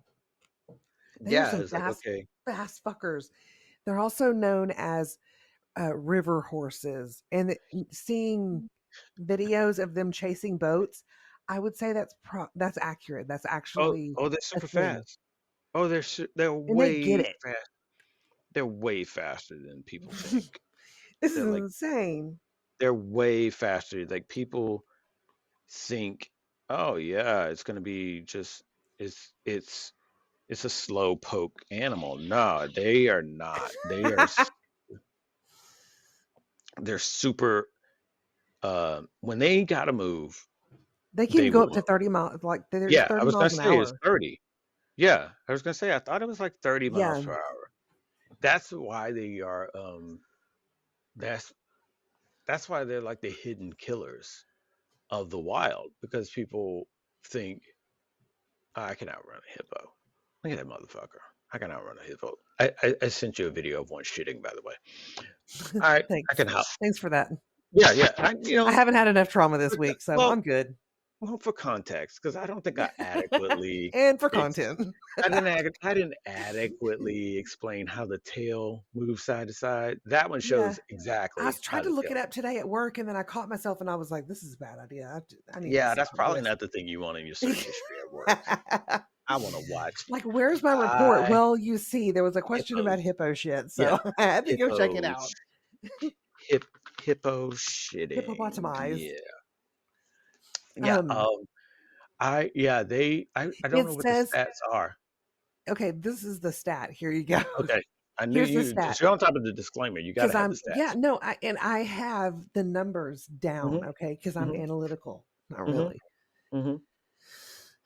They are yeah, some it's like, okay. fast fuckers. They're also known as river horses. And seeing videos of them chasing boats, I would say that's accurate. That's Oh, actually oh, they're a super thing. fast. Oh, they're And they get way it. fast. They're way faster than people think. This is They're like insane. they're way faster. Like people think, oh yeah, it's gonna be just it's it's it's a slow poke animal. No, they are not. They're super. When they gotta move, They can they go will up to move. 30 miles. Like there's Yeah, I 30 was gonna miles an say it's hour. 30. Yeah, I was gonna say I thought it was like 30 miles Yeah. per hour. That's why they are. That's that's why they're like the hidden killers of the wild because people think, "Oh, I can outrun a hippo. Look at that motherfucker. I can outrun a hippo." I sent you a video of one shitting, by the way. All right, I Thanks. can help. Thanks for that. Yeah, yeah. I haven't had enough trauma this Okay, week, so I'm good. well, for context, because I don't think I adequately And for ex- content. I didn't adequately explain how the tail moves side to side. That one Yeah. shows I exactly how tried to the look tail. it up today at work, and then I caught myself, and I was like, "This is a bad idea. I need to Yeah, see that's some of probably this." not the thing you want in your search history at work. I want to watch Like, where's my report? five Well, you see, there was a question hippos. about hippo shit, Yeah, so I had to go check it hippos, out. hip, hippo shitting. Hippopotamize. Yeah, yeah. Um, I don't it know what the says, stats are. okay, this is the stat. Here you go. Okay, I knew Here's the you. stat. Since you're on top of the disclaimer, you got Because to have I'm, the yeah, stats. no, I have the numbers down, Hmm. okay, because I'm Hmm. analytical. Not Hmm. really. Hmm.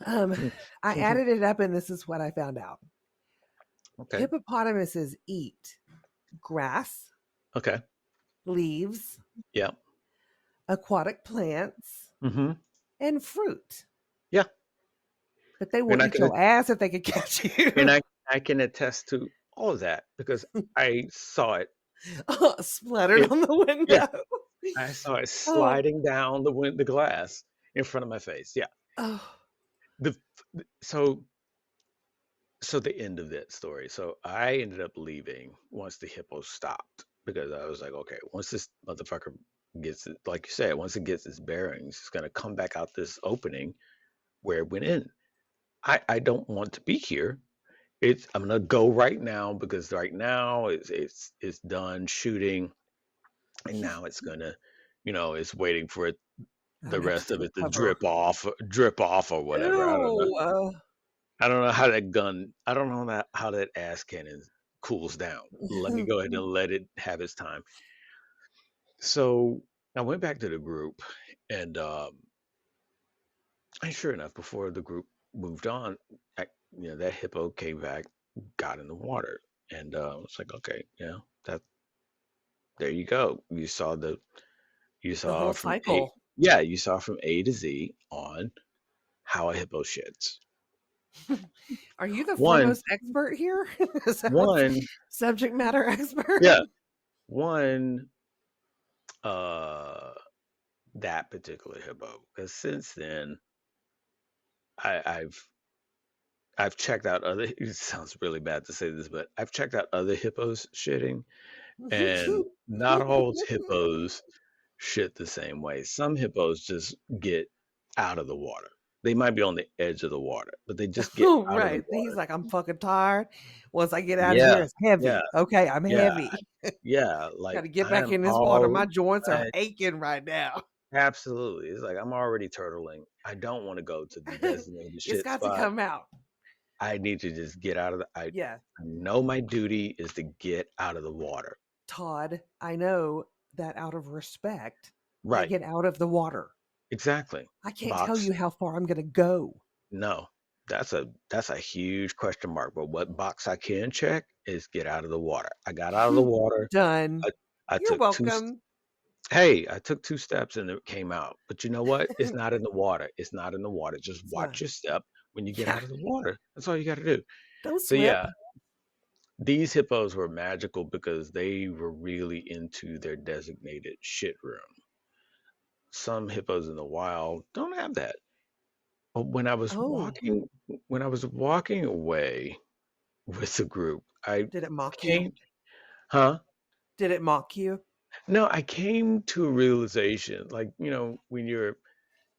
Um, I added it up, and this is what I found out. Okay. Hippopotamuses eat grass, Okay. leaves, Yeah. aquatic plants, Hmm. and fruit. Yeah. But they will And I eat can your ass if they could catch and you. I can attest to all of that because I saw it. Splattered It on the yeah, window. I saw it Oh, sliding down the glass in front of my face. Yeah. oh, The so so the end of that story. So I ended up leaving once the hippo stopped because I was like, okay, once this motherfucker gets it, like you said, once it gets its bearings, it's gonna come back out this opening where it went in. I don't want to be here. I'm gonna go right now because right now it's done shooting and now it's gonna, it's waiting for it I the don't have to rest of take it to cover. drip off or whatever. I don't know. Ew. I don't know how that gun. I don't know how that ass cannon cools down. Let me go ahead and let it have its time. So I went back to the group, and sure enough, before the group moved on, I, that hippo came back, got in the water, and it's like, okay, that there you go. You The saw whole from A, cycle. yeah, you saw from A to Z on how a hippo shits. Are you the One, foremost expert here? Is that what's one, subject matter expert? yeah, one, uh, that particular hippo. Because since then, I, I've checked out other. It sounds really bad to say this, but I've checked out other hippos shitting, and not all hippos shit the same way. Some hippos just get out of the water. They might be on the edge of the water, but they just get out of the Right. He's water. like, I'm fucking tired. Once I get out of here, Yeah, it's yeah, heavy. Okay, I'm yeah, heavy. yeah. Got Like to get I back am in this water. all My joints are I, aching right now. absolutely. It's like I'm already turtling. I don't want to go to the designated It's shit got to spot. come out. I need to just get out of the. Yeah. I know my duty is to get out of the water. Todd, I know that out of respect, I Right. get out of the water. Exactly. I can't tell Box. you how far I'm going to go. No. That's a huge question mark. But what box I can check is get out of the water. I got out of the water. Done. I I You're took welcome. hey, I took 2 steps and it came out. But you know what? It's not in the water. It's not in the water. Just It's watch not. your step when you get Yeah. out of the water. That's all you got to do. Don't So slip. yeah, these hippos were magical because they were really into their designated shit room. Some hippos in the wild don't have that. But Oh, when I was walking away with the group, I did it mock you? came, huh? Did it mock you? No, I came to a realization, like, when you're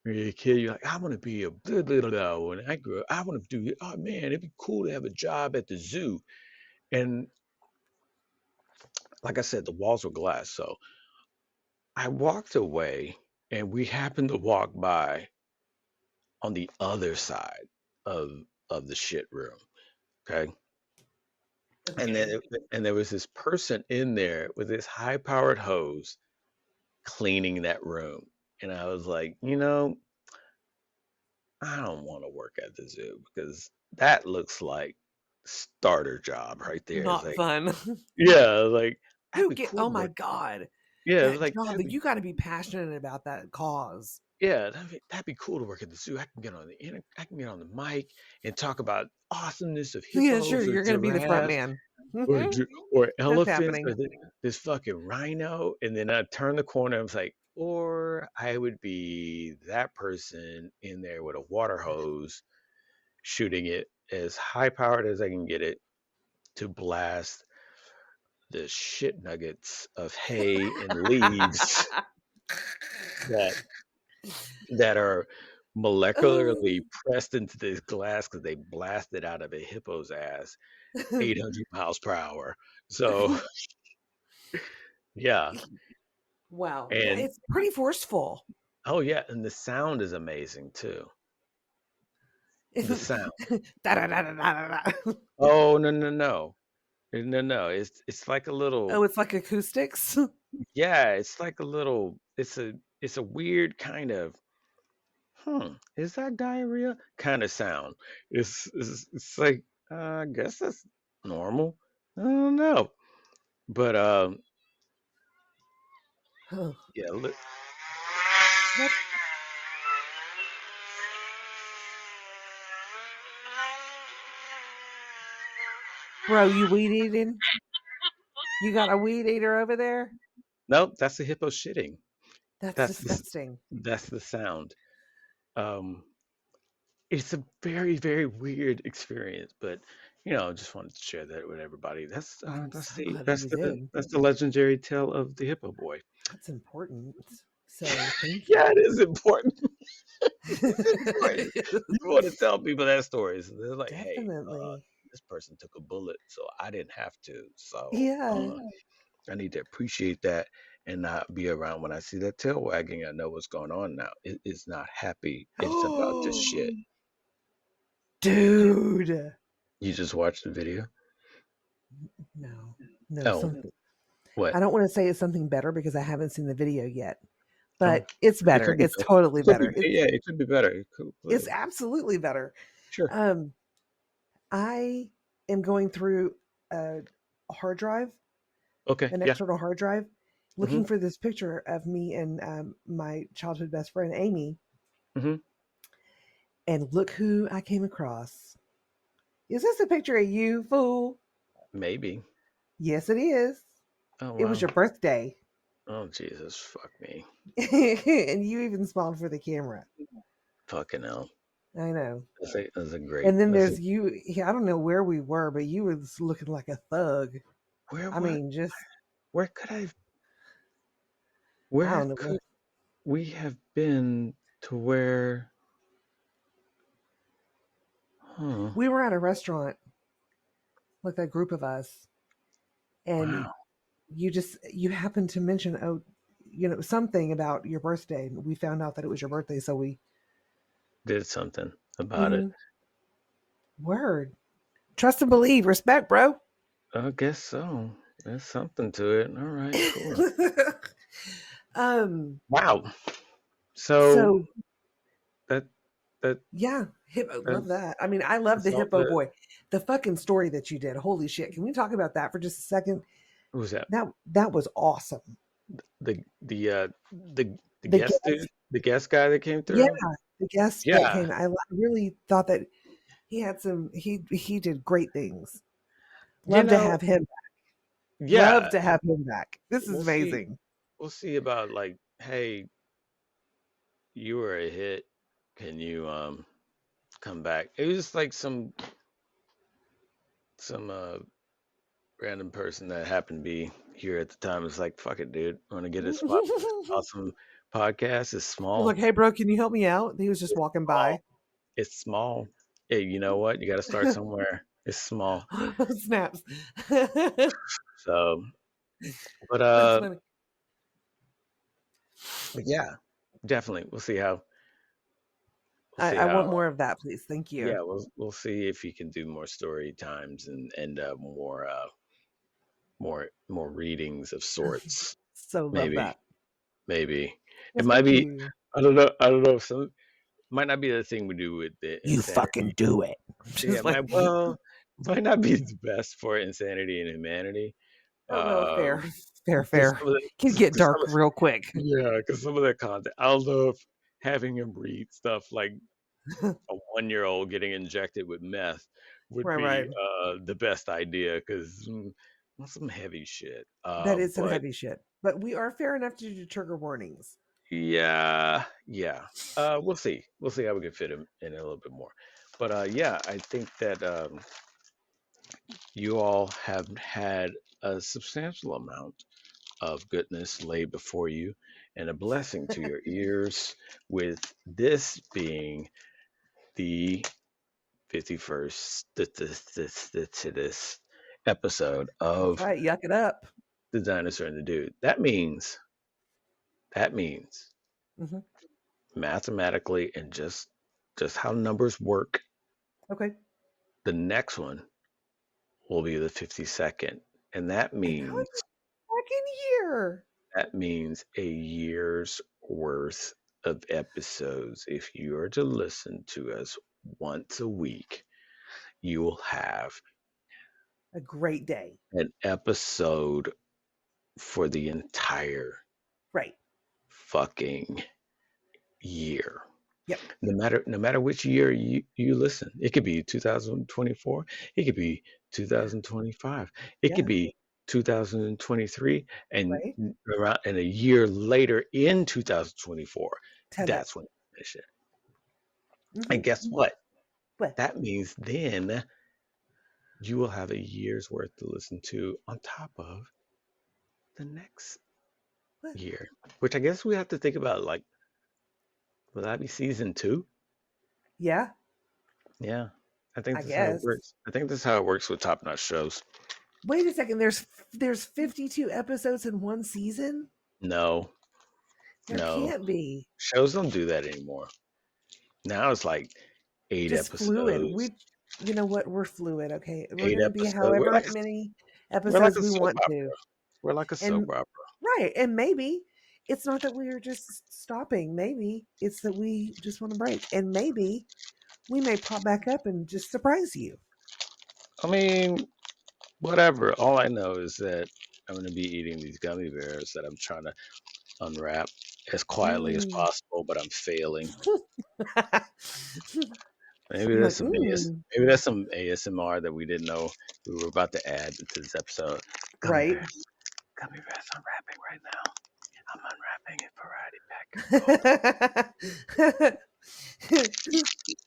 a kid, you're like, I want to be a blah, blah, blah, blah. When I grew up, I want to do, oh man, it'd be cool to have a job at the zoo. And like I said, the walls were glass. So I walked away and we happened to walk by on the other side of of the shit room. Okay. And then Okay. and there was this person in there with this high powered hose cleaning that room. And I was like, I don't want to work at the zoo because that looks like starter job right there. It's Not like, fun. yeah, like that'd You be get, cool oh to my work. God, Yeah, it was that like job, you got to be passionate about that cause. yeah, that'd be cool to work at the zoo. I can get on the mic and talk about awesomeness of Yeah, sure. hippos or You're going to be the front giraffes man. or That's elephants or happening. this fucking rhino. And then I turn the corner and I was like, or I would be that person in there with a water hose shooting it as high powered as I can get it to blast the shit nuggets of hay and leaves that that are molecularly Oh. pressed into this glass because they blasted out of a hippo's ass 800 miles per hour. So yeah, Wow. Yeah, and it's pretty forceful. oh yeah, and the sound is amazing too. The sound. Da-da-da-da-da-da-da. Oh no no no no no! It's like a Oh, little it's like acoustics. yeah. It's like a little. It's a weird kind of is that diarrhea kind of sound. It's like I guess that's normal. I don't know, but Huh. yeah. What, bro? You weed eating? You got a weed eater over there? Nope, that's the hippo shitting. That's That's the disgusting. that's the sound. Um, it's a very very weird experience, but I just wanted to share that with everybody. That's I'm that's so the glad that that's you the did. that's the legendary tale of the hippo boy. That's important. So thank Yeah, it you. is important. It's important. You want to tell people that story. So they're like, hey, Definitely. this person took a bullet, so I didn't have to. So Yeah. I need to appreciate that and not be around when I see that tail wagging. I know what's going on now. It is not happy. It's about to Oh, shit. dude. You just watched the video? No, no, Oh, something. I what? don't want to say it's something better because I haven't seen the video yet, Oh, but it's it better. could be It's better. totally It could be, better. It's yeah, it could be better. It could, it's absolutely better. sure. Um, I am going through a hard drive, Okay. an Yeah. external hard drive, looking Mm-hmm. for this picture of me and my childhood best friend Amy, Mm-hmm. and look who I came across. Is this a picture of you, fool? Maybe. Yes, it is. Oh, It was wow. your birthday. Oh, Jesus. Fuck me. And you even smiled for the camera. Fucking hell. I know. That's a great. And then there's you. I don't know where we were, but you was looking like a thug. Where, I what? mean, just Where could I, I where don't know. could we have been to where, huh? We were at a restaurant, like that group of us, and Wow. you happened to mention, oh, something about your birthday. We found out that it was your birthday, so we. Did something about it. Mhm. Word. Trust and believe. Respect, bro. I guess so. There's something to it. All right, cool. um. Wow. So So that that yeah, hippo. Love that that. I mean, I love the that's all hippo the boy. The fucking story that you did. Holy shit! Can we talk about that for just a second? who's that? That was awesome. The The guest dude, guest, the guest guy that came yeah, through. the guest that Yeah, came. I really thought that he had some. He did great things. you Love to know, have him. Love yeah. to have him back. This is We'll see. amazing. We'll see about like, hey, you were a hit. Can you come back? It was like some random person that happened to be here at the time. It's like, fuck it, dude. I want to get a spot on this awesome podcast. It's I was small. like, "Hey, bro, can you help me out?" He was just It's walking small. by. It's small. Hey, you know what? You got to start somewhere. It's small. Snaps. So, but That's funny. but yeah, definitely. We'll see I how want more of that, please. Thank you. yeah, we'll see if you can do more story times and more readings of sorts. So love Maybe, that. maybe Well, it might thank be. you. I don't know. I don't know. Some might not be the thing we do with the You fucking insanity. do it. Yeah, Just like, might not be the best for insanity and humanity. oh no, Um, fair, fair, because fair. Can get dark real quick. yeah, because some of the content, I love having him read stuff like a 1-year-old getting injected with meth would Right, be right. the best idea because that's some heavy shit. That is some But heavy shit. But we are fair enough to do trigger warnings. yeah, yeah. We'll see. We'll see how we can fit him in a little bit more. But yeah, I think that you all have had a substantial amount of goodness laid before you and a blessing to your ears, with this being the 51st this episode That's of right. Yuck it up. The Dinosaur and the Dude. That means Hmm. mathematically and just how numbers work, Okay. the next one will be the 52nd. And Another fucking year. that means a year's worth of episodes. If you are to listen to us once a week, you will have A great day. an episode for the entire Right. fucking year. Yep. No matter which year you listen. It could be 2024, it could be 2025, it could Yeah. be 2023, and Right. around and a year later in 2024, 10th. that's when you finish it. Hmm. And guess what? What? That means then you will have a year's worth to listen to on top of the next What? year, which I guess we have to think about, like, will that be season two? Yeah. Yeah, I think I that's how it guess. works. I think that's how it works with top-notch shows. Wait a second. There's 52 episodes in one season. No, There no, can't be. shows don't do that anymore. Now it's like eight Just fluid. episodes, You know what? We're fluid. Okay. We're eight going to be episodes. however many We're like episodes a we soap want to. opera. We're like a soap And opera. right. And maybe it's not that we are just stopping. Maybe it's that we just want to break. And maybe we may pop back up and just surprise you. I mean, whatever. All I know is that I'm going to be eating these gummy bears that I'm trying to unwrap as quietly as Mm. possible, but I'm failing. I'm like, mm. Maybe that's some ASMR that we didn't know we were about to add to this episode. Gummy Right. bears. Gummy bears unwrapping right now. I'm unwrapping it. Variety pack.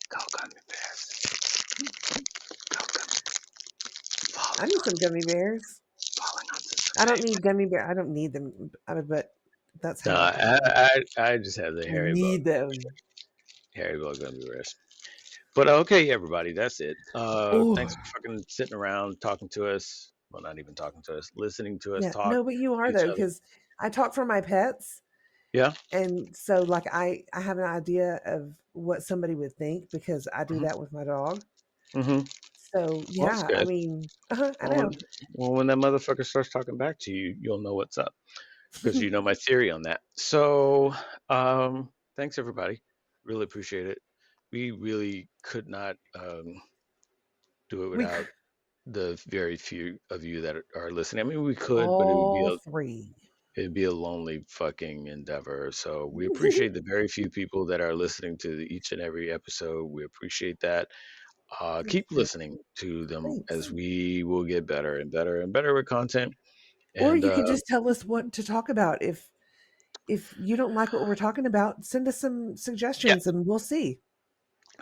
Go gummy bears. Go gummy. I Falling need on some gummy bears. falling onto I some don't paper. need gummy bear. I don't need them, but that's No, how I feel. I just have the I need them. Harry Bug gummy bears. But okay, everybody, that's it. Oh, Thanks for fucking sitting around talking to us. Well, not even talking to us, listening to us yeah. talk No, but you to are each though, other. because I talk for my pets, Yeah. and so like I have an idea of what somebody would think because I do Mhm. that with my dog. Mm-hmm. So Well, that's yeah, I good. mean, I Well, know. when that motherfucker starts talking back to you, you'll know what's up because you know my theory on that. So, thanks everybody. Really appreciate it. We really could not do it we without the very few of you that are listening. I mean, we could, but all three. it'd be a lonely fucking endeavor. So we appreciate the very few people that are listening to each and every episode. We appreciate that. Keep listening to them as Thanks. we will get better and better and better with content. Or And you can just tell us what to talk about. If you don't like what we're talking about, send us some yeah, suggestions and we'll see.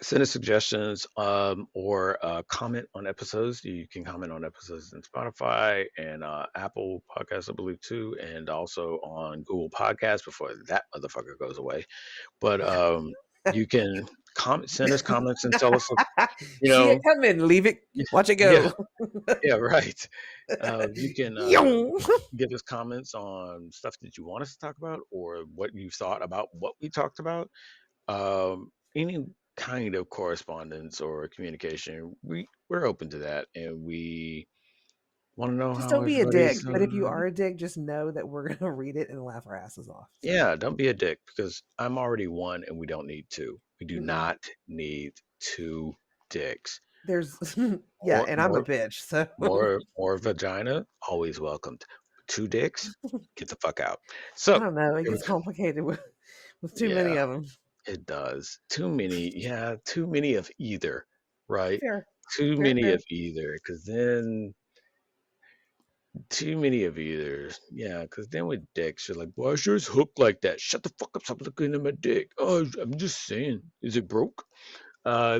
send us suggestions or comment on episodes. You can comment on episodes in Spotify and Apple Podcasts, I believe, too, and also on Google Podcasts before that motherfucker goes away. But you can send us comments and tell us, you See it know, coming, leave it, watch it yeah, go. yeah, right. You can Yong. give us comments on stuff that you want us to talk about or what you thought about what we talked about. Any kind of correspondence or communication, we're open to that, and we want to know Just how don't be a everybody's. dick. But if you are a dick, just know that we're gonna read it and laugh our asses off. So Yeah, don't be a dick because I'm already one, and we don't need two. We do mm-mm. not need two dicks. There's yeah, More, and I'm a more, bitch. So more vagina, always welcomed. Two dicks, get the fuck out. I So, don't know. It gets complicated with too many yeah, of them. it does. Too many, yeah, too many of either, right? Fair, Too fair, many fair. of either, because then too many of either. Yeah, because then with dicks, you're like, well, I sure is hooked like that. Shut the fuck up, stop looking at my dick. Oh, I'm just saying, is it broke?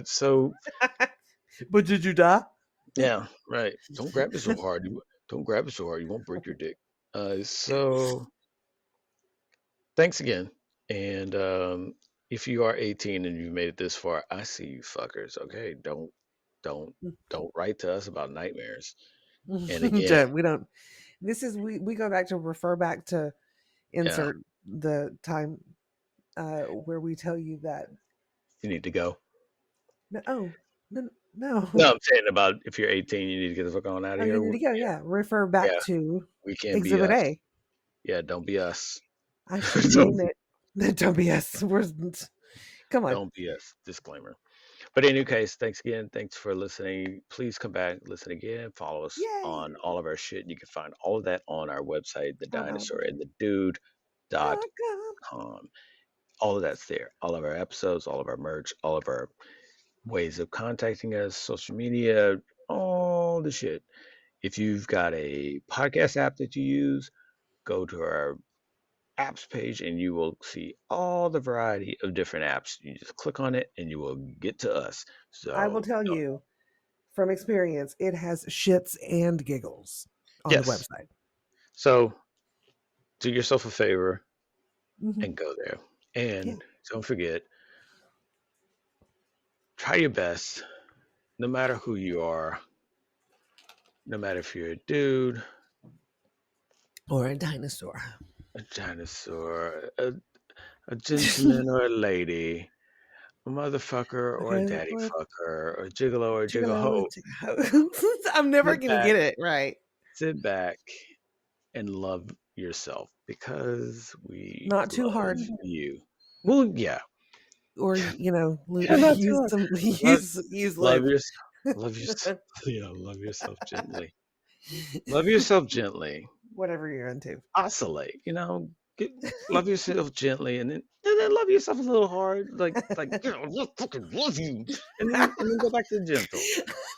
So But did you die? yeah, right. Don't grab it so hard. Don't grab it so hard. You won't break your dick. So thanks again. And if you are 18 and you've made it this far, I see you fuckers. Okay, don't don't write to us about nightmares. And again, We don't. This is we go back to refer back to yeah, insert the time where we tell you that you need to go. no, oh no, no. No, I'm saying about if you're 18, you need to get the fuck on out Oh, of you here. need to go. Yeah, Yeah, refer back yeah, to we can't be Exhibit us. A. Yeah, don't be us. I should name don't, it. Don't be us. Come on. don't be us. Disclaimer. But in any case, thanks again. Thanks for listening. Please come back, listen again. Follow us Yay! on all of our shit. You can find all of that on our website, the On our dinosaur and the dude dot .com. com. All of that's there. All of our episodes, all of our merch, all of our ways of contacting us, social media, all the shit. If you've got a podcast app that you use, go to our apps page and you will see all the variety of different apps. You just click on it and you will get to us. I will So, tell you from experience, it has shits and giggles on the yes. website. So, do yourself a favor Hmm. and go there. Yeah. And don't forget, try your best, no matter who you are, no matter if you're a dude, Or a dinosaur. a dinosaur, a gentleman or a lady, a motherfucker or a Okay. daddy Or fucker, or a gigolo or a gigolo. gigolo. I'm never Sit going to back, get it right. sit back and love yourself because we Not too love hard. you. Well, yeah. Or, Yeah, not too use hard. some, Love, use love lube. yourself. Love yourself. Love yourself gently. Love yourself gently. Whatever you're into. Oscillate. Get, love yourself gently, and then love yourself a little hard. I fucking love you, and then go back to gentle.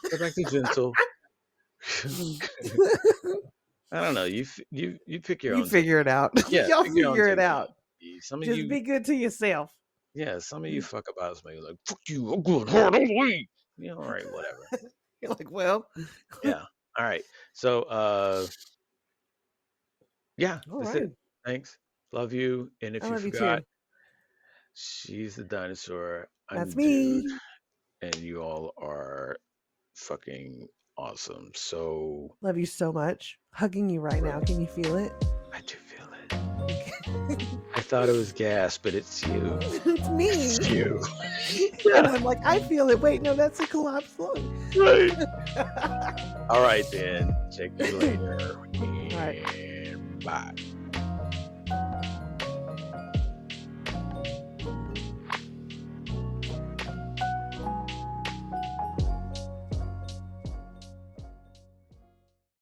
Go back to gentle. I don't know. You pick your You own technique. figure it out. Yeah, Y'all pick your own figure it out. technique. Some of Just you, be good to yourself. yeah, some of you fuck about maybe like fuck you. I'm going hard on you. All right, whatever. You're like, well, Yeah. All right. So, yeah, all that's right. it. Thanks. Love you. And I if you love you forgot, too. she's the dinosaur. I'm That's the dude, me. and you all are fucking awesome. So Love you so much. Hugging you right now. Can you feel it? I do feel it. I thought it was gas, but it's you. It's me. It's you. And Yeah, I'm like, I feel it. Wait, no, that's a collapsed lung. right. All right, then. Check you later. All right. And bye.